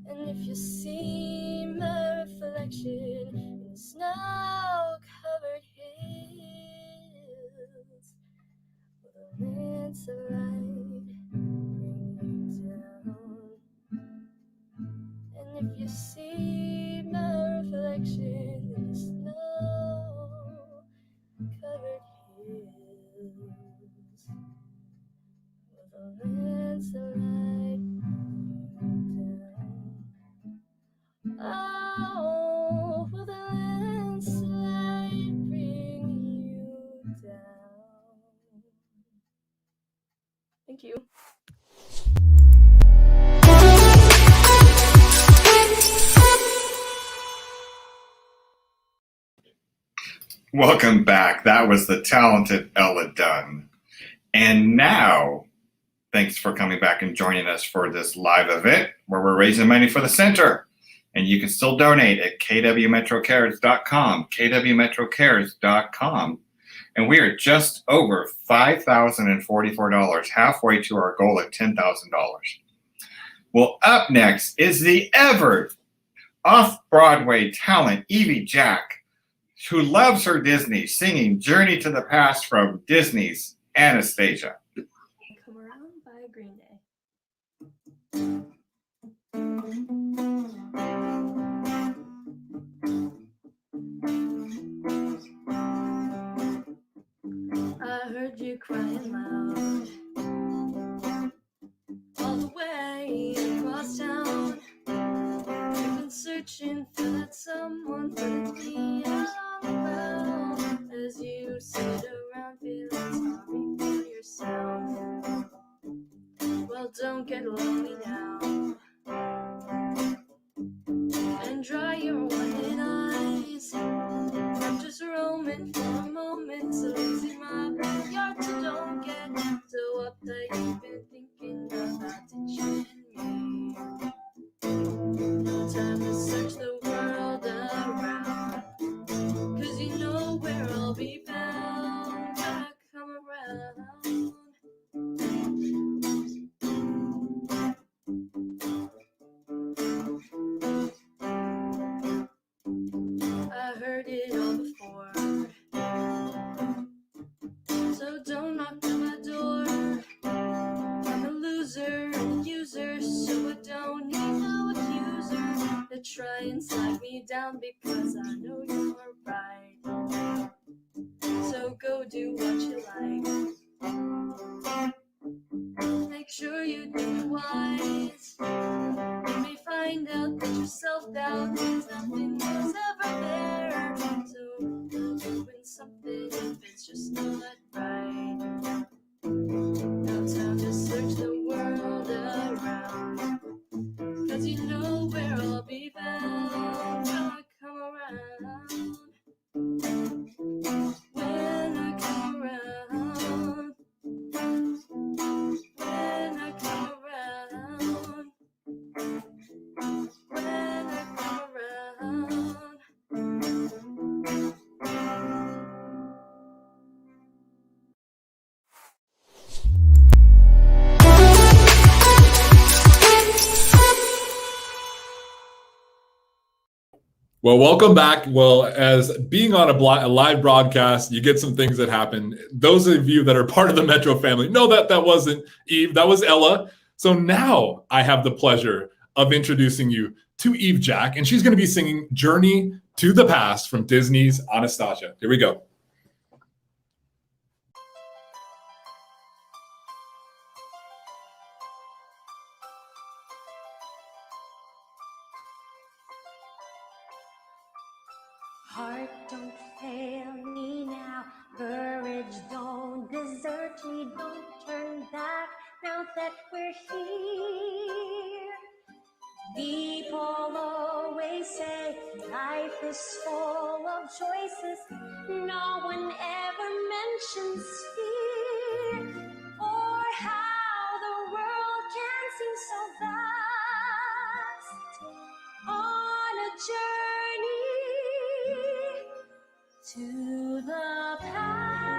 S5: And if you see my reflection in the snow-covered hills, well, the landslide bring you down. And if you see my reflection in the snow-covered hills, will the landslide bring you down? Oh, will the landslide bring you down? Thank you.
S1: Welcome back. That was the talented Ella Dunn. And now, thanks for coming back and joining us for this live event where we're raising money for the center. And you can still donate at kwmetrocares.com, kwmetrocares.com. And we are just over $5,044, halfway to our goal at $10,000. Well, up next is the ever off-Broadway talent, Evie Jack, who loves her Disney, singing Journey to the Past from Disney's Anastasia.
S5: Come Around by Green Day. I heard you crying loud all the way across town. You've been searching for that someone, but it's me all around. As you sit around feeling sorry for yourself. Well, don't get lonely now, and dry your winding eyes. I'm just roaming for a moment, so easy my backyard, so don't get so uptight. You've been thinking about you and me. No time to search the world around, 'cause you know where I'll be found. I come around. I heard it all before, so don't knock on my door. I'm a loser and a user, so I don't need no accuser to try and slide me down, because I know you're right. So go do what you like. Make sure you do it wise. You may find out that your self-doubt means nothing was ever there. So don't doing something if it's just not right. Now
S2: Well, welcome back. Well, as being on a live broadcast, you get some things that happen. Those of you that are part of the Metro family know that that wasn't Eve, that was Ella. So now I have the pleasure of introducing you to Eve Jack, and she's going to be singing Journey to the Past from Disney's Anastasia. Here we go.
S10: Heart, don't fail me now. Courage, don't desert me. Don't turn back now that we're here. People always say life is full of choices. No one ever mentions fear or how the world can seem so vast on a journey to the past.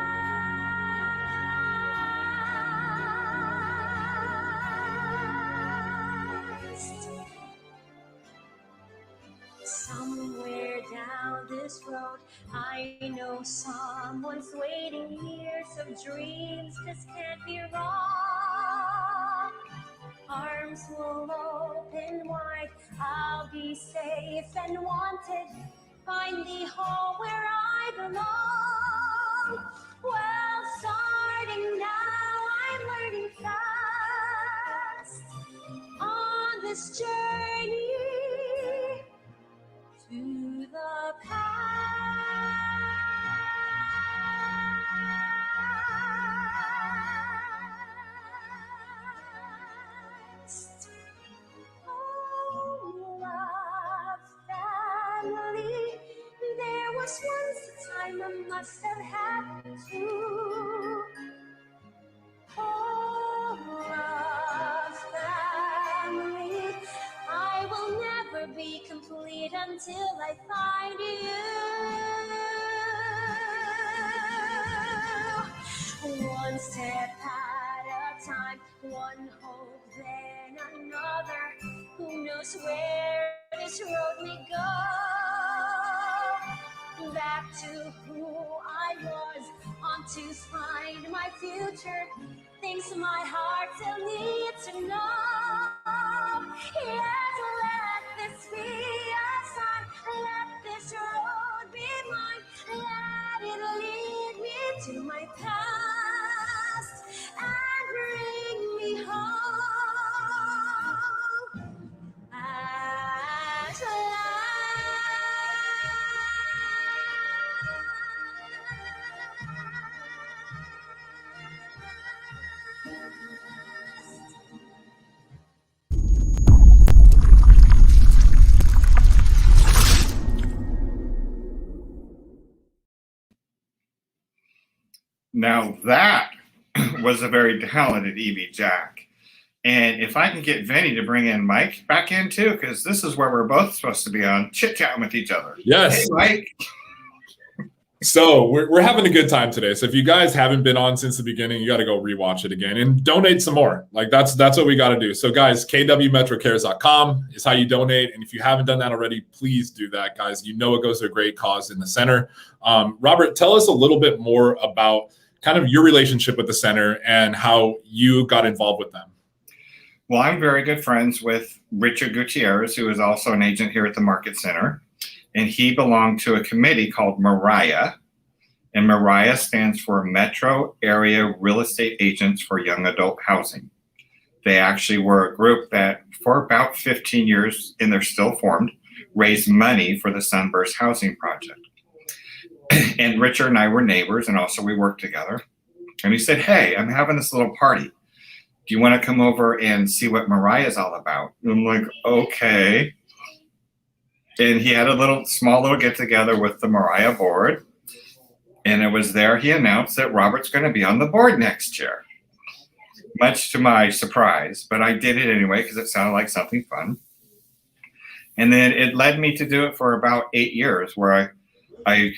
S10: Somewhere down this road, I know someone's waiting. Years of dreams, this can't be wrong. Arms will open wide, I'll be safe and wanted. Find the home where I belong. Well, starting now, I'm learning fast on this journey to the past. Oh, love, family. There was once a time I must have had to. Oh, love, family. I will never be complete until I find you. One step at a time, one hope, then another. Who knows where this road may go? Back to who I was, on to find my future. Things my heart still needs to know. Yes, let this be a sign. Let this road be mine. Let it lead me to my past and bring me home. At
S1: Now that was a very talented Evie Jack. And if I can get Vinny to bring in Mike back in too, because this is where we're both supposed to be on chit-chatting with each other.
S2: Yes.
S1: Hey, Mike.
S2: So we're having a good time today. So if you guys haven't been on since the beginning, you got to go rewatch it again and donate some more. Like that's what we got to do. So guys, kwmetrocares.com is how you donate. And if you haven't done that already, please do that, guys. You know it goes to a great cause in the center. Robert, tell us a little bit more about kind of your relationship with the center and how you got involved with them.
S1: Well, I'm very good friends with Richard Gutierrez, who is also an agent here at the Market Center. And he belonged to a committee called MARIA. And MARIA stands for Metro Area Real Estate Agents for Young Adult Housing. They actually were a group that for about 15 years, and they're still formed, raised money for the Sunburst Housing Project. And Richard and I were neighbors, and also we worked together. And he said, hey, I'm having this little party. Do you want to come over and see what MARIA is all about? And I'm like, okay. And he had a small little get together with the MARIA board. And it was there he announced that Robert's going to be on the board next year. Much to my surprise, but I did it anyway because it sounded like something fun. And then it led me to do it for about 8 years, where I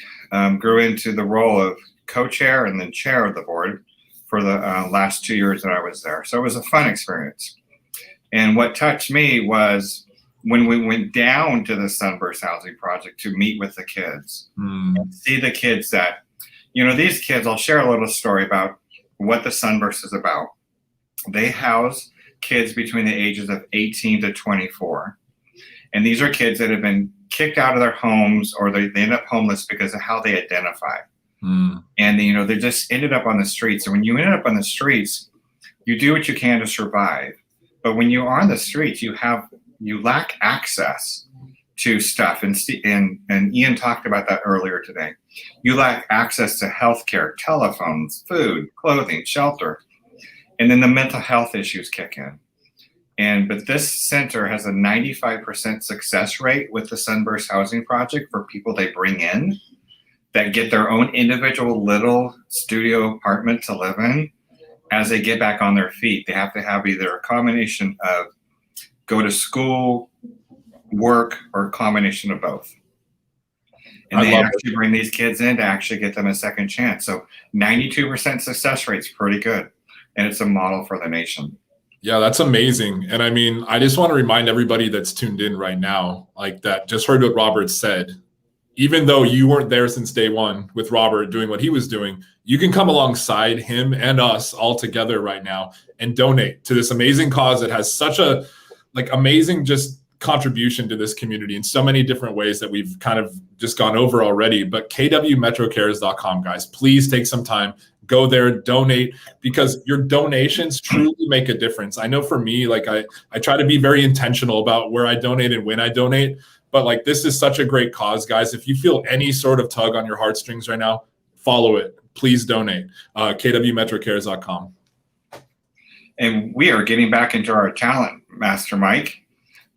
S1: grew into the role of co-chair and then chair of the board for the last 2 years that I was there. So it was a fun experience. And what touched me was when we went down to the Sunburst Housing Project to meet with the kids, and see the kids that, these kids, I'll share a little story about what the Sunburst is about. They house kids between the ages of 18 to 24. And these are kids that have been kicked out of their homes, or they end up homeless because of how they identify. And, they just ended up on the streets. And when you end up on the streets, you do what you can to survive. But when you are on the streets, you lack access to stuff. And Ian talked about that earlier today. You lack access to healthcare, telephones, food, clothing, shelter. And then the mental health issues kick in. But this center has a 95% success rate with the Sunburst Housing Project for people they bring in that get their own individual little studio apartment to live in. As they get back on their feet, they have to have either a combination of go to school, work, or a combination of both. And they actually bring these kids in to actually get them a second chance. So 92% success rate is pretty good. And it's a model for the nation.
S2: Yeah, that's amazing. And I mean, I just want to remind everybody that's tuned in right now, like that just heard what Robert said. Even though you weren't there since day one with Robert doing what he was doing, you can come alongside him and us all together right now and donate to this amazing cause that has such a amazing just contribution to this community in so many different ways that we've kind of just gone over already. But kwmetrocares.com, guys, please take some time, go there, donate, because your donations truly make a difference. I know for me, I try to be very intentional about where I donate and when I donate, but this is such a great cause, guys. If you feel any sort of tug on your heartstrings right now, follow it. Please donate. kwmetrocares.com.
S1: And we are getting back into our talent, Master Mike.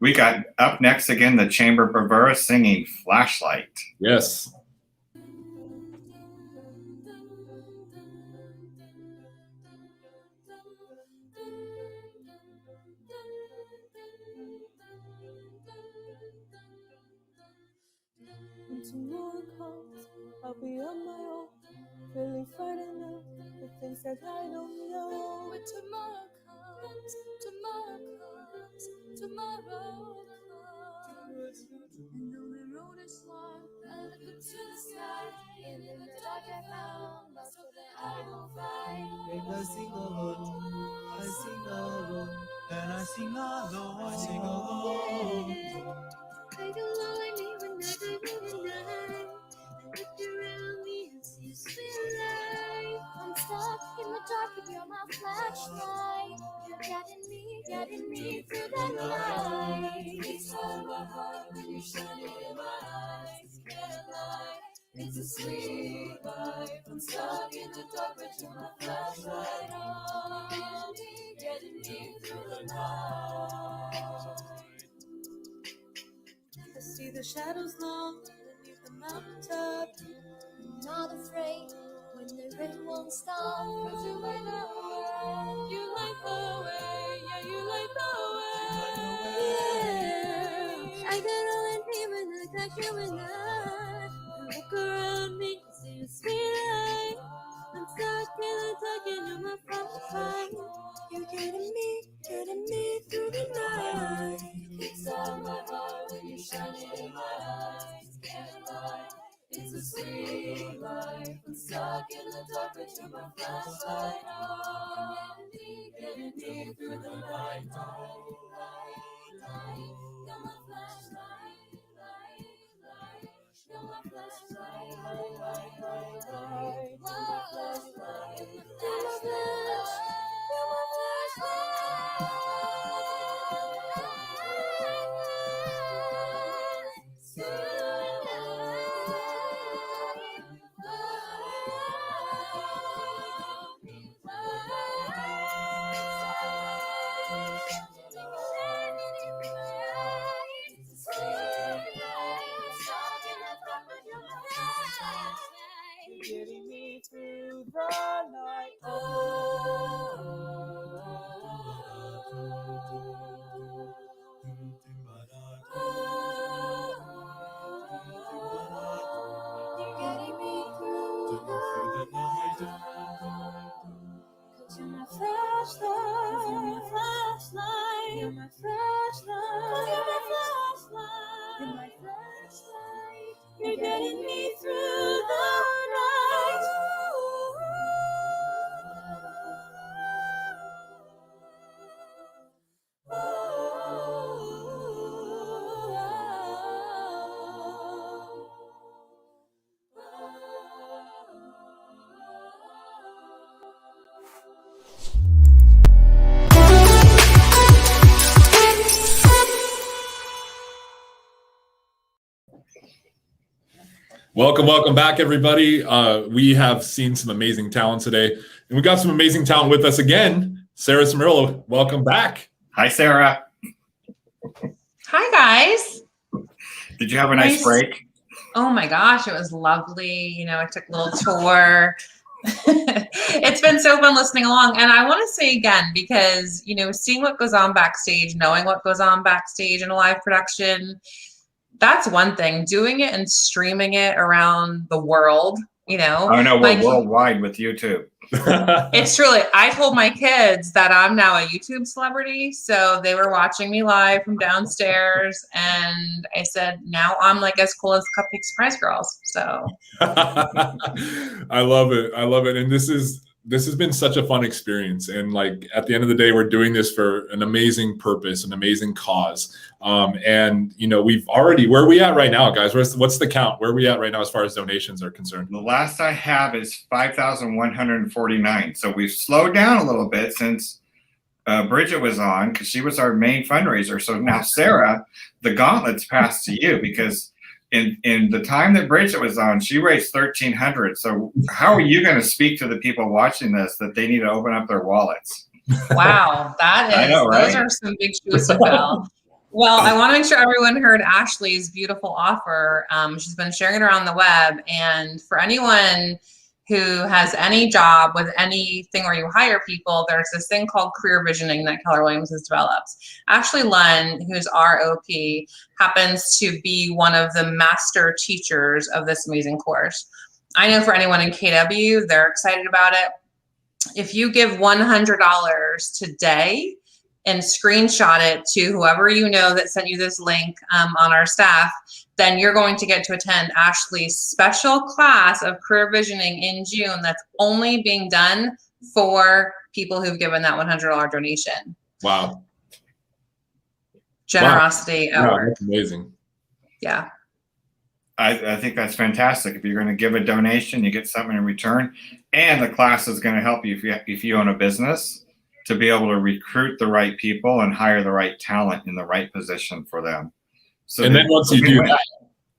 S1: We got up next again, the Chamber Bravura singing Flashlight.
S2: Yes.
S12: When tomorrow comes, I'll be on my own, feeling frightened of the things that I don't know. When tomorrow comes, and though the road is long, I look up to the sky, and in the dark I found, lost so that I won't fight.
S6: And I sing alone, and I sing alone, I sing alone.
S12: I don't know I need when I do night. I look around me and see a sweet light. I'm stuck in the dark and you're my flashlight. You're getting me through the night. Inside my heart when you shine it in my eyes. Can't lie, it's a sweet life. I'm stuck in the dark but you're my flashlight. Oh, getting me through the night. I see the shadows long underneath the mountaintop. I'm not afraid when the rain won't stop. 'Cause you light the way, you light the way, yeah, you light the way. Yeah. I got all I need when I got you and I look around me and see a sweet light. I'm stuck in the dark and you're my flashlight. You're getting me through the night. Inside my heart when you shine it in my eyes. Can't lie, it's a sweet life. I'm stuck in the dark but you're my flashlight. Oh, getting me through the night. You're my flashlight. You're my flashlight. You're my flashlight. You're my flashlight. Getting me through the night. You're getting me through the night. 'Cause you're my flashlight. You're my flashlight. You're my flashlight. 'Cause you're my flashlight. You're getting me through the night.
S2: Welcome back, everybody. We have seen some amazing talent today, and we got some amazing talent with us again. Sarah Cimarillo, welcome back.
S1: Hi, Sarah.
S11: Hi, guys.
S1: Did you have a nice break?
S11: Oh my gosh, it was lovely. You know, I took a little tour. It's been so fun listening along. And I want to say again, because, you know, seeing what goes on backstage, knowing what goes on backstage in a live production, that's one thing. Doing it and streaming it around the world, you know.
S1: Oh, no, we're
S11: like,
S1: worldwide with YouTube.
S11: it's truly, I told my kids that I'm now a YouTube celebrity. So they were watching me live from downstairs. And I said, now I'm like as cool as Cupcake Surprise Girls. So
S2: I love it. I love it. And this has been such a fun experience. And like at the end of the day, we're doing this for an amazing purpose, an amazing cause. And you know, we've already, where are we at right now, guys? What's the count? Where are we at right now as far as donations are concerned?
S1: The last I have is 5,149. So we've slowed down a little bit since Bridget was on, because she was our main fundraiser. So now, Sarah, the gauntlet's passed to you, because in the time that Bridget was on, she raised 1,300. So how are you going to speak to the people watching this that they need to open up their wallets?
S11: wow, that is,
S1: I know, right?
S11: those are some big shoes to fill. Well, I want to make sure everyone heard Ashley's beautiful offer. She's been sharing it around the web. And for anyone who has any job with anything where you hire people, there's this thing called career visioning that Keller Williams has developed. Ashley Lunn, who's our OP, happens to be one of the master teachers of this amazing course. I know for anyone in KW, they're excited about it. If you give $100 today and screenshot it to whoever you know that sent you this link on our staff, then you're going to get to attend Ashley's special class of career visioning in June that's only being done for people who've given that $100 donation.
S2: Wow.
S11: Generosity
S2: wow.
S11: hour.
S2: That's amazing.
S11: Yeah.
S1: I think that's fantastic. If you're going to give a donation, you get something in return. And the class is going to help you if you own a business to be able to recruit the right people and hire the right talent in the right position for them. So
S2: and then once you do that,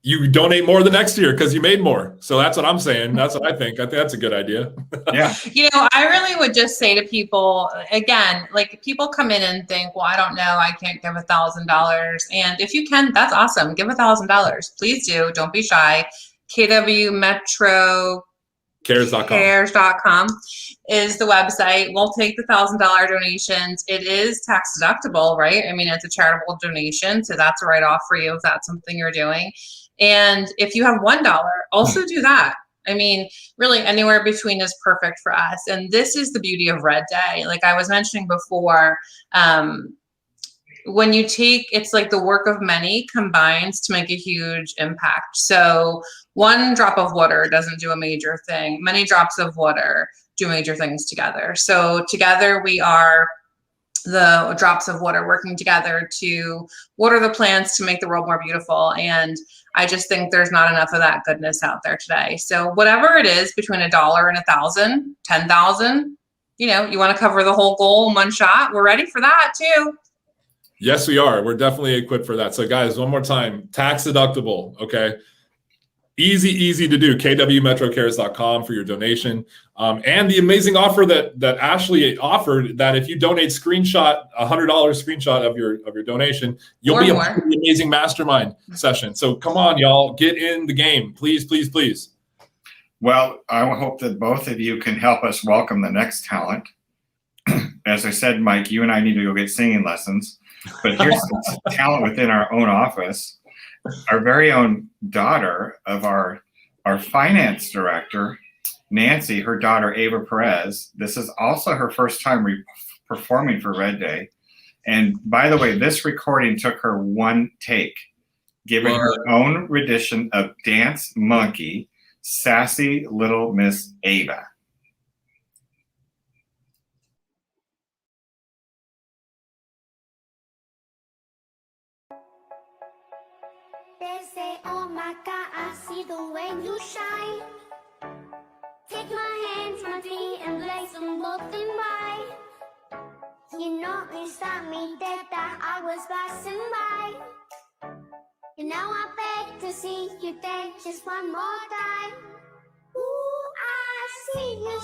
S2: you donate more the next year because you made more. So that's what I'm saying. That's what I think. I think that's a good idea.
S1: Yeah.
S11: You know, I really would just say to people, again, like people come in and think, well, I don't know, I can't give $1,000. And if you can, that's awesome. Give $1,000. Please do. Don't be shy. KW Metro Cares.com is the website. We'll take the $1,000 donations. It is tax deductible, right? I mean, it's a charitable donation, so that's a write-off for you if that's something you're doing. And if you have $1, also do that. I mean, really anywhere between is perfect for us. And this is the beauty of Red Day. Like I was mentioning before, when you take, it's like the work of many combines to make a huge impact. So one drop of water doesn't do a major thing. Many drops of water do major things together. So together we are the drops of water working together to water the plants to make the world more beautiful. And I just think there's not enough of that goodness out there today. So whatever it is between $1 and 1,000, 10,000, you know, you want to cover the whole goal in one shot. We're ready for that too.
S2: Yes, we are. We're definitely equipped for that. So guys, one more time, tax deductible. Okay. Easy to do. kwmetrocares.com for your donation. And the amazing offer that Ashley offered, that if you donate a $100 screenshot of your donation, you'll be a pretty amazing mastermind session. So come on, y'all, get in the game. Please.
S1: Well, I hope that both of you can help us welcome the next talent. As I said, Mike, you and I need to go get singing lessons. But here's some talent within our own office. Our very own daughter of our finance director, Nancy, her daughter, Ava Perez. This is also her first time performing for Red Day. And by the way, this recording took her one take. giving her own rendition of Dance Monkey, Sassy Little Miss Ava.
S12: They say, oh my God, I see the way you shine. Take my hands, my feet, and place them both in mine. You know it stopped me dead that I was passing by. And now I beg to see you dance just one more time. Ooh, I see you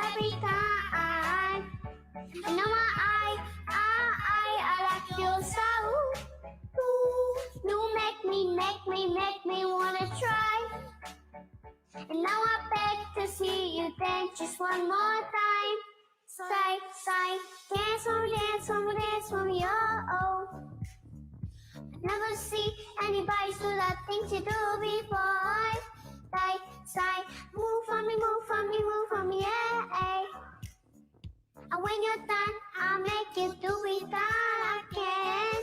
S12: every time. And now I like your style. Ooh, you make me wanna try. And now I beg to see you dance just one more time. Side, dance for me, oh. I never see anybody do that thing you do before. Side, move for me, yeah. And when you're done, I'll make you do it again.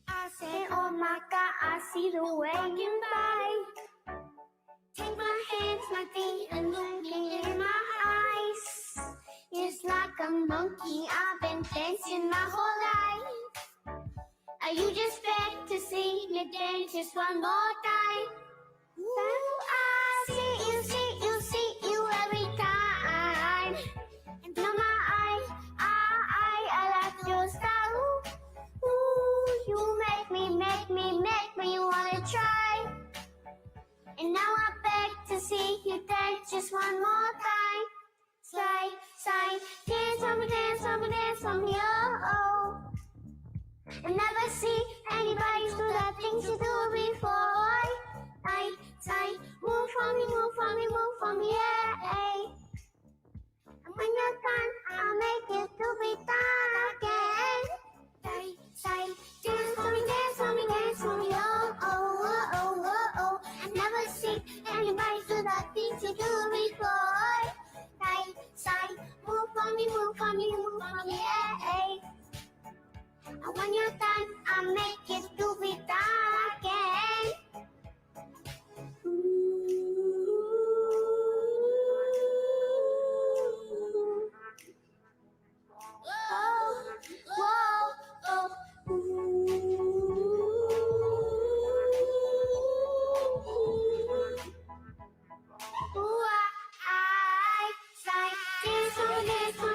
S12: I say, oh my God, I see the way you lie. Take my hands, my feet, and looking in my eyes. It's like a monkey, I've been dancing my whole life. You just beg to see me dance just one more time. Ooh, I see you every time. And now I like your style. Ooh, you make me wanna try. And now I beg to see you dance just one more time. Side, dance for me, oh. I never see anybody do that thing you do before. Side, move for me, yeah. And when you're done, I'll make it to be done again. Side, dance for me, oh. I never see anybody do that thing you do before. Side, move for me, yeah. And when you're done, I'll make it to be done again.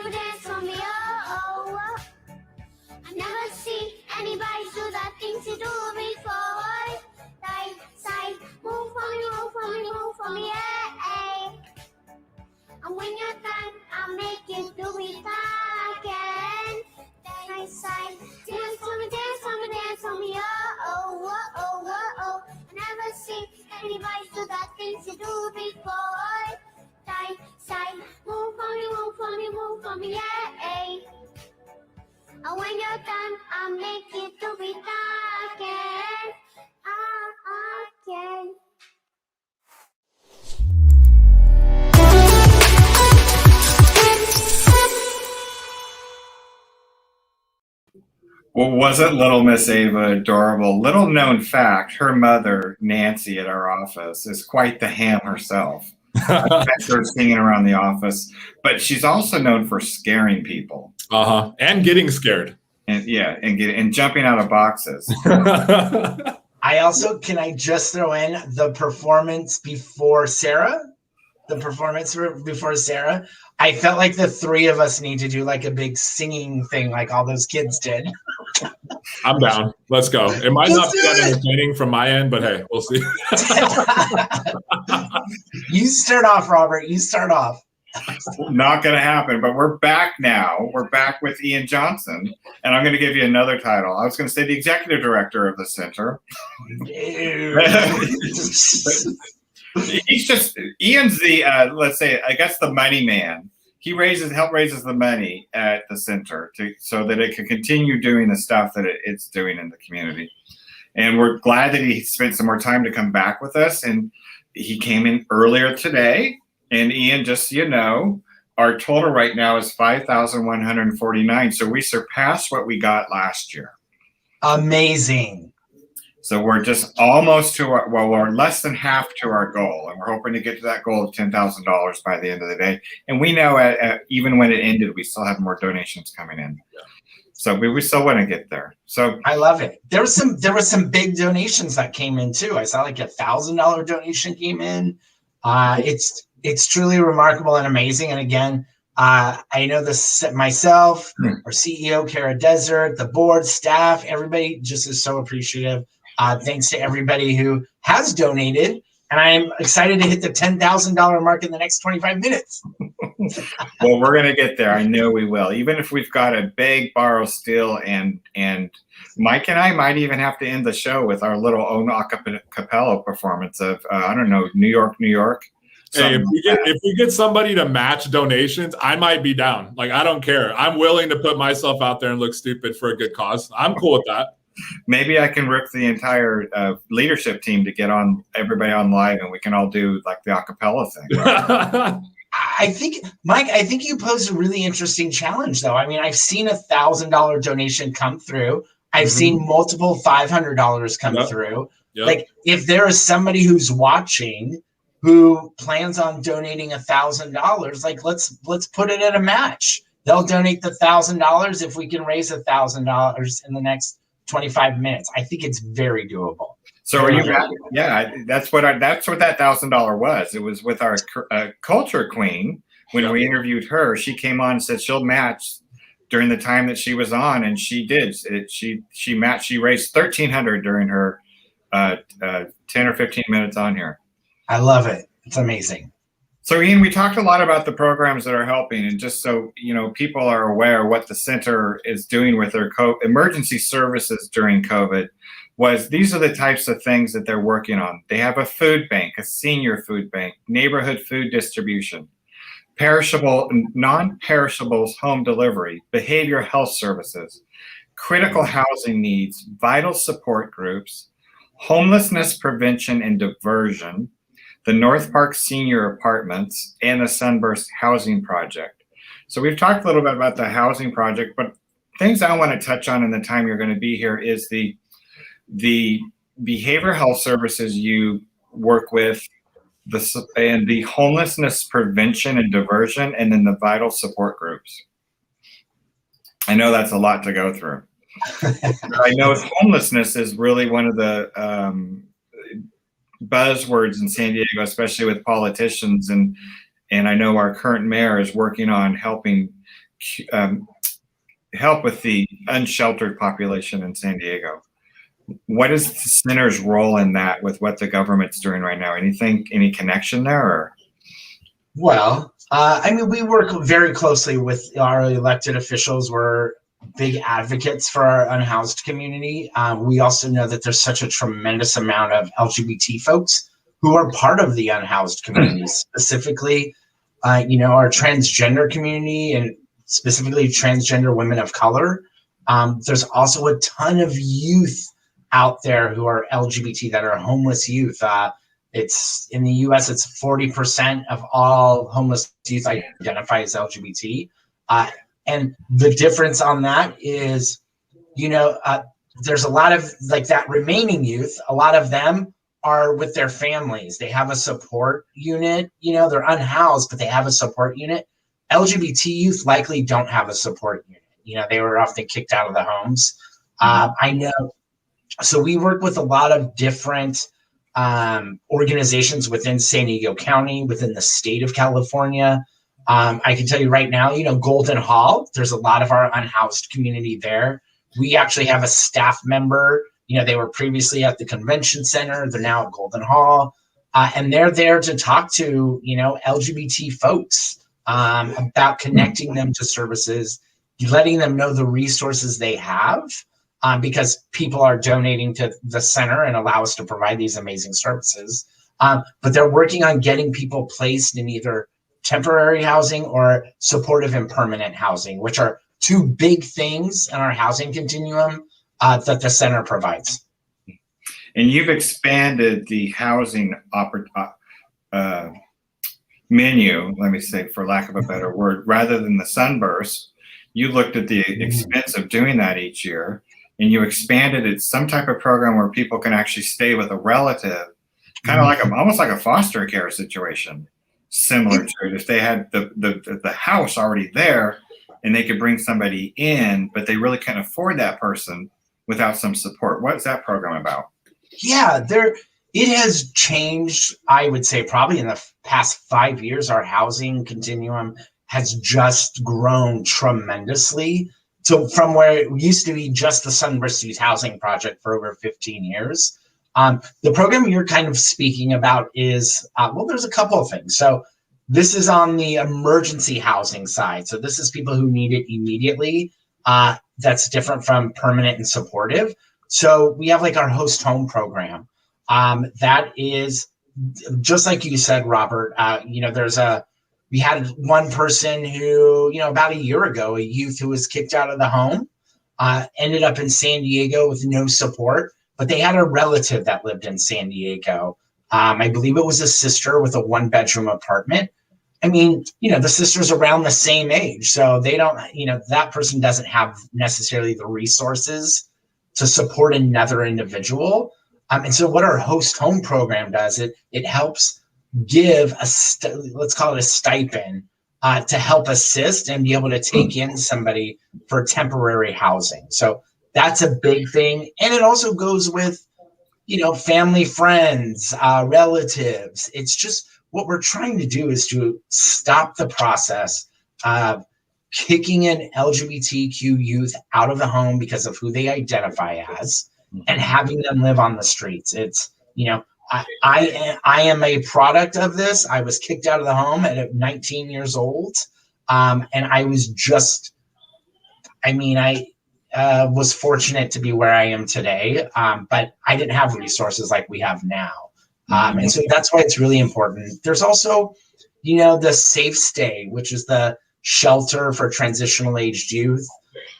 S12: Dance for me, oh. I never see anybody do that thing you do before. Side, move for me, yeah. And when you're done, I'll make it do it again. Side, dance for me, oh. I never see anybody do that thing you do before. Side, move for me, yeah. And when you're done, I'll make it to be done again. Again.
S1: Well, wasn't Little Miss Ava adorable? Little known fact, her mother, Nancy, at our office, is quite the ham herself. I met her singing around the office, but she's also known for scaring people.
S2: And getting scared.
S1: And jumping out of boxes.
S3: Can I just throw in the performance before Sarah? I felt like the three of us need to do like a big singing thing like all those kids did.
S2: I'm down. Let's go. It might not be that entertaining from my end, but hey, we'll see.
S3: You start off, Robert. You start off.
S1: Not going to happen, but we're back now. We're back with Ian Johnson, and I'm going to give you another title. I was going to say the executive director of the center. Ian's the, let's say, I guess the money man. He help raises the money at the center so that it can continue doing the stuff that it's doing in the community. And we're glad that he spent some more time to come back with us. And he came in earlier today. And Ian, just so you know, our total right now is 5,149. So we surpassed what we got last year.
S3: Amazing.
S1: So we're just almost to our, well, we're less than half to our goal, and we're hoping to get to that goal of $10,000 by the end of the day. And we know even when it ended, we still have more donations coming in.
S2: Yeah.
S1: So we still want to get there. So
S3: I love it. There was some big donations that came in too. I saw like $1,000 donation came in. It's truly remarkable and amazing. And again, I know this myself, our CEO Kara Desert, the board, staff, everybody just is so appreciative. Thanks to everybody who has donated, and I'm excited to hit the $10,000 mark in the next 25 minutes.
S1: Well, we're going to get there. I know we will. Even if we've got to beg, borrow, steal, and Mike and I might even have to end the show with our little own acapella performance of, I don't know, New York, New York.
S2: Hey, if we get somebody to match donations, I might be down. Like, I don't care. I'm willing to put myself out there and look stupid for a good cause. I'm cool with that.
S1: Maybe I can rip the entire leadership team to get on everybody on live, and we can all do like the acapella thing. Right?
S3: I think, Mike, you posed a really interesting challenge, though. I mean, I've seen $1,000 donation come through. I've seen multiple $500 come through.
S2: Yep.
S3: Like, if there is somebody who's watching who plans on donating $1,000, like let's put it at a match. They'll donate the $1,000 if we can raise $1,000 in the next 25 minutes. I think it's very doable.
S1: So are you? Yeah, that's what that $1,000 was. It was with our culture queen. When we interviewed her, she came on and said she'll match during the time that she was on, and she did. She matched. She raised $1,300 during her 10 or 15 minutes on here.
S3: I love it. It's amazing.
S1: So Ian, we talked a lot about the programs that are helping, and just so you know, people are aware what the center is doing with their emergency services during COVID. These are the types of things that they're working on. They have a food bank, a senior food bank, neighborhood food distribution, perishable, non-perishables home delivery, behavioral health services, critical housing needs, vital support groups, homelessness prevention and diversion, the North Park Senior Apartments, and the Sunburst Housing Project. So we've talked a little bit about the housing project, but things I want to touch on in the time you're going to be here is the behavioral health services you work with, and the homelessness prevention and diversion, and then the vital support groups. I know that's a lot to go through. I know homelessness is really one of the buzzwords in San Diego, especially with politicians, and I know our current mayor is working on helping help with the unsheltered population in San Diego. What is the center's role in that with what the government's doing right now? Any connection there? Or?
S3: Well, I mean, we work very closely with our elected officials. We're big advocates for our unhoused community. We also know that there's such a tremendous amount of LGBT folks who are part of the unhoused community, specifically, our transgender community, and specifically transgender women of color. There's also a ton of youth out there who are LGBT that are homeless youth. It's in the U.S. It's 40% of all homeless youth identify as LGBT. And the difference on that is, there's a lot of like that remaining youth. A lot of them are with their families. They have a support unit. They're unhoused, but they have a support unit. LGBT youth likely don't have a support unit. They were often kicked out of the homes. I know. So we work with a lot of different organizations within San Diego County, within the state of California. I can tell you right now, Golden Hall, there's a lot of our unhoused community there. We actually have a staff member. They were previously at the convention center. They're now at Golden Hall. And they're there to talk to, LGBT folks about connecting them to services, letting them know the resources they have. Because people are donating to the center and allow us to provide these amazing services. But they're working on getting people placed in either temporary housing or supportive and permanent housing, which are two big things in our housing continuum that the center provides.
S1: And you've expanded the housing menu, let me say, for lack of a better word, rather than the Sunburst. You looked at the expense of doing that each year. and you expanded it, some type of program where people can actually stay with a relative, kind of like almost like a foster care situation, similar to it. If they had the house already there and they could bring somebody in, but they really can't afford that person without some support. What is that program about?
S3: Yeah, it has changed, I would say, probably in the past 5 years. Our housing continuum has just grown tremendously. So from where it used to be just the Sunburst Youth Housing Project for over 15 years, the program you're kind of speaking about is, well, there's a couple of things. So this is on the emergency housing side. So this is people who need it immediately. That's different from permanent and supportive. So we have like our host home program. That is just like you said, Robert. We had one person who, about a year ago, a youth who was kicked out of the home, ended up in San Diego with no support, but they had a relative that lived in San Diego. I believe it was a sister with a 1-bedroom apartment. I mean, the sister's around the same age, so they don't, that person doesn't have necessarily the resources to support another individual. And so what our host home program does, it helps give let's call it a stipend to help assist and be able to take in somebody for temporary housing. So that's a big thing. And it also goes with, family, friends, relatives. It's just what we're trying to do is to stop the process of kicking an LGBTQ youth out of the home because of who they identify as and having them live on the streets. It's, I am a product of this. I was kicked out of the home at 19 years old. And I was just, I was fortunate to be where I am today, but I didn't have resources like we have now. And so that's why it's really important. There's also, the Safe Stay, which is the shelter for transitional aged youth.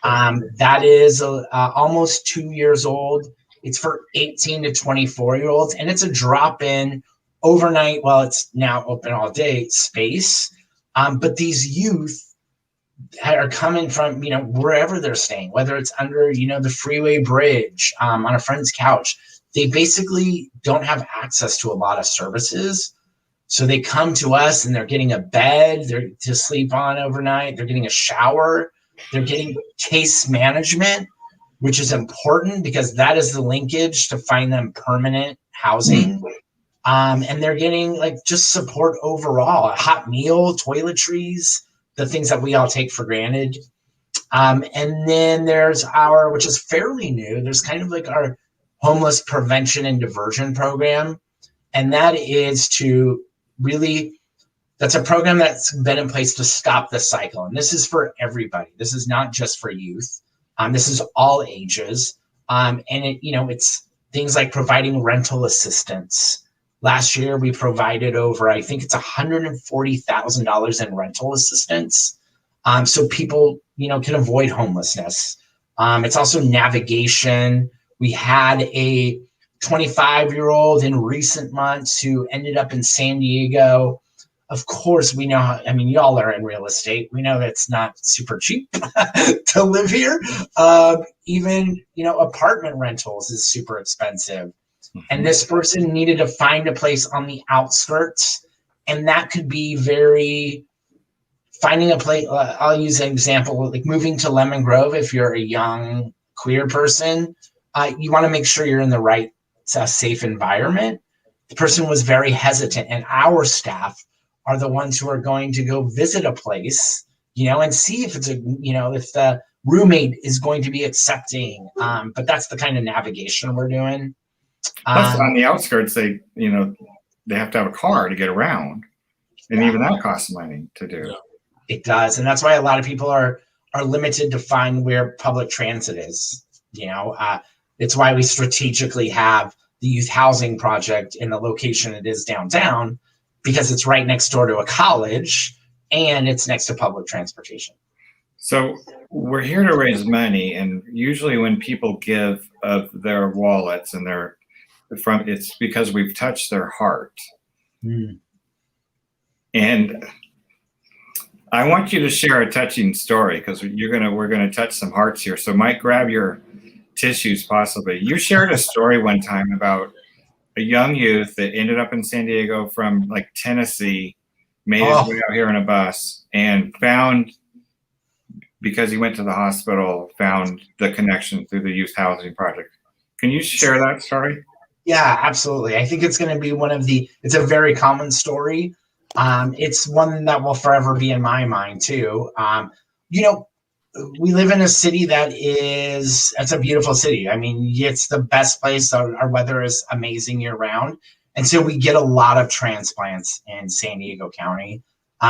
S3: That is almost 2 years old. It's for 18 to 24-year-olds, and it's a drop-in overnight, well, it's now open all day space. But these youth are coming from, wherever they're staying, whether it's under, the freeway bridge, on a friend's couch. They basically don't have access to a lot of services. So they come to us and they're getting a bed to sleep on overnight. They're getting a shower. They're getting case management, which is important because that is the linkage to find them permanent housing. And they're getting just support overall, a hot meal, toiletries, the things that we all take for granted. And then there's which is fairly new, there's kind of like our homeless prevention and diversion program. And that is that's a program that's been in place to stop the cycle. And this is for everybody. This is not just for youth. This is all ages. And it's things like providing rental assistance. Last year, we provided over, I think it's $140,000 in rental assistance. So people, can avoid homelessness. It's also navigation. We had a 25-year-old in recent months who ended up in San Diego. Of course, we know, y'all are in real estate. We know that it's not super cheap to live here. Even, apartment rentals is super expensive. And this person needed to find a place on the outskirts. And that could be finding a place. I'll use an example, like moving to Lemon Grove. If you're a young queer person, you want to make sure you're in the right safe environment. The person was very hesitant, and our staff are the ones who are going to go visit a place, and see if it's if the roommate is going to be accepting. But that's the kind of navigation we're doing.
S1: Plus, on the outskirts, they have to have a car to get around, and even that costs money to do.
S3: It does, and that's why a lot of people are limited to find where public transit is. It's why we strategically have the youth housing project in the location it is downtown, because it's right next door to a college and it's next to public transportation.
S1: So we're here to raise money, and usually when people give of their wallets and it's because we've touched their heart. And I want you to share a touching story because we're gonna touch some hearts here. So Mike, grab your tissues possibly. You shared a story one time about a young youth that ended up in San Diego from like Tennessee, made his way out here on a bus, and found, because he went to the hospital, found the connection through the youth housing project. Can you share that story?
S3: Yeah, absolutely. I think it's going to be it's a very common story. It's one that will forever be in my mind too. You know, we live in a city it's a beautiful city. I mean, it's the best place. Our weather is amazing year round. And so we get a lot of transplants in San Diego County.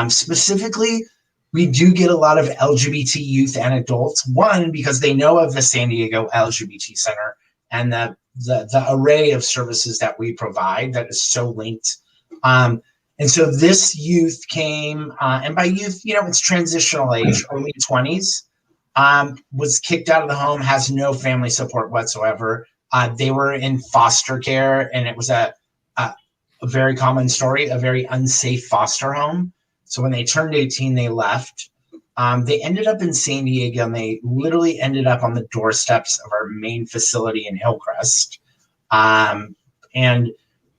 S3: Specifically, we do get a lot of LGBT youth and adults. One, because they know of the San Diego LGBT Center and the array of services that we provide that is so linked. And so this youth came, and by youth, you know, it's transitional age, early 20s, was kicked out of the home, has no family support whatsoever. They were in foster care, and it was a very common story, a very unsafe foster home. So when they turned 18, they left. They ended up in San Diego, and they literally ended up on the doorsteps of our main facility in Hillcrest. And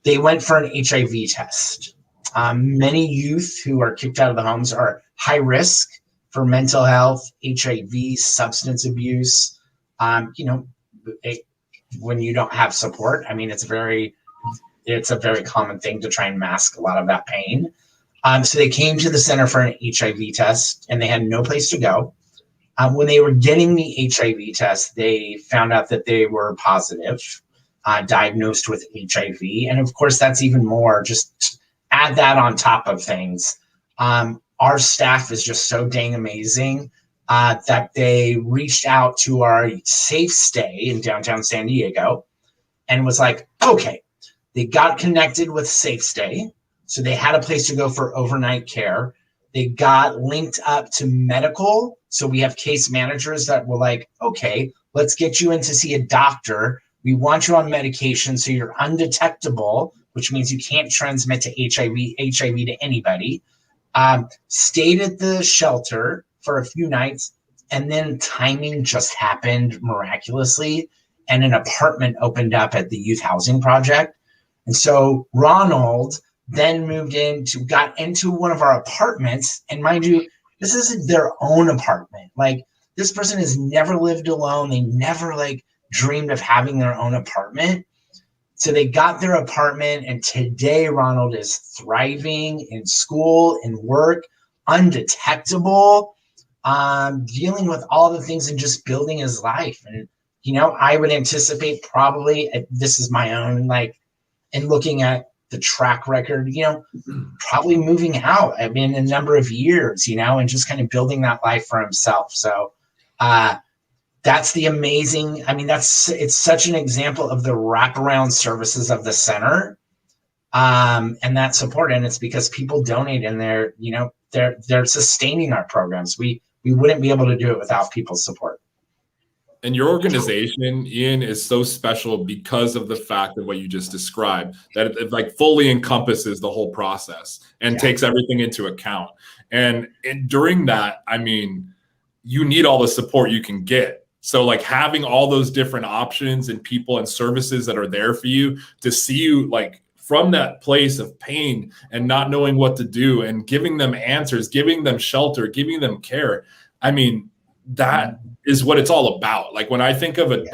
S3: they went for an HIV test. Many youth who are kicked out of the homes are high risk for mental health, HIV, substance abuse. You know, when you don't have support, I mean, it's a very common thing to try and mask a lot of that pain. So they came to the center for an HIV test, and they had no place to go. When they were getting the HIV test, they found out that they were positive, diagnosed with HIV. And of course, that's even more, just add that on top of things. Our staff is just so dang amazing that they reached out to our Safe Stay in downtown San Diego and was like, okay, they got connected with Safe Stay. So they had a place to go for overnight care. They got linked up to medical. So we have case managers that were like, okay, let's get you in to see a doctor. We want you on medication so you're undetectable, which means you can't transmit to HIV to anybody. Stayed at the shelter for a few nights, and then timing just happened miraculously, and an apartment opened up at the Youth Housing Project. And so Ronald then got into one of our apartments, and mind you, this isn't their own apartment. Like, this person has never lived alone. They never dreamed of having their own apartment. So they got their apartment, and today Ronald is thriving in school, in work, undetectable, dealing with all the things and just building his life. And, you know, I would anticipate probably, this is my own, and looking at the track record, you know, probably moving out, I mean, a number of years, you know, and just kind of building that life for himself. So that's the amazing, I mean, it's such an example of the wraparound services of the center, and that support. And it's because people donate, and they're, you know, they're sustaining our programs. We wouldn't be able to do it without people's support.
S2: And your organization, Ian, is so special because of the fact of what you just described, that it fully encompasses the whole process and takes everything into account. And during that, I mean, you need all the support you can get. So having all those different options and people and services that are there for you to see you from that place of pain and not knowing what to do, and giving them answers, giving them shelter, giving them care. I mean, that is what it's all about. When I think of an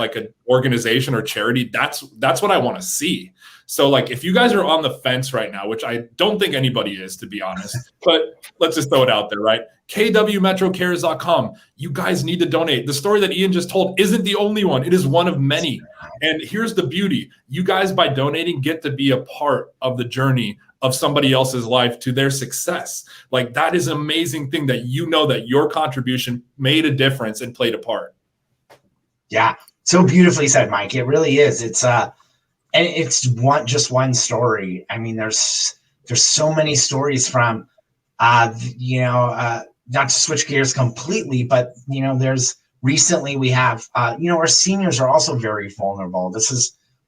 S2: organization or charity, that's what I want to see. So if you guys are on the fence right now, which I don't think anybody is, to be honest, but let's just throw it out there, right? kwmetrocares.com. You guys need to donate. The story that Ian just told isn't the only one. It is one of many. And here's the beauty. You guys, by donating, get to be a part of the journey of somebody else's life to their success. That is an amazing thing, that you know that your contribution made a difference and played a part.
S3: Yeah, so beautifully said, Mike. It really is. It's and it's just one story. I mean, there's so many stories from, you know, not to switch gears completely, but you know, recently we have, you know, our seniors are also very vulnerable.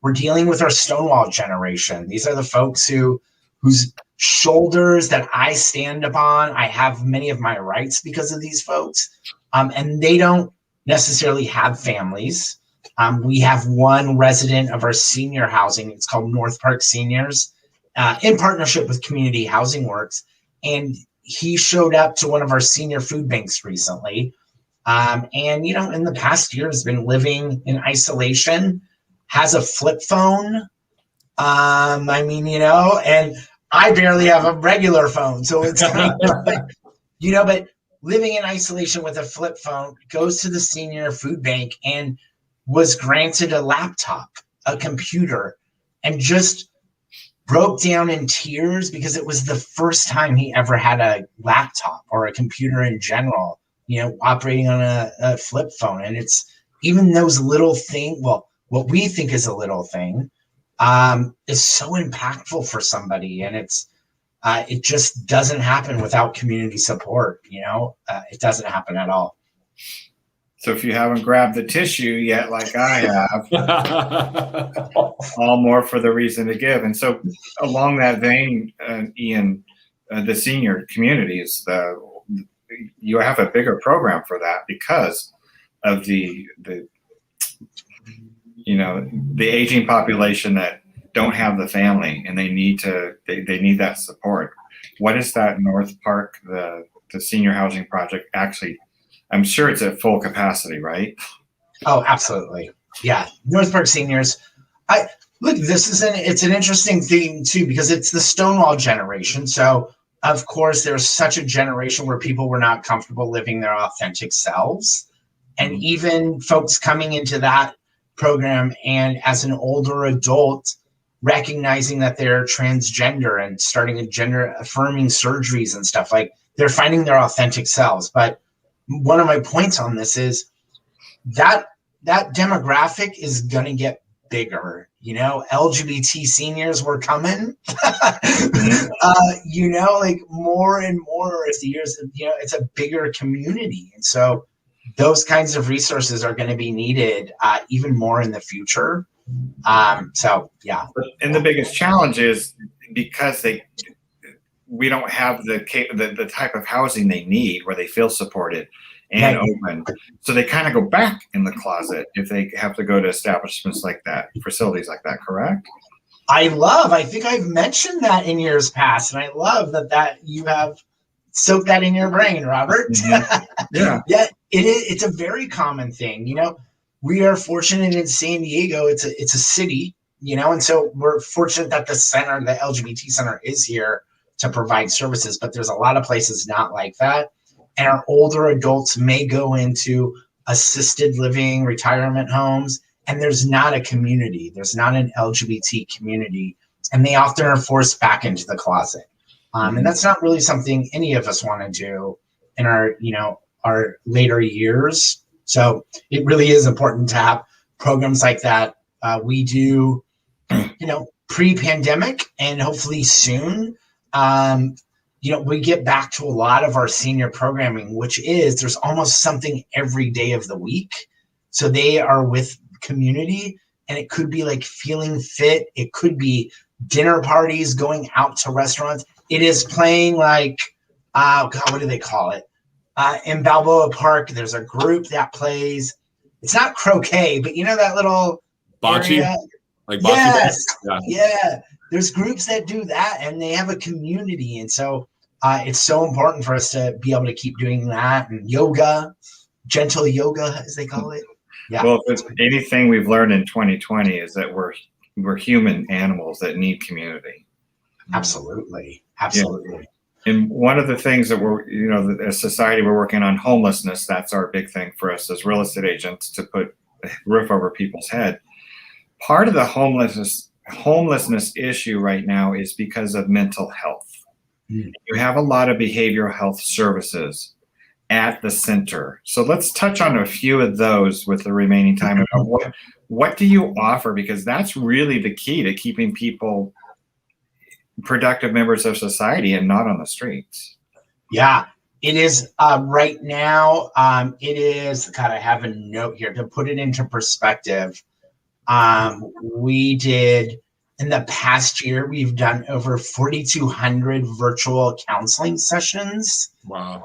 S3: We're dealing with our Stonewall generation. These are the folks whose shoulders that I stand upon. I have many of my rights because of these folks. And they don't necessarily have families. We have one resident of our senior housing. It's called North Park Seniors, in partnership with Community Housing Works. And he showed up to one of our senior food banks recently. And, you know, in the past year has been living in isolation, has a flip phone. I mean, you know, and I barely have a regular phone. So it's kind of like, you know, but living in isolation with a flip phone, goes to the senior food bank and was granted a laptop, a computer, and just broke down in tears because it was the first time he ever had a laptop or a computer in general, you know, operating on a flip phone. And it's even those little things, well, what we think is a little thing, is so impactful for somebody. And it's, it just doesn't happen without community support, you know, it doesn't happen at all.
S1: So if you haven't grabbed the tissue yet, like I have, all more for the reason to give. And so along that vein, Ian, the senior communities, you have a bigger program for that because of the you know, the aging population that don't have the family and they need that support. What is that North Park, the senior housing project actually? I'm sure it's at full capacity, right?
S3: Oh, absolutely. Yeah. North Park Seniors. Look, it's an interesting thing too, because it's the Stonewall generation. So of course there's such a generation where people were not comfortable living their authentic selves. And even folks coming into that program and as an older adult, recognizing that they're transgender and starting a gender affirming surgeries and stuff, like they're finding their authentic selves. But one of my points on this is that demographic is going to get bigger. You know, LGBT seniors were coming, you know, like more and more as the years, you know, it's a bigger community. And so those kinds of resources are going to be needed even more in the future. So, yeah.
S1: And the biggest challenge is because we don't have the type of housing they need where they feel supported and open. So they kind of go back in the closet if they have to go to establishments like that, facilities like that, correct?
S3: I think I've mentioned that in years past, and I love that you have soaked that in your brain, Robert.
S1: Mm-hmm. Yeah.
S3: Yeah, it's a very common thing. You know, we are fortunate in San Diego. It's a city, you know, and so we're fortunate that the LGBT center is here to provide services, but there's a lot of places not like that. And our older adults may go into assisted living, retirement homes, and there's not a community. There's not an LGBT community, and they often are forced back into the closet. And that's not really something any of us want to do in our, you know, our later years. So it really is important to have programs like that. We do, you know, pre-pandemic and hopefully soon, you know, we get back to a lot of our senior programming, which is there's almost something every day of the week. So they are with community, and it could be like feeling fit. It could be dinner parties, going out to restaurants. It is playing like, God, what do they call it? In Balboa Park, there's a group that plays, it's not croquet, but you know that little
S2: bocce?
S3: Area?
S2: Like bocce?
S3: Yes.
S2: Yeah.
S3: There's groups that do that, and they have a community. And so it's so important for us to be able to keep doing that. And yoga, gentle yoga, as they call it. Yeah.
S1: Well, if it's anything we've learned in 2020 is that we're human animals that need community.
S3: Absolutely.
S1: Yeah. And one of the things that we're, you know, as society, we're working on homelessness. That's our big thing for us as real estate agents, to put a roof over people's head. Part of the homelessness issue right now is because of mental health. You have a lot of behavioral health services at the center. So let's touch on a few of those with the remaining time. What do you offer? Because that's really the key to keeping people productive members of society and not on the streets.
S3: Yeah, it is right now. It is, God, I have a note here to put it into perspective. We did, in the past year, we've done over 4,200 virtual counseling sessions.
S2: Wow.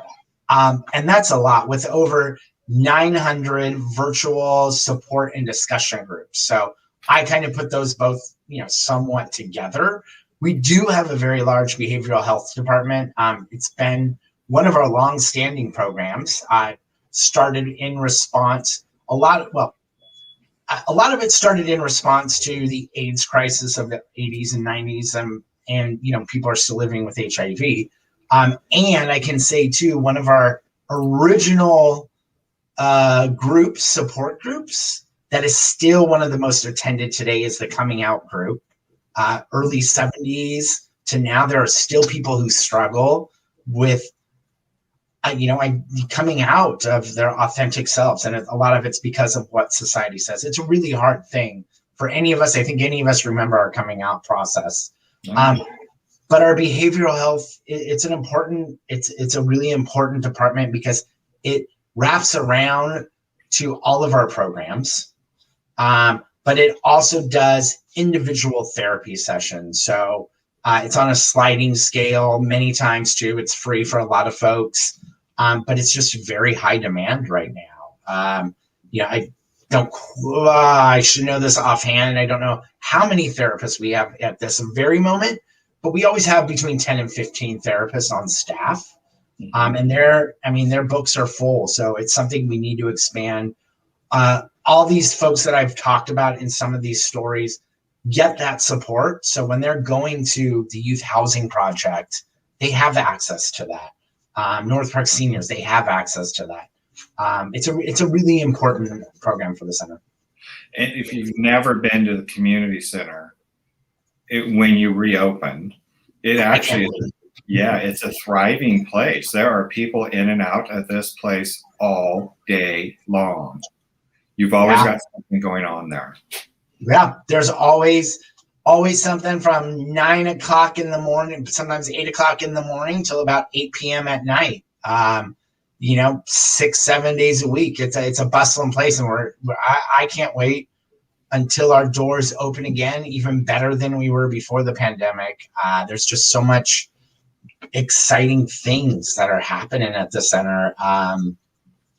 S3: And that's a lot, with over 900 virtual support and discussion groups. So I kind of put those both, somewhat together. We do have a very large behavioral health department. It's been one of our long-standing programs. Started in response, a lot of it started in response to the AIDS crisis of the 80s and 90s, and people are still living with HIV. And I can say too, one of our original support groups that is still one of the most attended today is the Coming Out group. Early 70s to now, there are still people who struggle with coming out of their authentic selves. And a lot of it's because of what society says. It's a really hard thing for any of us. I think any of us remember our coming out process. But our behavioral health, it's a really important department because it wraps around to all of our programs. But it also does individual therapy sessions. So it's on a sliding scale many times too. It's free for a lot of folks. But it's just very high demand right now. I should know this offhand. I don't know how many therapists we have at this very moment, but we always have between 10 and 15 therapists on staff. And their books are full. So it's something we need to expand. All these folks that I've talked about in some of these stories get that support. So when they're going to the Youth Housing Project, they have access to that. North Park Seniors, they have access to that. It's a really important program for the center.
S1: And if you've never been to the community center, when you reopen, it actually is, it's a thriving place. There are people in and out at this place all day long. You've always got something going on there.
S3: Yeah, there's always something from 9 o'clock in the morning, sometimes 8 o'clock in the morning till about 8 p.m. at night. 6-7 days a week. It's a bustling place, and I can't wait until our doors open again, even better than we were before the pandemic. There's just so much exciting things that are happening at the center.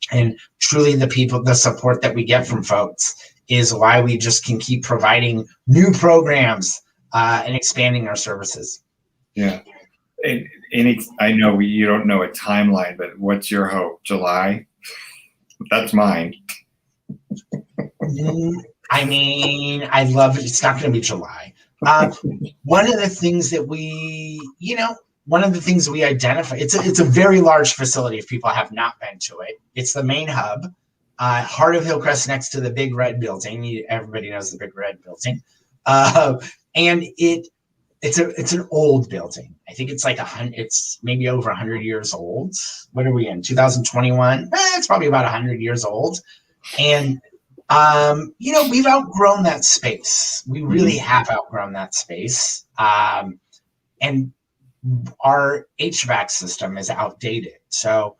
S3: And truly the support that we get from folks is why we just can keep providing new programs and expanding our services.
S1: Yeah. I know you don't know a timeline, but what's your hope? July? That's mine.
S3: I love it. It's not going to be July. One of the things that we identify, it's a very large facility if people have not been to it. It's the main hub, heart of Hillcrest, next to the Big Red Building. Everybody knows the Big Red Building. And it's an old building. I think it's it's maybe over 100 years old. What are we in, 2021? It's probably about 100 years old. And, we've outgrown that space. We really have outgrown that space. And our HVAC system is outdated. So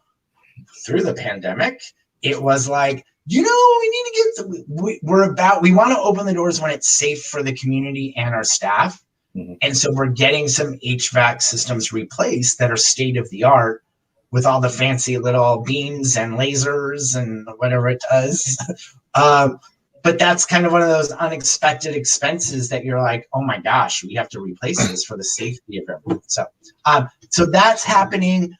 S3: through the pandemic, it was like, we need to we want to open the doors when it's safe for the community and our staff. And so we're getting some HVAC systems replaced that are state of the art with all the fancy little beams and lasers and whatever it does. But that's kind of one of those unexpected expenses that you're like, oh my gosh, we have to replace this for the safety of everyone. So that's happening.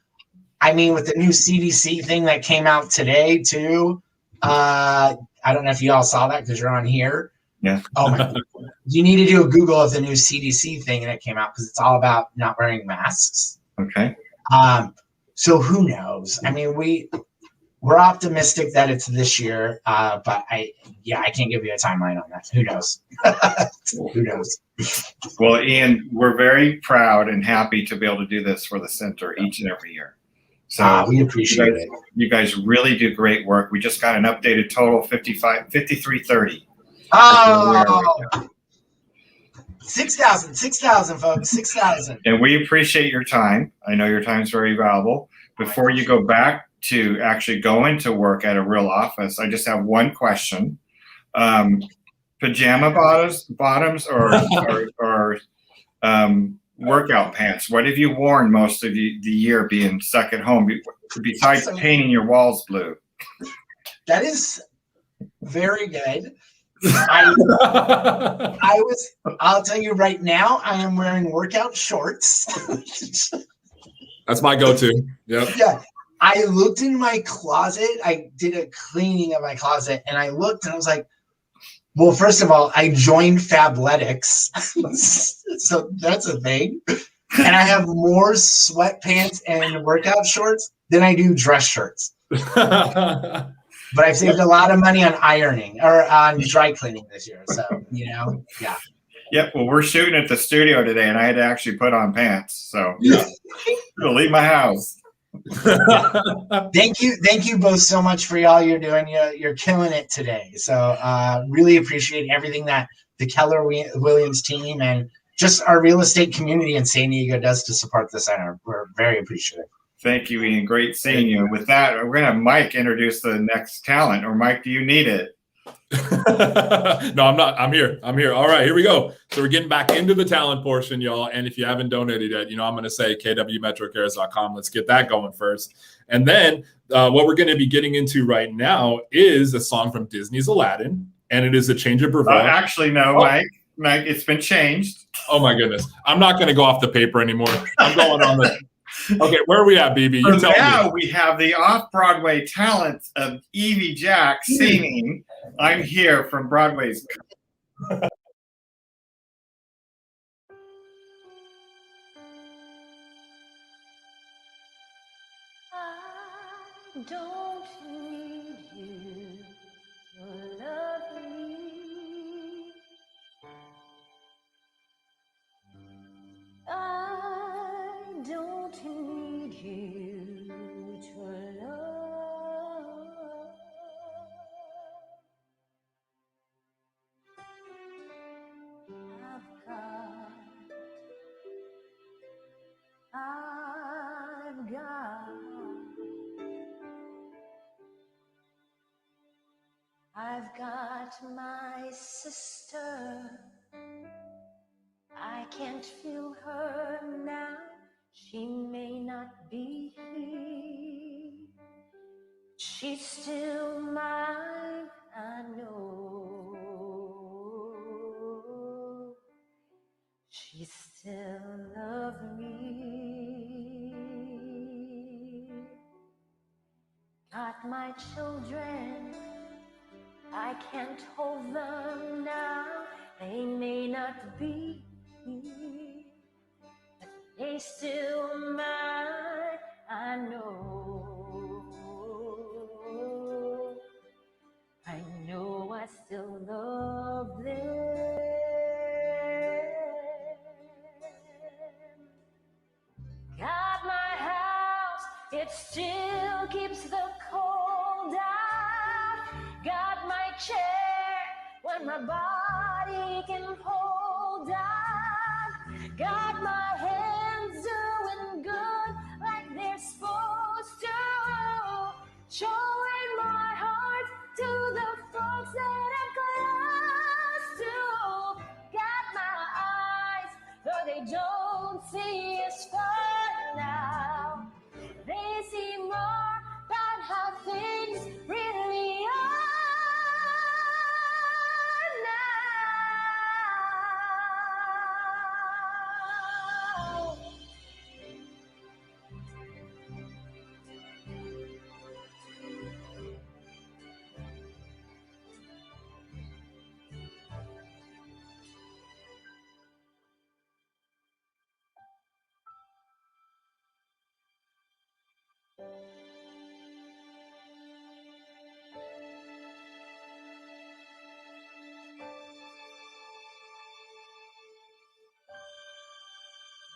S3: With the new CDC thing that came out today too. I don't know if you all saw that because you're on here.
S1: Yeah.
S3: Oh my God. You need to do a Google of the new CDC thing that came out because it's all about not wearing masks.
S1: Okay.
S3: So who knows? We're optimistic that it's this year, but I can't give you a timeline on that. Who knows? Who knows?
S1: Well, Ian, we're very proud and happy to be able to do this for the center each and every year. So
S3: we appreciate it.
S1: You guys really do great work. We just got an updated total 5330.
S3: Oh, 6,000 folks, 6,000.
S1: And we appreciate your time. I know your time is very valuable. Before you go back to actually go into work at a real office, I just have one question. Pajama bottoms or workout pants? What have you worn most of the year being stuck at home besides painting your walls blue?
S3: That is very good. I'll tell you right now, I am wearing workout shorts.
S2: That's my go-to. Yep.
S3: Yeah. I looked in my closet. I did a cleaning of my closet and I looked and I was like, well, first of all, I joined Fabletics. So that's a thing. And I have more sweatpants and workout shorts than I do dress shirts. But I've saved a lot of money on ironing or on dry cleaning this year. So, yeah.
S1: Yep. Well, we're shooting at the studio today, and I had to actually put on pants. So, I'll leave my house.
S3: Thank you both so much for all you're doing. You're killing it today. So, really appreciate everything that the Keller Williams team and just our real estate community in San Diego does to support the center. We're very appreciative.
S1: Thank you, Ian. Great seeing you. With that, we're going to have Mike introduce the next talent. Or Mike, do you need it?
S2: No, I'm not. I'm here. All right, here we go. So we're getting back into the talent portion, y'all. And if you haven't donated yet, I'm going to say kwmetrocares.com. Let's get that going first. And then what we're going to be getting into right now is a song from Disney's Aladdin. And it is A Change of Brevard.
S1: Actually, no, Mike, it's been changed.
S2: Oh, my goodness. I'm not going to go off the paper anymore. I'm going on the... Okay, where are we at, BB? You tell
S1: now
S2: me.
S1: We have the off-Broadway talent of Evie Jack singing I'm Here from Broadway's.
S12: I don't need you to love me. I don't need you to love. I've got my sister. I can't feel her now. She may not be here. She's still mine, I know. She still loves me. Got my children. I can't hold them now. They may not be here, but they still mine, I know. I know I still love them. Got my house, it still keeps the cold out. Got my chair when my body can hold out. Got my hands doing good like they're supposed to. Showing my heart to the folks that I'm close to. Got my eyes, though they don't see as far now. They see more about how things really are now.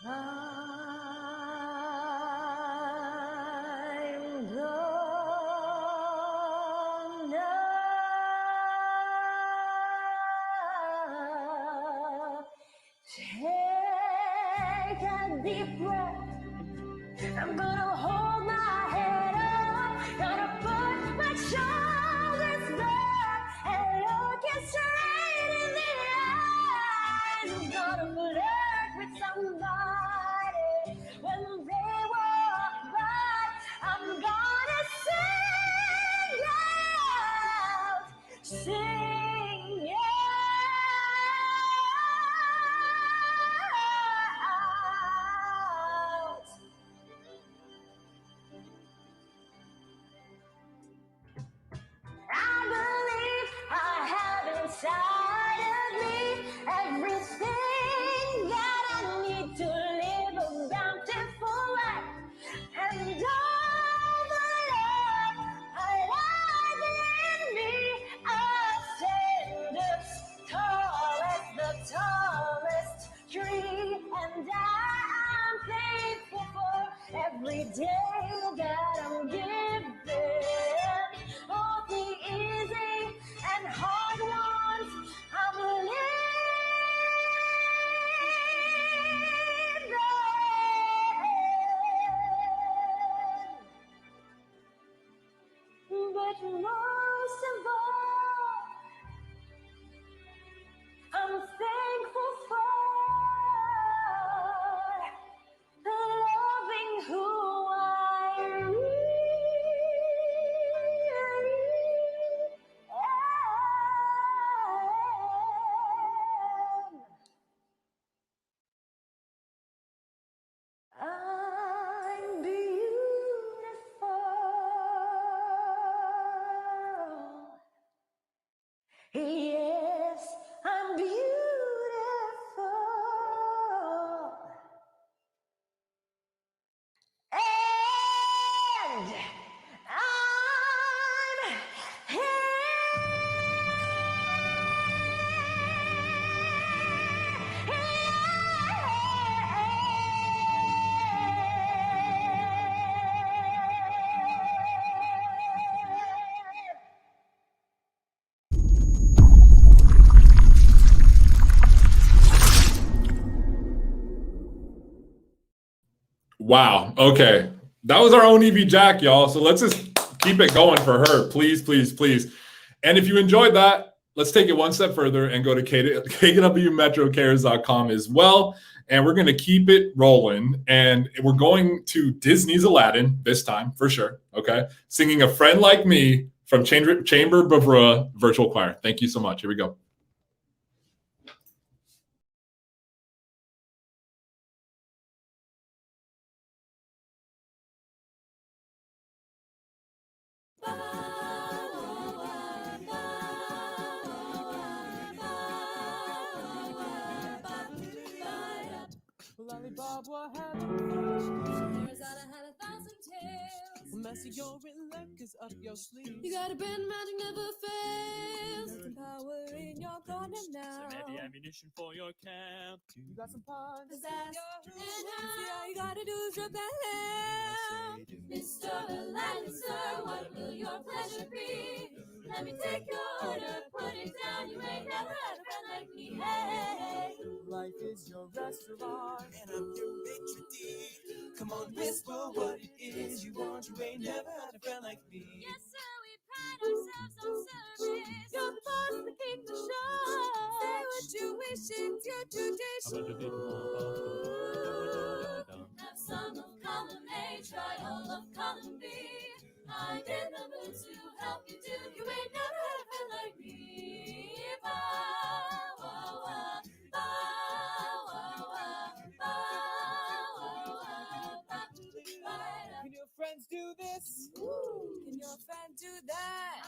S12: I'm gonna take a deep breath. I'm gonna hold my head up, gonna put my shoulders back and look you straight in the eyes. I'm gonna flirt with somebody when they walk by. I'm gonna sing, yeah. sing out. I believe I have inside of me everything that I need to live a bountiful life, and all the love I lie in me. I'll stand as tall as the tallest tree, and I'm thankful for every day that I'm given. All the easy and hard ones I'm living. But most of all, I'm thankful for loving who I really am. I'm beautiful. Yes, I'm beautiful. And
S2: Wow. Okay. That was our own Evie Jack, y'all. So let's just keep it going for her. Please, please, please. And if you enjoyed that, let's take it one step further and go to kwmetrocares.com as well. And we're going to keep it rolling. And we're going to Disney's Aladdin this time, for sure. Okay. Singing A Friend Like Me from Chamber Bavura Virtual Choir. Thank you so much. Here we go.
S19: Lollipop, what happened? Arizona had 1,000 tales. Messy, you're in luck is up your sleeve. You got a band magic never fails. Some power in your corner now. Some heavy ammunition for your camp. You got some punch. Pizzazz. See all you gotta do is drop that lamp. Mr. Aladdin, sir, what will your pleasure be? Let me take your order, put it down. You ain't never had a friend like me. Hey, life is your restaurant, and I'm your maitre d'. Come on, whisper what it is you want. You ain't never had a friend like me. Yes, sir, we pride ourselves on service. You're the boss, the king, the show. Say what you wish, it's your tradition. Have some of column A, try all of column B. I'm in the mood to help you do. You ain't never had a friend like me. Bow, wow, wow, bow, wow, wow, bow, wow, wow, bow. Can your friends do this? Can your friend do that?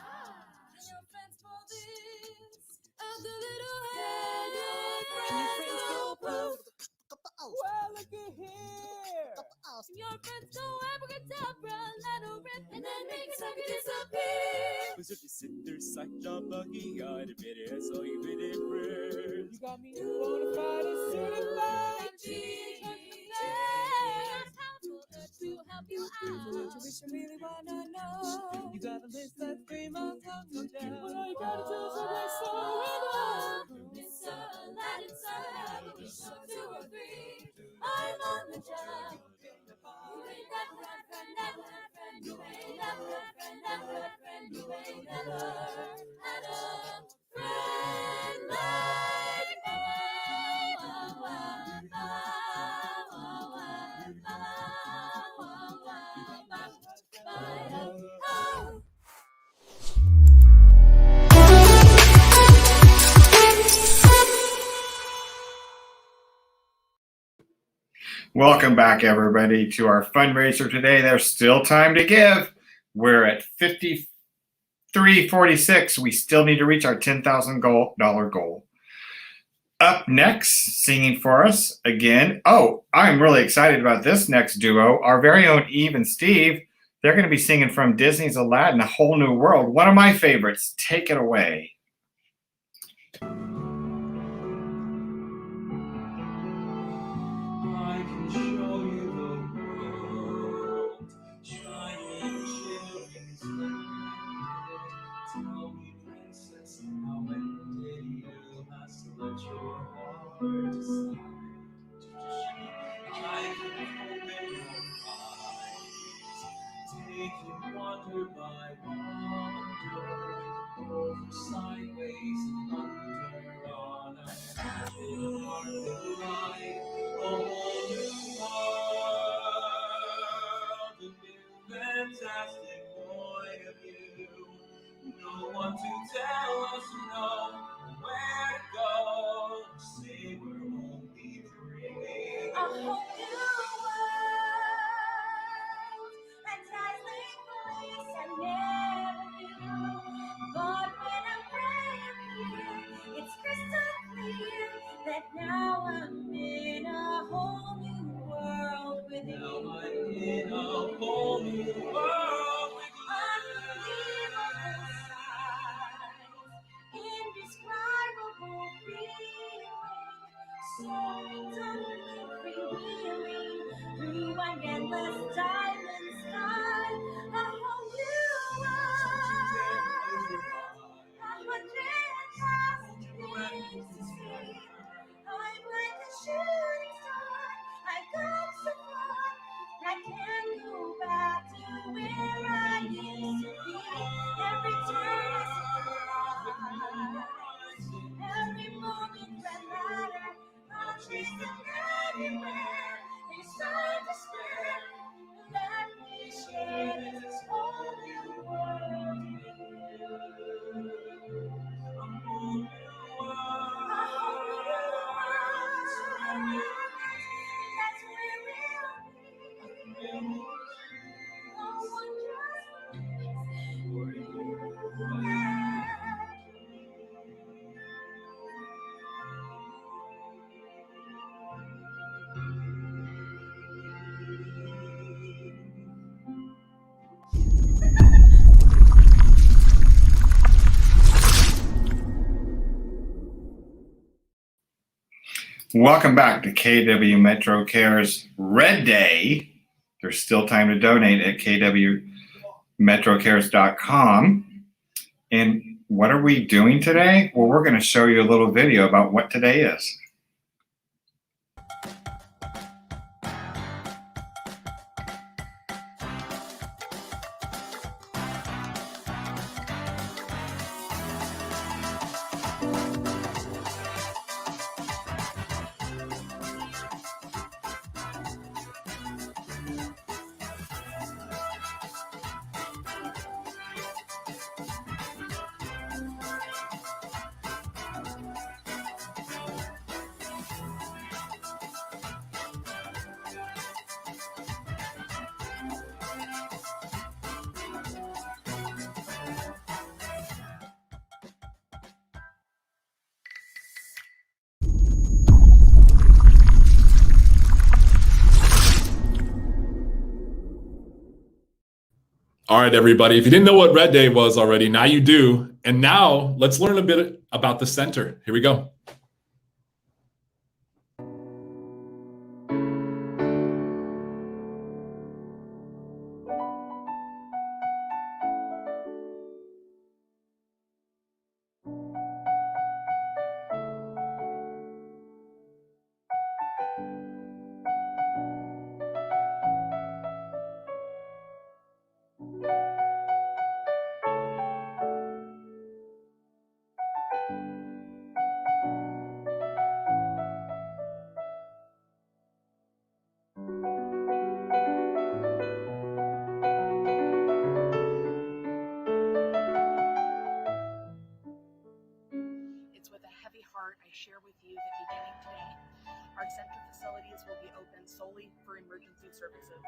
S19: Can your friends pull this? Of the little head. Can your friends go poof? Well, look at here. Your friends go abracadabra, let her rip, and then make it like it disappear.
S13: Was if you sit there, psyched up, buggy-eyed, a bit ass, all you bit in bread.
S19: You got me bona fide and certified. To help you out. What you wish you really wanna know. You got a list that's 3 months out to down. But all you gotta do is always so well. Mr. Aladdin, sir, I will be sure 2 or 3. I'm on the job. You ain't never had a friend, never had a friend. You ain't never had a friend, never had a friend. You ain't never had a friend like me.
S1: Welcome back, everybody, to our fundraiser today. There's still time to give. We're at 53.46. We still need to reach our $10,000 goal. Up next, singing for us again. Oh, I'm really excited about this next duo. Our very own Eve and Steve. They're going to be singing from Disney's Aladdin, A Whole New World. One of my favorites. Take it away.
S13: I can show you the world, shining, shimmering splendid. Tell me, princess, now when did you last let your heart decide? I can open your eyes, take you wonder by wonder, over sideways and under on a magic carpet ride. A whole new world, a new fantastic point of view. No one to tell us no, where to go. Say we're only dreaming.
S12: A whole new world, a dazzling place I never knew. But when I'm right here, it's crystal clear that now I'm in a whole new world with you.
S13: Now I'm in a whole new world with you.
S12: Unbelievable sight, indescribable feeling, so totally freewheeling through an endless diamond sky. A whole new world, 100,000 things to see. I'm like a shooting star, I've gone so far, I can't go back to where I used to be. Every turn is a surprise, every moment that matters. I'm chasing everywhere, inside despair. Let me share this whole new world with you. A whole new world, that's where we'll be. No one just
S1: Welcome back to KW Metro Cares Red Day. There's still time to donate at kwmetrocares.com. And what are we doing today? Well, we're going to show you a little video about what today is.
S2: All right, everybody. If you didn't know what Red Day was already, now you do. And now let's learn a bit about the center. Here we go.
S4: part, I share with you that beginning today, our center facilities will be open solely for emergency services.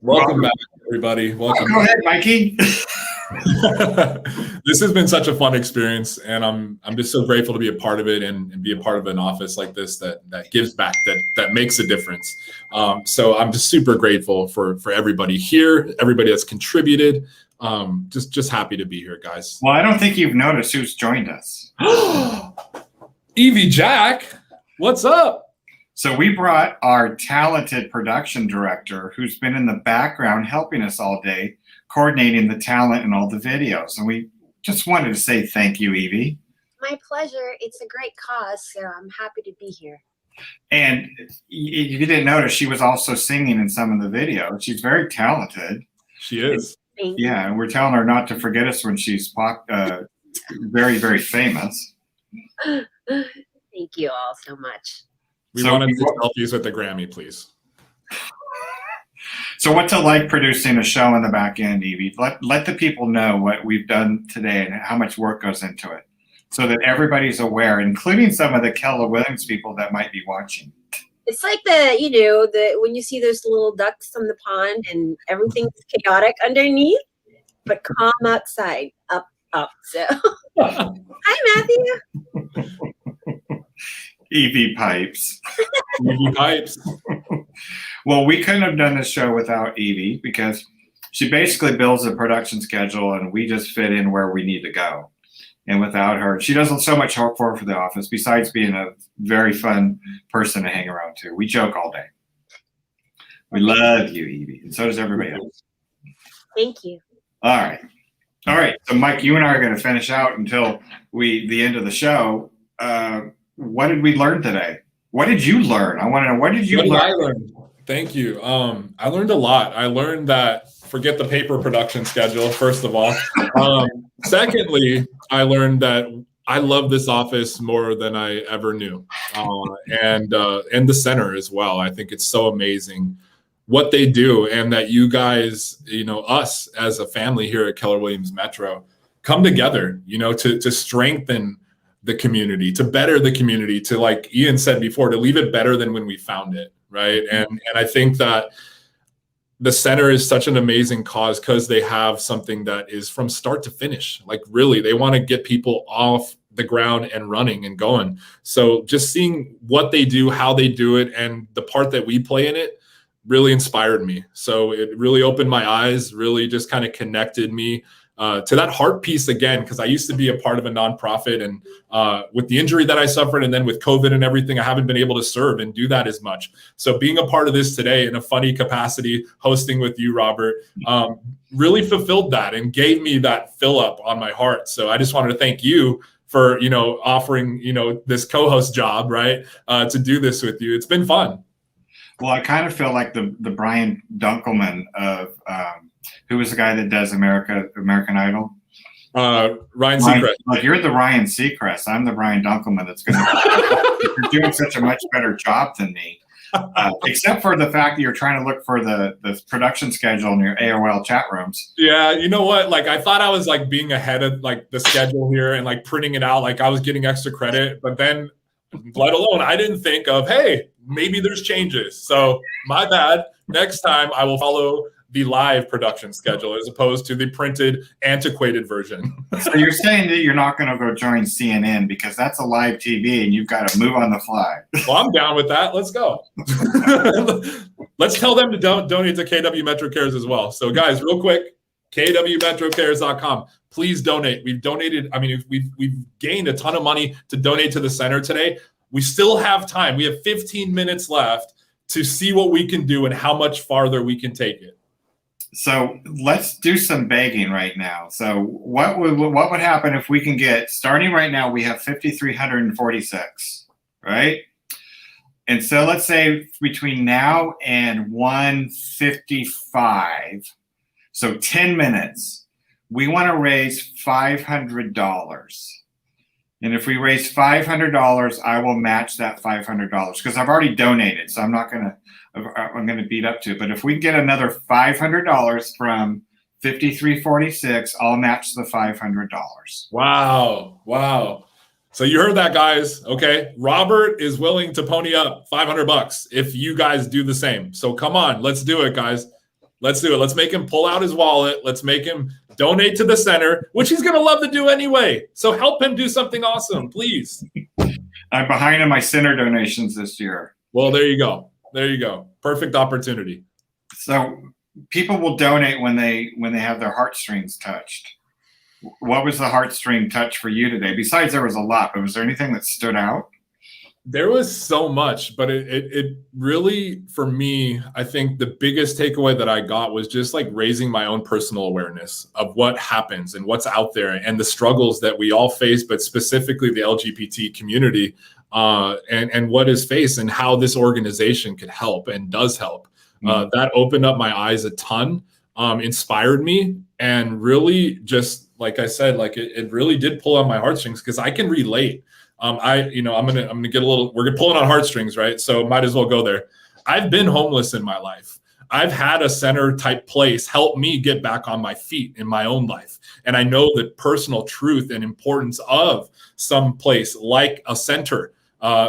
S2: Welcome back, everybody. Welcome.
S1: Go ahead, Mikey.
S2: This has been such a fun experience, and I'm just so grateful to be a part of it and be a part of an office like this that gives back, that makes a difference. So I'm just super grateful for everybody here, everybody that's contributed. Just happy to be here, guys.
S1: Well, I don't think you've noticed who's joined us.
S2: Evie Jack, what's up?
S1: So we brought our talented production director who's been in the background helping us all day, coordinating the talent and all the videos. And we just wanted to say thank you, Evie.
S20: My pleasure. It's a great cause, so I'm happy to be here.
S1: And you didn't notice she was also singing in some of the videos. She's very talented.
S2: She is.
S1: Yeah, and we're telling her not to forget us when she's very, very famous.
S20: Thank you all so much.
S2: We want to do selfies with the Grammy, please.
S1: So what's it like producing a show in the back end, Evie? Let the people know what we've done today and how much work goes into it so that everybody's aware, including some of the Keller Williams people that might be watching.
S20: It's like when you see those little ducks on the pond and everything's chaotic underneath, but calm outside, up. So, hi, Matthew.
S1: Evie Pipes.
S2: Evie Pipes.
S1: Well, we couldn't have done this show without Evie because she basically builds a production schedule and we just fit in where we need to go. And without her, she does so much for the office besides being a very fun person to hang around to. We joke all day. We love you, Evie, and so does everybody else.
S20: Thank you.
S1: All right. So, Mike, you and I are going to finish out until the end of the show. What did we learn today? What did you learn? I want to know, what did you learn?
S2: I learned? Thank you. I learned a lot. I learned that forget the paper production schedule, first of all. Secondly, I learned that I love this office more than I ever knew. And the center as well. I think it's so amazing what they do, and that you guys, us as a family here at Keller Williams Metro come together, to strengthen the community, to better the community, to, like Ian said before, to leave it better than when we found it, right? And I think that the center is such an amazing cause because they have something that is from start to finish. Like, really, they want to get people off the ground and running and going. So just seeing what they do, how they do it, and the part that we play in it really inspired me. So it really opened my eyes, really just kind of connected me to that heart piece again, because I used to be a part of a nonprofit, and with the injury that I suffered, and then with COVID and everything, I haven't been able to serve and do that as much. So being a part of this today in a funny capacity, hosting with you, Robert, really fulfilled that and gave me that fill up on my heart. So I just wanted to thank you for, offering, this co-host job, right? To do this with you. It's been fun.
S1: Well, I kind of feel like the Brian Dunkelman of who was the guy that does American Idol.
S2: Ryan Seacrest.
S1: Like you're the Ryan Seacrest. I'm the Brian Dunkelman. That's going to. You're doing such a much better job than me. Except for the fact that you're trying to look for the production schedule in your AOL chat rooms.
S2: Yeah, you know what? Like I thought I was like being ahead of like the schedule here and like printing it out, like I was getting extra credit, but then let alone I didn't think of, hey, maybe there's changes. So my bad. Next time I will follow the live production schedule as opposed to the printed, antiquated version.
S1: So you're saying that you're not going to go join CNN because that's a live TV and you've got to move on the fly.
S2: Well, I'm down with that. Let's go. Let's tell them to donate to KW Metro Cares as well. So guys, real quick, kwmetrocares.com. Please donate. We've donated. I mean, we've gained a ton of money to donate to the center today. We still have time. We have 15 minutes left to see what we can do and how much farther we can take it.
S1: So let's do some begging right now. So what would happen if we can get, starting right now, we have 5,346, right? And so let's say between now and 1:55, so 10 minutes, we want to raise $500. And if we raise $500, I will match that $500 because I've already donated. So I'm going to beat up to it. But if we get another $500 from 5,346, I'll match the $500.
S2: Wow. Wow. So you heard that, guys. Okay. Robert is willing to pony up $500 if you guys do the same. So come on, let's do it, guys. Let's do it. Let's make him pull out his wallet. Let's make him donate to the center, which he's going to love to do anyway. So help him do something awesome, please.
S1: I'm behind on my center donations this year.
S2: Well, there you go. There you go. Perfect opportunity.
S1: So people will donate when they have their heartstrings touched. What was the heartstring touch for you today? Besides, there was a lot, but was there anything that stood out?
S2: There was so much, but it really, for me, I think the biggest takeaway that I got was just like raising my own personal awareness of what happens and what's out there and the struggles that we all face, but specifically the LGBT community and what is faced and how this organization could help and does help. That opened up my eyes a ton, inspired me, and really just, like I said, like it really did pull on my heartstrings because I can relate. I'm gonna get a little. We're pulling on heartstrings, right? So might as well go there. I've been homeless in my life. I've had a center type place help me get back on my feet in my own life, and I know the personal truth and importance of some place like a center.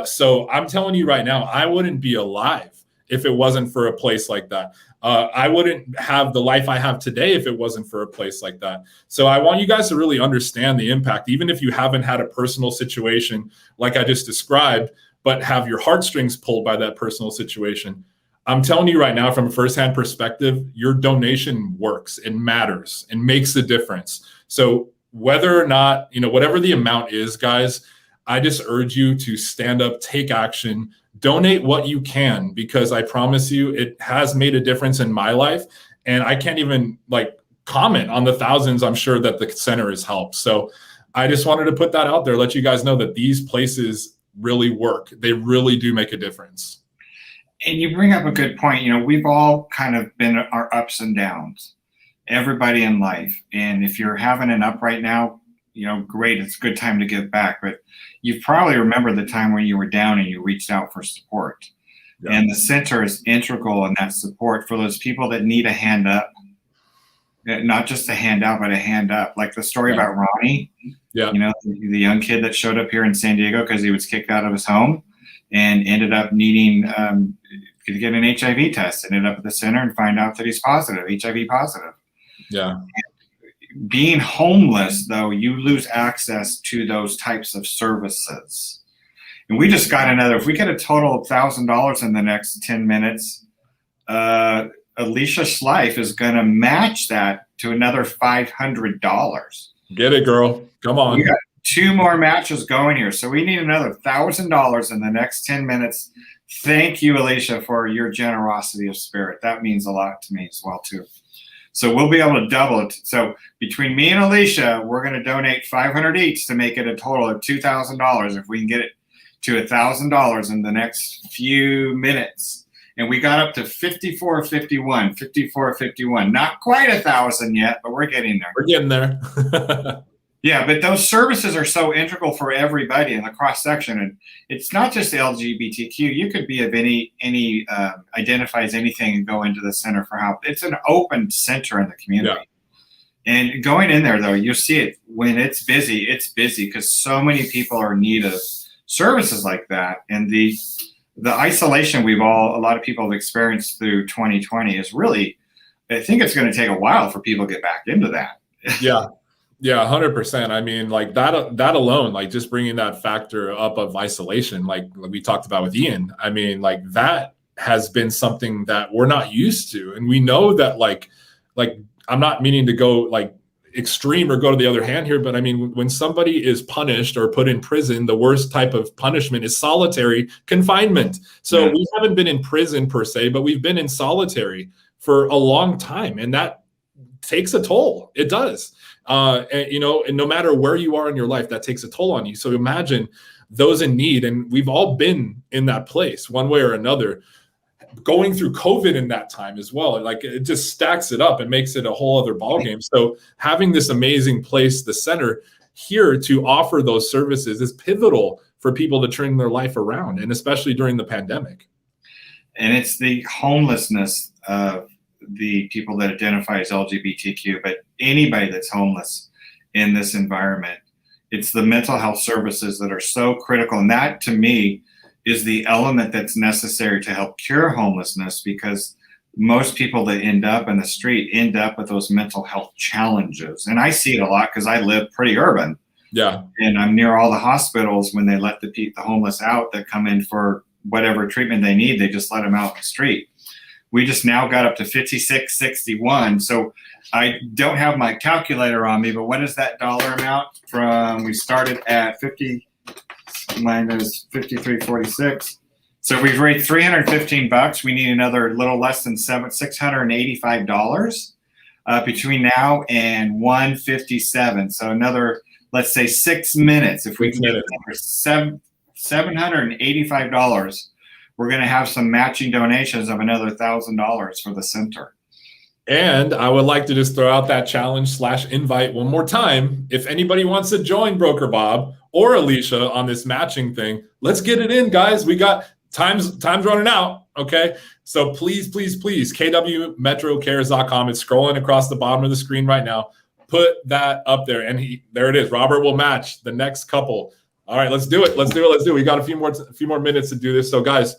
S2: So I'm telling you right now, I wouldn't be alive if it wasn't for a place like that. I wouldn't have the life I have today if it wasn't for a place like that. So I want you guys to really understand the impact, even if you haven't had a personal situation like I just described, but have your heartstrings pulled by that personal situation. I'm telling you right now, from a firsthand perspective, your donation works and matters and makes a difference. So whether or not, whatever the amount is, guys, I just urge you to stand up, take action, donate what you can, because I promise you it has made a difference in my life. And I can't even comment on the thousands I'm sure that the center has helped. So I just wanted to put that out there, let you guys know that these places really work. They really do make a difference.
S1: And you bring up a good point. We've all kind of been our ups and downs, everybody in life. And if you're having an up right now, great, it's a good time to give back. But you probably remember the time when you were down and you reached out for support. Yeah. And the center is integral in that support for those people that need a hand up. Not just a hand out, but a hand up. Like the story about Ronnie, the young kid that showed up here in San Diego because he was kicked out of his home and ended up needing to get an HIV test, ended up at the center and find out that he's positive, HIV positive.
S2: Yeah.
S1: And being homeless, though, you lose access to those types of services. And we just got if we get a total of $1,000 in the next 10 minutes, Alicia Schleif is going to match that to another $500.
S2: Get it, girl. Come on.
S1: We got 2 more matches going here. So we need another $1,000 in the next 10 minutes. Thank you, Alicia, for your generosity of spirit. That means a lot to me as well, too. So we'll be able to double it. So between me and Alicia, we're going to donate $500 each to make it a total of $2,000 if we can get it to $1,000 in the next few minutes. and we got up to 5451. Not quite 1,000 yet, but we're getting there.
S2: We're getting there.
S1: Yeah, but those services are so integral for everybody in the cross section, and it's not just the LGBTQ. You could be of any identifies anything and go into the Center for Help. It's an open center in the community. Yeah. And going in there, though, you see it when it's busy because so many people are in need of services like that. And the isolation a lot of people have experienced through 2020 is really, I think it's going to take a while for people to get back into that.
S2: Yeah. Yeah, 100%. I mean, like that alone, like just bringing that factor up of isolation, like we talked about with Ian, I mean, like that has been something that we're not used to. And we know that like I'm not meaning to go like extreme or go to the other hand here, but I mean, when somebody is punished or put in prison, the worst type of punishment is solitary confinement. So we haven't been in prison per se, but we've been in solitary for a long time. And that takes a toll. It does. And no matter where you are in your life, that takes a toll on you. So imagine those in need, and we've all been in that place one way or another, going through COVID in that time as well. Like it just stacks it up and makes it a whole other ballgame. So having this amazing place, the center here to offer those services is pivotal for people to turn their life around, and especially during the pandemic.
S1: And it's the homelessness of the people that identify as LGBTQ, but anybody that's homeless in this environment, it's the mental health services that are so critical. And that, to me, is the element that's necessary to help cure homelessness, because most people that end up in the street end up with those mental health challenges. And I see it a lot because I live pretty urban.
S2: Yeah.
S1: And I'm near all the hospitals. When they let the homeless out that come in for whatever treatment they need, they just let them out in the street. We just now got up to 5661. So I don't have my calculator on me, but what is that dollar amount from? We started at 50 minus 5346. So we've raised $315. We need another little less than $685 between now and 157. So another, let's say 6 minutes. If we can get $785. We're going to have some matching donations of another $1,000 for the center.
S2: And I would like to just throw out that challenge/invite one more time. If anybody wants to join Broker Bob or Alicia on this matching thing, let's get it in, guys. We got time's running out. Okay. So please, kwmetrocares.com. It's scrolling across the bottom of the screen right now. Put that up there. And there it is. Robert will match the next couple. All right, let's do it. We got a few more minutes to do this. So guys,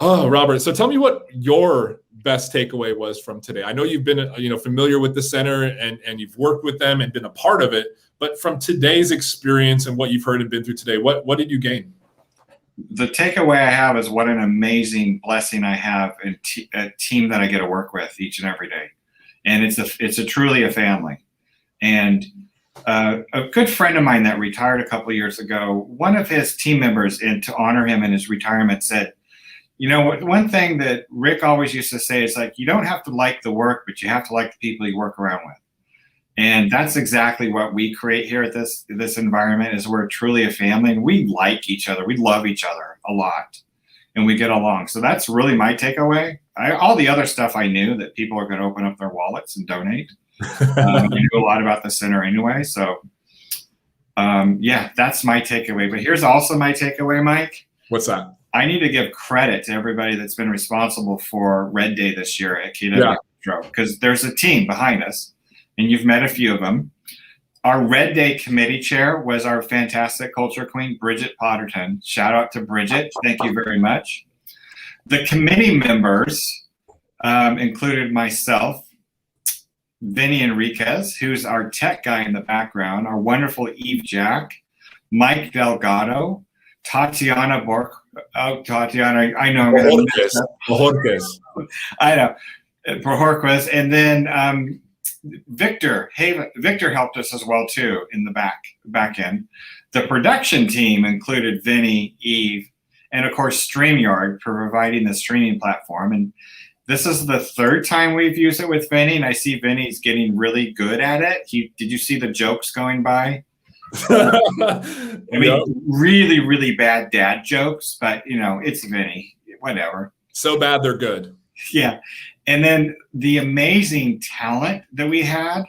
S2: Robert, so tell me what your best takeaway was from today. I know you've been, familiar with the center and you've worked with them and been a part of it, but from today's experience and what you've heard and been through today, what did you gain?
S1: The takeaway I have is what an amazing blessing I have in a team that I get to work with each and every day. And it's truly a family. And a good friend of mine that retired a couple of years ago, one of his team members, and to honor him in his retirement, said, one thing that Rick always used to say is like, you don't have to like the work, but you have to like the people you work around with. And that's exactly what we create here at this environment, is we're truly a family, and we like each other. We love each other a lot, and we get along. So that's really my takeaway. All the other stuff I knew, that people are going to open up their wallets and donate. I knew a lot about the center anyway. So that's my takeaway. But here's also my takeaway, Mike.
S2: What's that?
S1: I need to give credit to everybody that's been responsible for Red Day this year at KW Metro, because there's a team behind us, and you've met a few of them. Our Red Day committee chair was our fantastic culture queen, Bridget Potterton. Shout out to Bridget. Thank you very much. The committee members included myself, Vinny Enriquez, who's our tech guy in the background, our wonderful Eve Jack, Mike Delgado, Tatiana Bork. Oh, Tatiana, I know I'm going to mess up. I know. Bojorquez. And then Victor. Hey, Victor helped us as well, too, in the back end. The production team included Vinny, Eve, and, of course, StreamYard for providing the streaming platform. And this is the third time we've used it with Vinny, and I see Vinny's getting really good at it. Did you see the jokes going by? I mean, really, really bad dad jokes, but, it's Vinny. Whatever.
S2: So bad they're good.
S1: Yeah. And then the amazing talent that we had.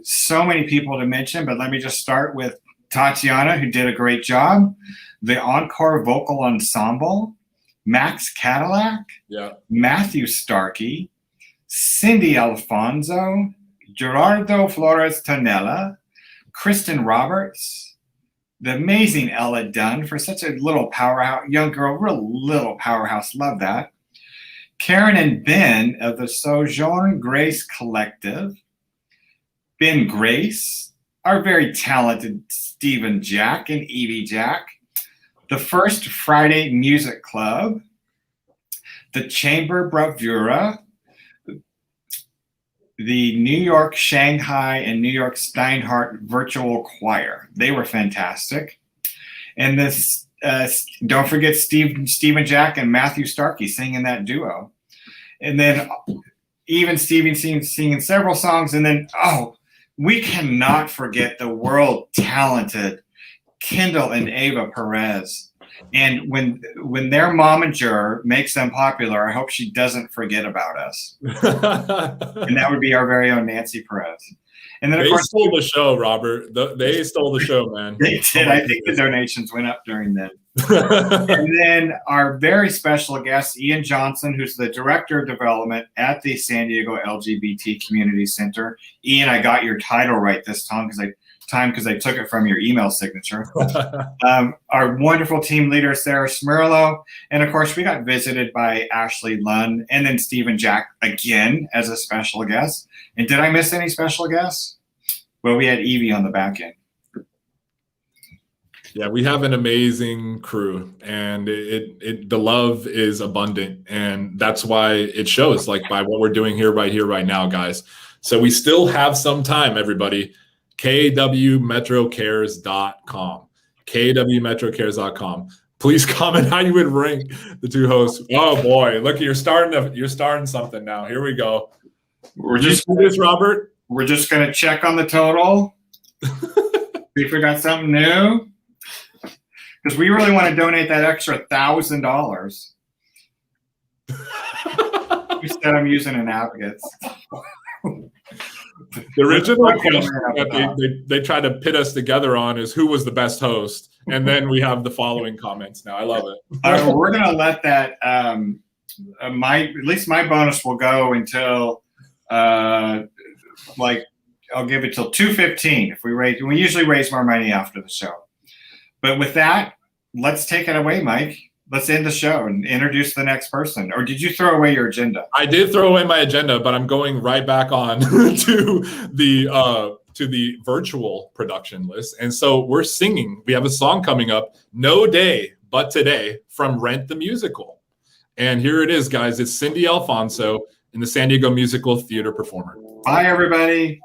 S1: So many people to mention, but let me just start with Tatiana, who did a great job. The Encore Vocal Ensemble, Max Cadillac, Matthew Starkey, Cindy Alfonso, Gerardo Flores Tonella, Kristen Roberts, the amazing Ella Dunn for such a little powerhouse, young girl, real little powerhouse. Love that. Karen and Ben of the Sojourn Grace Collective, Ben Grace, our very talented Stephen Jack and Evie Jack, the First Friday Music Club, the Chamber Bravura, the New York, Shanghai, and New York Steinhardt Virtual Choir. They were fantastic. And this, don't forget Stephen Jack and Matthew Starkey singing that duo. And then even Stephen singing several songs. And then, we cannot forget the world talented Kendall and Ava Perez. And when their momager makes them popular, I hope she doesn't forget about us. And that would be our very own Nancy Perez. And then, of course,
S2: stole the show, Robert. They stole the show, man.
S1: They did. I think the donations went up during then. And then our very special guest, Ian Johnson, who's the Director of Development at the San Diego LGBT Community Center. Ian, I got your title right this time because I took it from your email signature. Our wonderful team leader, Sarah Smirlo. And of course, we got visited by Ashley Lunn and then Stephen Jack again as a special guest. And did I miss any special guests? Well, we had Evie on the back end.
S2: Yeah, we have an amazing crew, and the love is abundant, and that's why it shows, like, by what we're doing right now, guys. So we still have some time, everybody. kwmetrocares.com. kwmetrocares.com. Please comment how you would rank the two hosts. Oh boy, look, you're starting something now. Here we go.
S1: We're just
S2: Robert.
S1: We're just gonna check on the total. See if we got something new. Because we really want to donate that extra $1,000. Instead, I'm using an advocate.
S2: The original question that they tried to pit us together on is who was the best host, and then we have the following comments. Now I love it.
S1: We're gonna let that. At least my bonus will go until I'll give it till 2:15. We usually raise more money after the show. But with that, let's take it away, Mike. Let's end the show and introduce the next person. Or did you throw away your agenda?
S2: I did throw away my agenda, but I'm going right back on to the virtual production list. And so we're singing. We have a song coming up, No Day But Today, from Rent the Musical. And here it is, guys. It's Cindy Alfonso in the San Diego Musical Theater Performer.
S1: Bye, everybody.